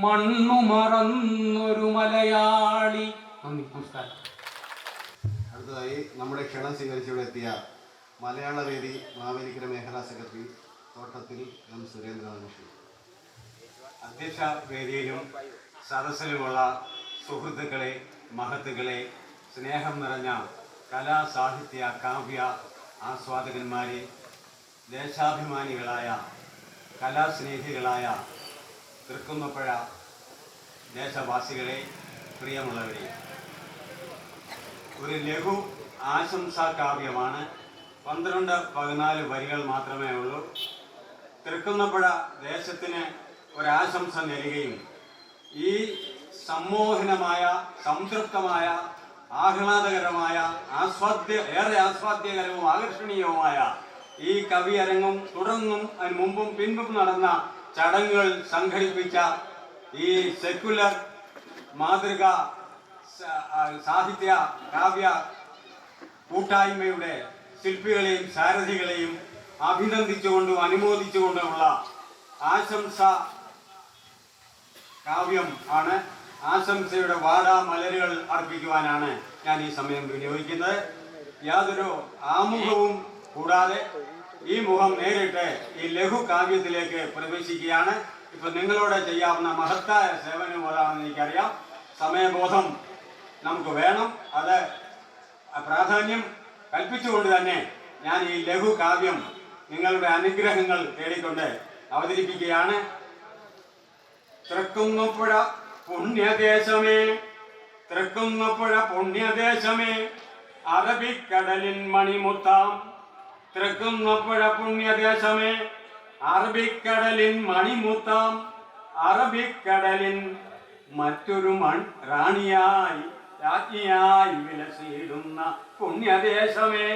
മണ്ണു മറന്നൊരു മലയാളി. നമസ്കാരം. അടുത്തതായി നമ്മുടെ ക്ഷണം സ്വീകരിച്ചിവിടെ എത്തിയ മലയാള വേദി മാവേലിക്കര മേഖലാ സെക്രട്ടറി തോട്ടത്തിൽ എം സുരേന്ദ്രനാഥ്. അധ്യക്ഷ വേദിയിലും സദസ്സിലുമുള്ള സുഹൃത്തുക്കളെ, മഹത്തുക്കളെ, സ്നേഹം നിറഞ്ഞ കലാ സാഹിത്യ കാവ്യ ആസ്വാദകന്മാരെ, ദേശാഭിമാനികളായ കലാസ്നേഹികളായ തൃക്കുന്നപ്പുഴ ദേശവാസികളെ, പ്രിയമുള്ളവരെ, ഒരു ലഘു ആശംസാ കാവ്യമാണ്. 12-14 വരികൾ മാത്രമേ ഉള്ളൂ. തൃക്കുന്നപ്പുഴ ദേശത്തിന് ഒരാശംസ നൽകുകയും ഈ സമ്മോഹനമായ, സംതൃപ്തമായ, ആഹ്ലാദകരമായ, ഏറെ ആസ്വാദ്യകരവും ആകർഷണീയവുമായ ഈ കവിയരങ്ങും തുടർന്നും അതിന് മുമ്പും പിൻപും നടന്ന ചടങ്ങുകൾ സംഘടിപ്പിച്ച ഈ സെക്യുലർ മാതൃക സാഹിത്യ കാവ്യ കൂട്ടായ്മയുടെ ശില്പികളെയും സാരഥികളെയും അഭിനന്ദിച്ചുകൊണ്ടും അനുമോദിച്ചുകൊണ്ടുമുള്ള ആശംസ കാവ്യം ആണ്. ആശംസയുടെ വാടാമലരുകൾ അർപ്പിക്കുവാനാണ് ഞാൻ ഈ സമയം വിനിയോഗിക്കുന്നത്. യാതൊരു ആമുഖവും കൂടാതെ ഈ മുഖം നേരിട്ട് ഈ ലഘു കാവ്യത്തിലേക്ക് പ്രവേശിക്കുകയാണ്. ഇപ്പൊ നിങ്ങളോട് ചെയ്യാവുന്ന മഹത്തായ സേവനം അതാണെന്ന് എനിക്കറിയാം. സമയബോധം നമുക്ക് വേണം. അത് പ്രാധാന്യം കൽപ്പിച്ചുകൊണ്ട് തന്നെ ഞാൻ ഈ ലഘു കാവ്യം നിങ്ങളുടെ അനുഗ്രഹങ്ങൾ തേടിക്കൊണ്ട് അവതരിപ്പിക്കുകയാണ്. തൃക്കുന്നപ്പുഴ പുണ്യദേശമേ, തൃക്കുന്നപ്പുഴ പുണ്യദേശമേ, അറബിക്കടലിൻ മണിമുത്താം. തൃക്കുന്നപ്പുഴ പുണ്യദേശമേ, അറബിക്കടലിൻ മണിമുത്താം. അറബിക്കടലിൻ മറ്റൊരു റാണിയായി രാജ്ഞിയായി വിലസിയിടുന്ന പുണ്യദേശമേ,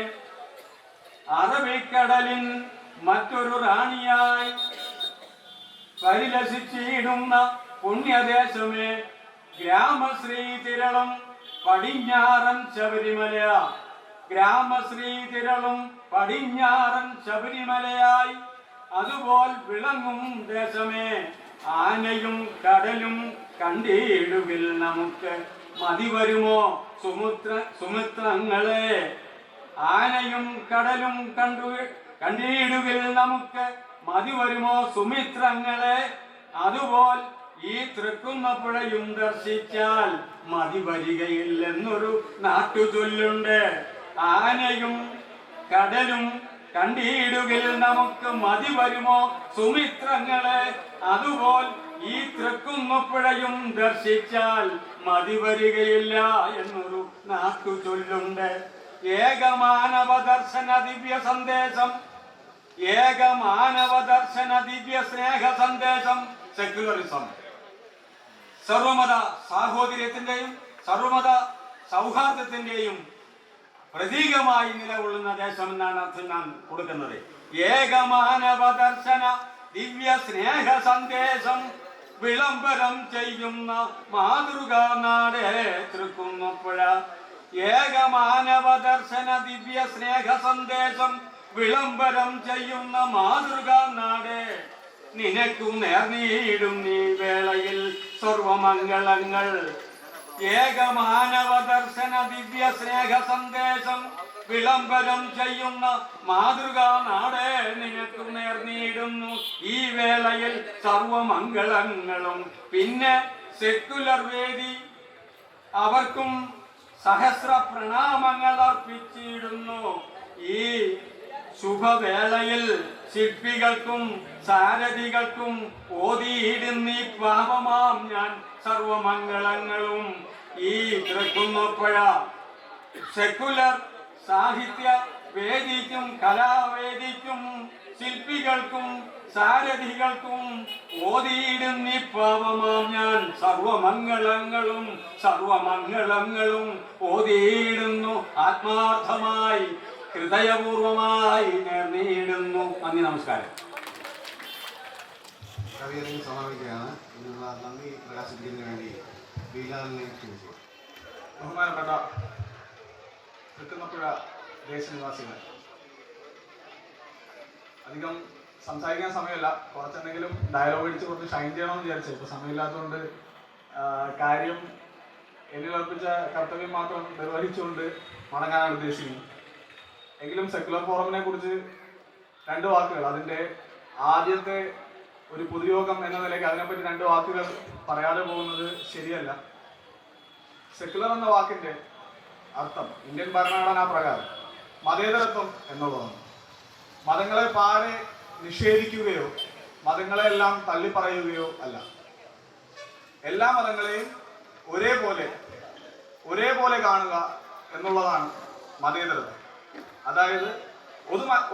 അറബിക്കടലിൻ മറ്റൊരു റാണിയായി പരിലസിച്ചിടുന്ന പുണ്യദേശമേ, ഗ്രാമശ്രീ തിരളും പടിഞ്ഞാറൻ ശബരിമല. ഗ്രാമശ്രീ തിരളും പടിഞ്ഞാറൻ ശബരിമലയായി അതുപോൽ വിളങ്ങും ദേശമേ, ആനയും കടലും കണ്ടിടുവിൽ നമുക്ക് മതി വരുമോ സുമിത്രങ്ങളെ. ആനയും കടലും കണ്ടിടുവിൽ നമുക്ക് മതി വരുമോ സുമിത്രങ്ങളെ. അതുപോൽ ഈ തൃക്കുന്നപ്പുഴയും ദർശിച്ചാൽ മതി വരികയില്ലെന്നൊരു നാട്ടുചൊല്ലുണ്ട്. ആനയും കടലും കണ്ടിടുകിൽ നമുക്ക് മതി വരുമോ സുമിത്രങ്ങളെ. അതുപോൽ ഈ തൃക്കുന്നപ്പുഴയും ദർശിച്ചാൽ മതി വരികയില്ല എന്നൊരു നാട്ടുചൊല്ലുണ്ട്. ഏകമാനവ ദർശന ദിവ്യ സന്ദേശം, ഏകമാനവ ദർശന ദിവ്യ സ്നേഹ സന്ദേശം സെക്യുലറിസം. സർവമത സാഹോദര്യത്തിന്റെയും സർവമത സൗഹാർദ്ദത്തിന്റെയും പ്രതീകമായി നിലകൊള്ളുന്ന ദേശം എന്നാണ് അർത്ഥം ഞാൻ കൊടുക്കുന്നത്. ഏകമാനവ ദർശന ദിവ്യ സ്നേഹ സന്ദേശം വിളംബരം ചെയ്യുന്ന മാതൃകാ നാട് തൃക്കുന്നപ്പുഴ. ഏകമാനവ ദർശന ദിവ്യ സ്നേഹ സന്ദേശം വിളംബരം ചെയ്യുന്ന മാതൃകാ നാട്. നിനക്കു നേർന്നീടും നീ വേളയിൽ സർവമംഗളങ്ങൾ. ഏകമാനവ ദർശന ദിവ്യ സ്നേഹ സന്ദേശം വിളംബരം ചെയ്യുന്ന മാതൃകാ നാട് നിനക്കു നേർന്നീടുന്നു ഈ വേളയിൽ സർവമംഗളങ്ങളും. പിന്നെ സെക്യുലർ വേദി അവർക്കും സഹസ്ര പ്രണാമങ്ങൾ അർപ്പിച്ചിടുന്നു. ഈ ശുഭവേളയിൽ ശില്പികൾക്കും സാരഥികൾക്കും ഓതിയിടുന്നീ പാപമാം ഞാൻ സർവമംഗളങ്ങളും. ഈ തൃക്കുന്നപ്പുഴ സെക്യുലർ സാഹിത്യ വേദിക്കും കലാവേദിക്കും ശില്പികൾക്കും സാരഥികൾക്കും ഓതിയിടുന്നീ പാപമാം ഞാൻ സർവമംഗളങ്ങളും സർവമംഗളങ്ങളും ഓതിയിടുന്നു ആത്മാർത്ഥമായി ഹൃദയപൂർവമായി നേർന്നിടുന്നു. നന്ദി, നമസ്കാരം. കവിയരങ്ങ് സമാപിക്കുകയാണ്. ഇതിനുള്ള നന്ദി പ്രകാശിപ്പിക്കുന്നതിന് വേണ്ടി ബീലാലിനെ ക്ഷണിച്ചു. ബഹുമാനപ്പെട്ട തൃക്കുന്നപ്പുഴ ദേശനിവാസികൾ, അധികം സംസാരിക്കാൻ സമയമില്ല. കുറച്ചെന്തെങ്കിലും ഡയലോഗ് അടിച്ച് കുറച്ച് ഷൈൻ ചെയ്യണമെന്ന് വിചാരിച്ചു. ഇപ്പോൾ സമയമില്ലാത്തതുകൊണ്ട് കാര്യം എന്നിൽ അർപ്പിച്ച കർത്തവ്യം മാത്രം നിർവഹിച്ചുകൊണ്ട് മടങ്ങാനാണ് ഉദ്ദേശിക്കുന്നത്. എങ്കിലും സെക്യുലർ ഫോറമിനെ കുറിച്ച് രണ്ട് വാക്കുകൾ, അതിൻ്റെ ആദ്യത്തെ ഒരു പൊതുയോഗം എന്ന നിലയ്ക്ക് അതിനെപ്പറ്റി രണ്ട് വാക്കുകൾ പറയാതെ പോകുന്നത് ശരിയല്ല. സെക്യുലർ എന്ന വാക്കിൻ്റെ അർത്ഥം ഇന്ത്യൻ ഭരണഘടനാ പ്രകാരം മതേതരത്വം എന്നുള്ളതാണ്. മതങ്ങളെ പാടെ നിഷേധിക്കുകയോ മതങ്ങളെല്ലാം തള്ളിപ്പറയുകയോ അല്ല. എല്ലാ മതങ്ങളെയും ഒരേപോലെ കാണുക എന്നുള്ളതാണ് മതേതരത്വം. അതായത്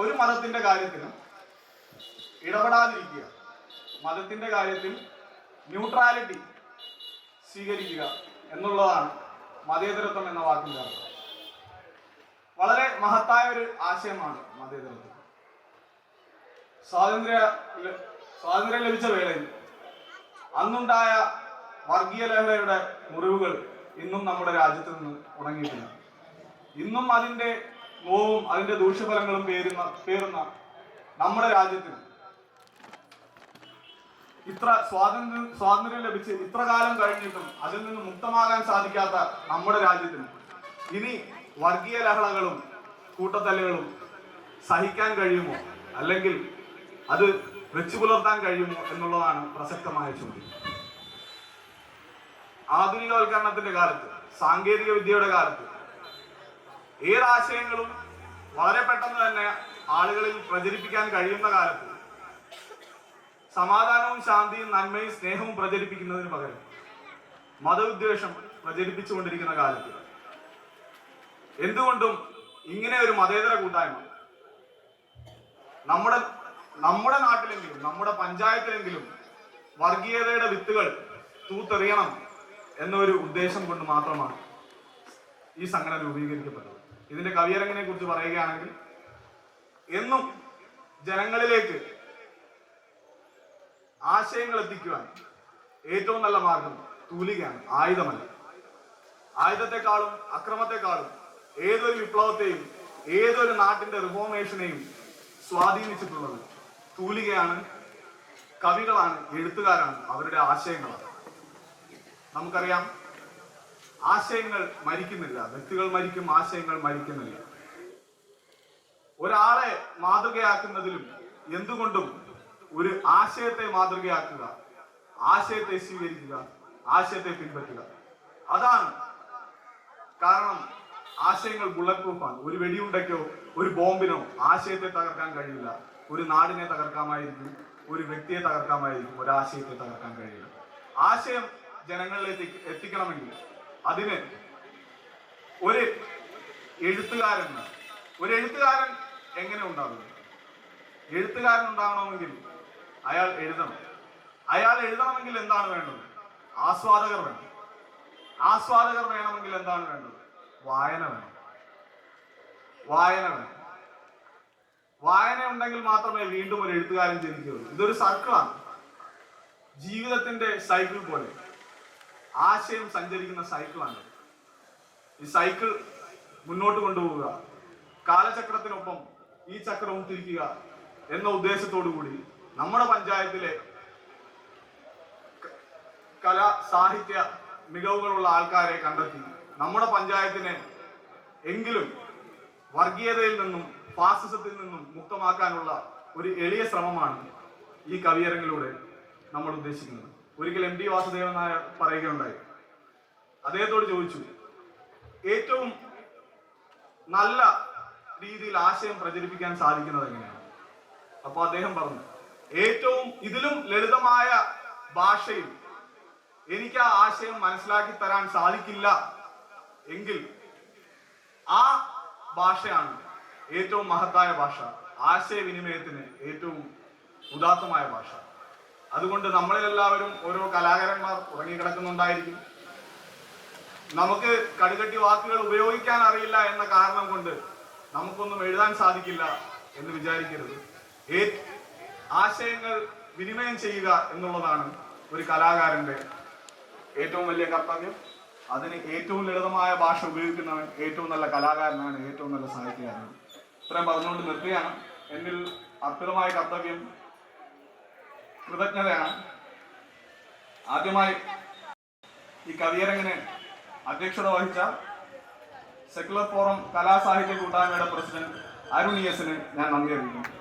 ഒരു മതത്തിന്റെ കാര്യത്തിലും ഇടപെടാതിരിക്കുക, മതത്തിന്റെ കാര്യത്തിൽ ന്യൂട്രാലിറ്റി സ്വീകരിക്കുക എന്നുള്ളതാണ് മതേതരത്വം എന്ന വാക്കിന്റെ അർത്ഥം. വളരെ മഹത്തായ ഒരു ആശയമാണ് മതേതരത്വം. സ്വാതന്ത്ര്യം ലഭിച്ച വേളയിൽ അന്നുണ്ടായ വർഗീയ ലഹളയുടെ മുറിവുകൾ ഇന്നും നമ്മുടെ രാജ്യത്ത് നിന്ന് ഉണങ്ങിയിട്ടില്ല. ഇന്നും അതിൻ്റെ നോവും അതിൻ്റെ ദൂഷ്യഫലങ്ങളും പേറുന്ന നമ്മുടെ രാജ്യത്തിന് ഇത്ര സ്വാതന്ത്ര്യം ലഭിച്ച് ഇത്ര കാലം കഴിഞ്ഞിട്ടും അതിൽ നിന്ന് മുക്തമാകാൻ സാധിക്കാത്ത നമ്മുടെ രാജ്യത്തിന് ഇനി വർഗീയ ലഹളകളും കൂട്ടത്തല്ലുകളും സഹിക്കാൻ കഴിയുമോ, അല്ലെങ്കിൽ അത് വെച്ചു പുലർത്താൻ കഴിയുമോ എന്നുള്ളതാണ് പ്രസക്തമായ ചോദ്യം. ആധുനികവൽക്കരണത്തിന്റെ കാലത്ത്, സാങ്കേതിക വിദ്യയുടെ കാലത്ത് ഏതാശയങ്ങളും വളരെ പെട്ടെന്ന് തന്നെ ആളുകളിൽ പ്രചരിപ്പിക്കാൻ കഴിയുന്ന കാലത്ത് സമാധാനവും ശാന്തിയും നന്മയും സ്നേഹവും പ്രചരിപ്പിക്കുന്നതിന് പകരം മതവിദ്വേഷം പ്രചരിപ്പിച്ചുകൊണ്ടിരിക്കുന്ന കാലത്ത് എന്തുകൊണ്ടും ഇങ്ങനെ ഒരു മതേതര കൂട്ടായ്മ നമ്മുടെ നാട്ടിലെങ്കിലും നമ്മുടെ പഞ്ചായത്തിലെങ്കിലും വർഗീയതയുടെ വിത്തുകൾ തൂത്തെറിയണം എന്നൊരു ഉദ്ദേശം കൊണ്ട് മാത്രമാണ് ഈ സംഘടന രൂപീകരിക്കപ്പെട്ടത്. ഇതിന്റെ കവിയരങ്ങിനെ കുറിച്ച് പറയുകയാണെങ്കിൽ എന്നും ജനങ്ങളിലേക്ക് ആശയങ്ങൾ എത്തിക്കുവാൻ ഏറ്റവും നല്ല മാർഗം തൂലികയാണ്, ആയുധമല്ല. ആയുധത്തെക്കാളും അക്രമത്തെക്കാളും ഏതൊരു വിപ്ലവത്തെയും ഏതൊരു നാട്ടിന്റെ റിഫോർമേഷനെയും സ്വാധീനിച്ചിട്ടുള്ളത് തൂലികയാണ്, കവികളാണ്, എഴുത്തുകാരാണ്, അവരുടെ ആശയങ്ങളാണ്. നമുക്കറിയാം, ആശയങ്ങൾ മരിക്കുന്നില്ല, വ്യക്തികൾ മരിക്കും, ആശയങ്ങൾ മരിക്കുന്നില്ല. ഒരാളെ മാതൃകയാക്കുന്നതിലും എന്തുകൊണ്ടും ഒരു ആശയത്തെ മാതൃകയാക്കുക, ആശയത്തെ സ്വീകരിക്കുക, ആശയത്തെ പിൻപറ്റുക. അതാണ് കാരണം. ആശയങ്ങൾ ബുള്ളറ്റ് പ്രൂഫാണ്. ഒരു വെടിയുണ്ടയ്ക്കോ ഒരു ബോംബിനോ ആശയത്തെ തകർക്കാൻ കഴിയില്ല. ഒരു നാടിനെ തകർക്കാമായിരിക്കും, ഒരു വ്യക്തിയെ തകർക്കാമായിരിക്കും, ഒരു ആശയത്തെ തകർക്കാൻ കഴിയില്ല. ആശയം ജനങ്ങളിലേക്ക് എത്തിക്കണമെങ്കിൽ അതിന് ഒരു എഴുത്തുകാരൻ എങ്ങനെ ഉണ്ടാകും? എഴുത്തുകാരൻ ഉണ്ടാകണമെങ്കിൽ അയാൾ എഴുതണം. അയാൾ എഴുതണമെങ്കിൽ എന്താണ് വേണ്ടത്? ആസ്വാദകർ വേണം. ആസ്വാദകർ വേണമെങ്കിൽ എന്താണ് വേണ്ടത്? വായന വേണം. വായന ഉണ്ടെങ്കിൽ മാത്രമേ വീണ്ടും ഒരു എഴുത്തുകാരൻ ജനിക്കുകയുള്ളൂ. ഇതൊരു സർക്കിളാണ്, ജീവിതത്തിന്റെ സൈക്കിൾ പോലെ. ആശയം സഞ്ചരിക്കുന്ന സൈക്കിളാണ്. ഈ സൈക്കിൾ മുന്നോട്ട് കൊണ്ടുപോവുക, കാലചക്രത്തിനൊപ്പം ഈ ചക്രവും തിരിക്കുക എന്ന ഉദ്ദേശത്തോടു കൂടി നമ്മുടെ പഞ്ചായത്തിലെ കലാ സാഹിത്യ മികവുകളുള്ള ആൾക്കാരെ കണ്ടെത്തി നമ്മുടെ പഞ്ചായത്തിനെ എങ്കിലും വർഗീയതയിൽ നിന്നും ഫാസിസത്തിൽ നിന്നും മുക്തമാക്കാനുള്ള ഒരു എളിയ ശ്രമമാണ് ഈ കവിയരങ്ങിലൂടെ നമ്മൾ ഉദ്ദേശിക്കുന്നത്. ഒരിക്കൽ MD വാസുദേവൻ നായർ പറയുകയുണ്ടായി. അദ്ദേഹത്തോട് ചോദിച്ചു, ഏറ്റവും നല്ല രീതിയിൽ ആശയം പ്രചരിപ്പിക്കാൻ സാധിക്കുന്നത് എങ്ങനെയാണ്? അപ്പൊ അദ്ദേഹം പറഞ്ഞു, ഇതിലും ലളിതമായ ഭാഷയിൽ എനിക്ക് ആ ആശയം മനസ്സിലാക്കി തരാൻ സാധിക്കില്ല എങ്കിൽ ആ ഭാഷയാണ് ഏറ്റവും മഹത്തായ ഭാഷ, ആശയവിനിമയത്തിന് ഏറ്റവും ഉദാത്തമായ ഭാഷ. അതുകൊണ്ട് നമ്മളിലെല്ലാവരും ഓരോ കലാകാരന്മാർ ഉറങ്ങിക്കിടക്കുന്നുണ്ടായിരിക്കും. നമുക്ക് കടുകട്ടി വാക്കുകൾ ഉപയോഗിക്കാൻ അറിയില്ല എന്ന കാരണം കൊണ്ട് നമുക്കൊന്നും എഴുതാൻ സാധിക്കില്ല എന്ന് വിചാരിക്കരുത്. ആശയങ്ങൾ വിനിമയം ചെയ്യുക എന്നുള്ളതാണ് ഒരു കലാകാരന്റെ ഏറ്റവും വലിയ കർത്തവ്യം. അതിന് ഏറ്റവും ലളിതമായ ഭാഷ ഉപയോഗിക്കുന്നവൻ ഏറ്റവും നല്ല കലാകാരനാണ്, ഏറ്റവും നല്ല സാഹിത്യകാരനാണ്. ഇത്രയും പറഞ്ഞുകൊണ്ട് നിർത്തുകയാണ്. എന്നിൽ അർപ്പിതമായ കർത്തവ്യം കൃതജ്ഞതയാണ്. ആദ്യമായി ഈ കവിയരങ്ങിന് അധ്യക്ഷത വഹിച്ച സെക്യുലർ ഫോറം കലാസാഹിത്യ കൂട്ടായ്മയുടെ പ്രസിഡന്റ് അരുൺ ES ഞാൻ നന്ദി അറിയിക്കുന്നു.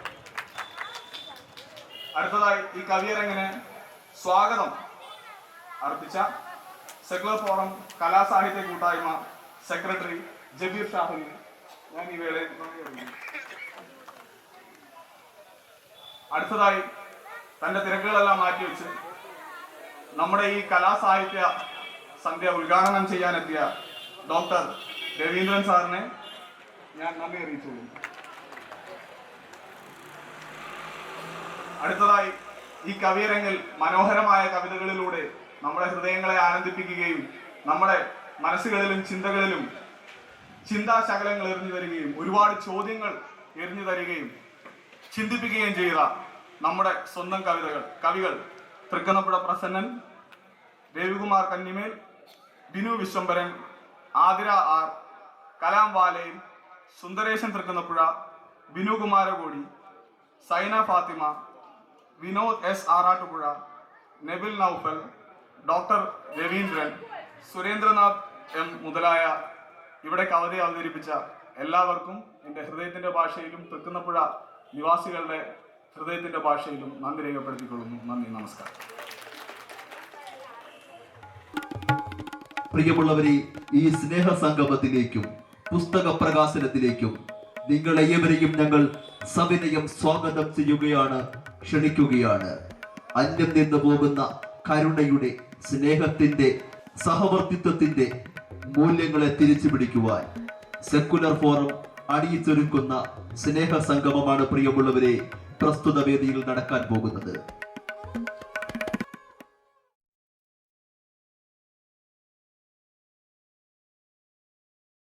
അടുത്തതായി ഈ കവിയരങ്ങിന് സ്വാഗതം അർപ്പിച്ച സെക്യുലർ ഫോറം കലാസാഹിത്യ കൂട്ടായ്മ സെക്രട്ടറി ജബീർ ഷാഹുലിന് ഞാൻ ഈ വേളയിൽ നന്ദി അറിയിക്കുന്നു. അടുത്തതായി തന്റെ തിരക്കുകളെല്ലാം മാറ്റിവെച്ച് നമ്മുടെ ഈ കലാസാഹിത്യ സന്ധ്യ ഉദ്ഘാടനം ചെയ്യാനെത്തിയ ഡോക്ടർ രവീന്ദ്രൻ സാറിനെ ഞാൻ നന്ദി അറിയിച്ചു. അടുത്തതായി ഈ കവിയരങ്ങിൽ മനോഹരമായ കവിതകളിലൂടെ നമ്മുടെ ഹൃദയങ്ങളെ ആനന്ദിപ്പിക്കുകയും നമ്മുടെ മനസ്സുകളിലും ചിന്തകളിലും ചിന്താശകലങ്ങൾ എറിഞ്ഞു തരികയും ഒരുപാട് ചോദ്യങ്ങൾ എറിഞ്ഞു തരികയും ചിന്തിപ്പിക്കുകയും ചെയ്ത നമ്മുടെ സ്വന്തം കവികൾ Thrikkunnapuzha Prasannan, Ravikumar Kannimel, Binu Vishwambharan, Athira R, Kalam Valayil, Sundaresan Thrikkunnapuzha, Binu Kumarakodi, Saina Fathima, Vinod S Arattupuzha, Nebil Noufal, doctor Raveendran, Surendranath M മുതലായ ഇവിടെ കവിത അവതരിപ്പിച്ച എല്ലാവർക്കും എൻ്റെ ഹൃദയത്തിൻ്റെ ഭാഷയിലും തൃക്കുന്നപ്പുഴ നിവാസികളുടെ ഹൃദയത്തിൻ്റെ ഭാഷയിലും നന്ദി രേഖപ്പെടുത്തിക്കൊള്ളുന്നു. നന്ദി, നമസ്കാരം. പ്രിയമുള്ളവരെ, ഈ സ്നേഹ സംഗമത്തിലേക്കും പുസ്തക പ്രകാശനത്തിലേക്കും നിങ്ങളേവരെയും ഞങ്ങൾ സവിനയം സ്വാഗതം ചെയ്യുകയാണ്, ക്ഷണിക്കുകയാണ്. അന്യം നിന്ന് പോകുന്ന കരുണയുടെ, സ്നേഹത്തിന്റെ, സഹവർത്തിത്വത്തിന്റെ മൂല്യങ്ങളെ തിരിച്ചു പിടിക്കുവാൻ സെക്കുലർ ഫോറം അണിയിച്ചൊരുക്കുന്ന സ്നേഹ സംഗമമാണ് പ്രിയമുള്ളവരെ പ്രസ്തുത വേദിയിൽ നടക്കാൻ പോകുന്നത്.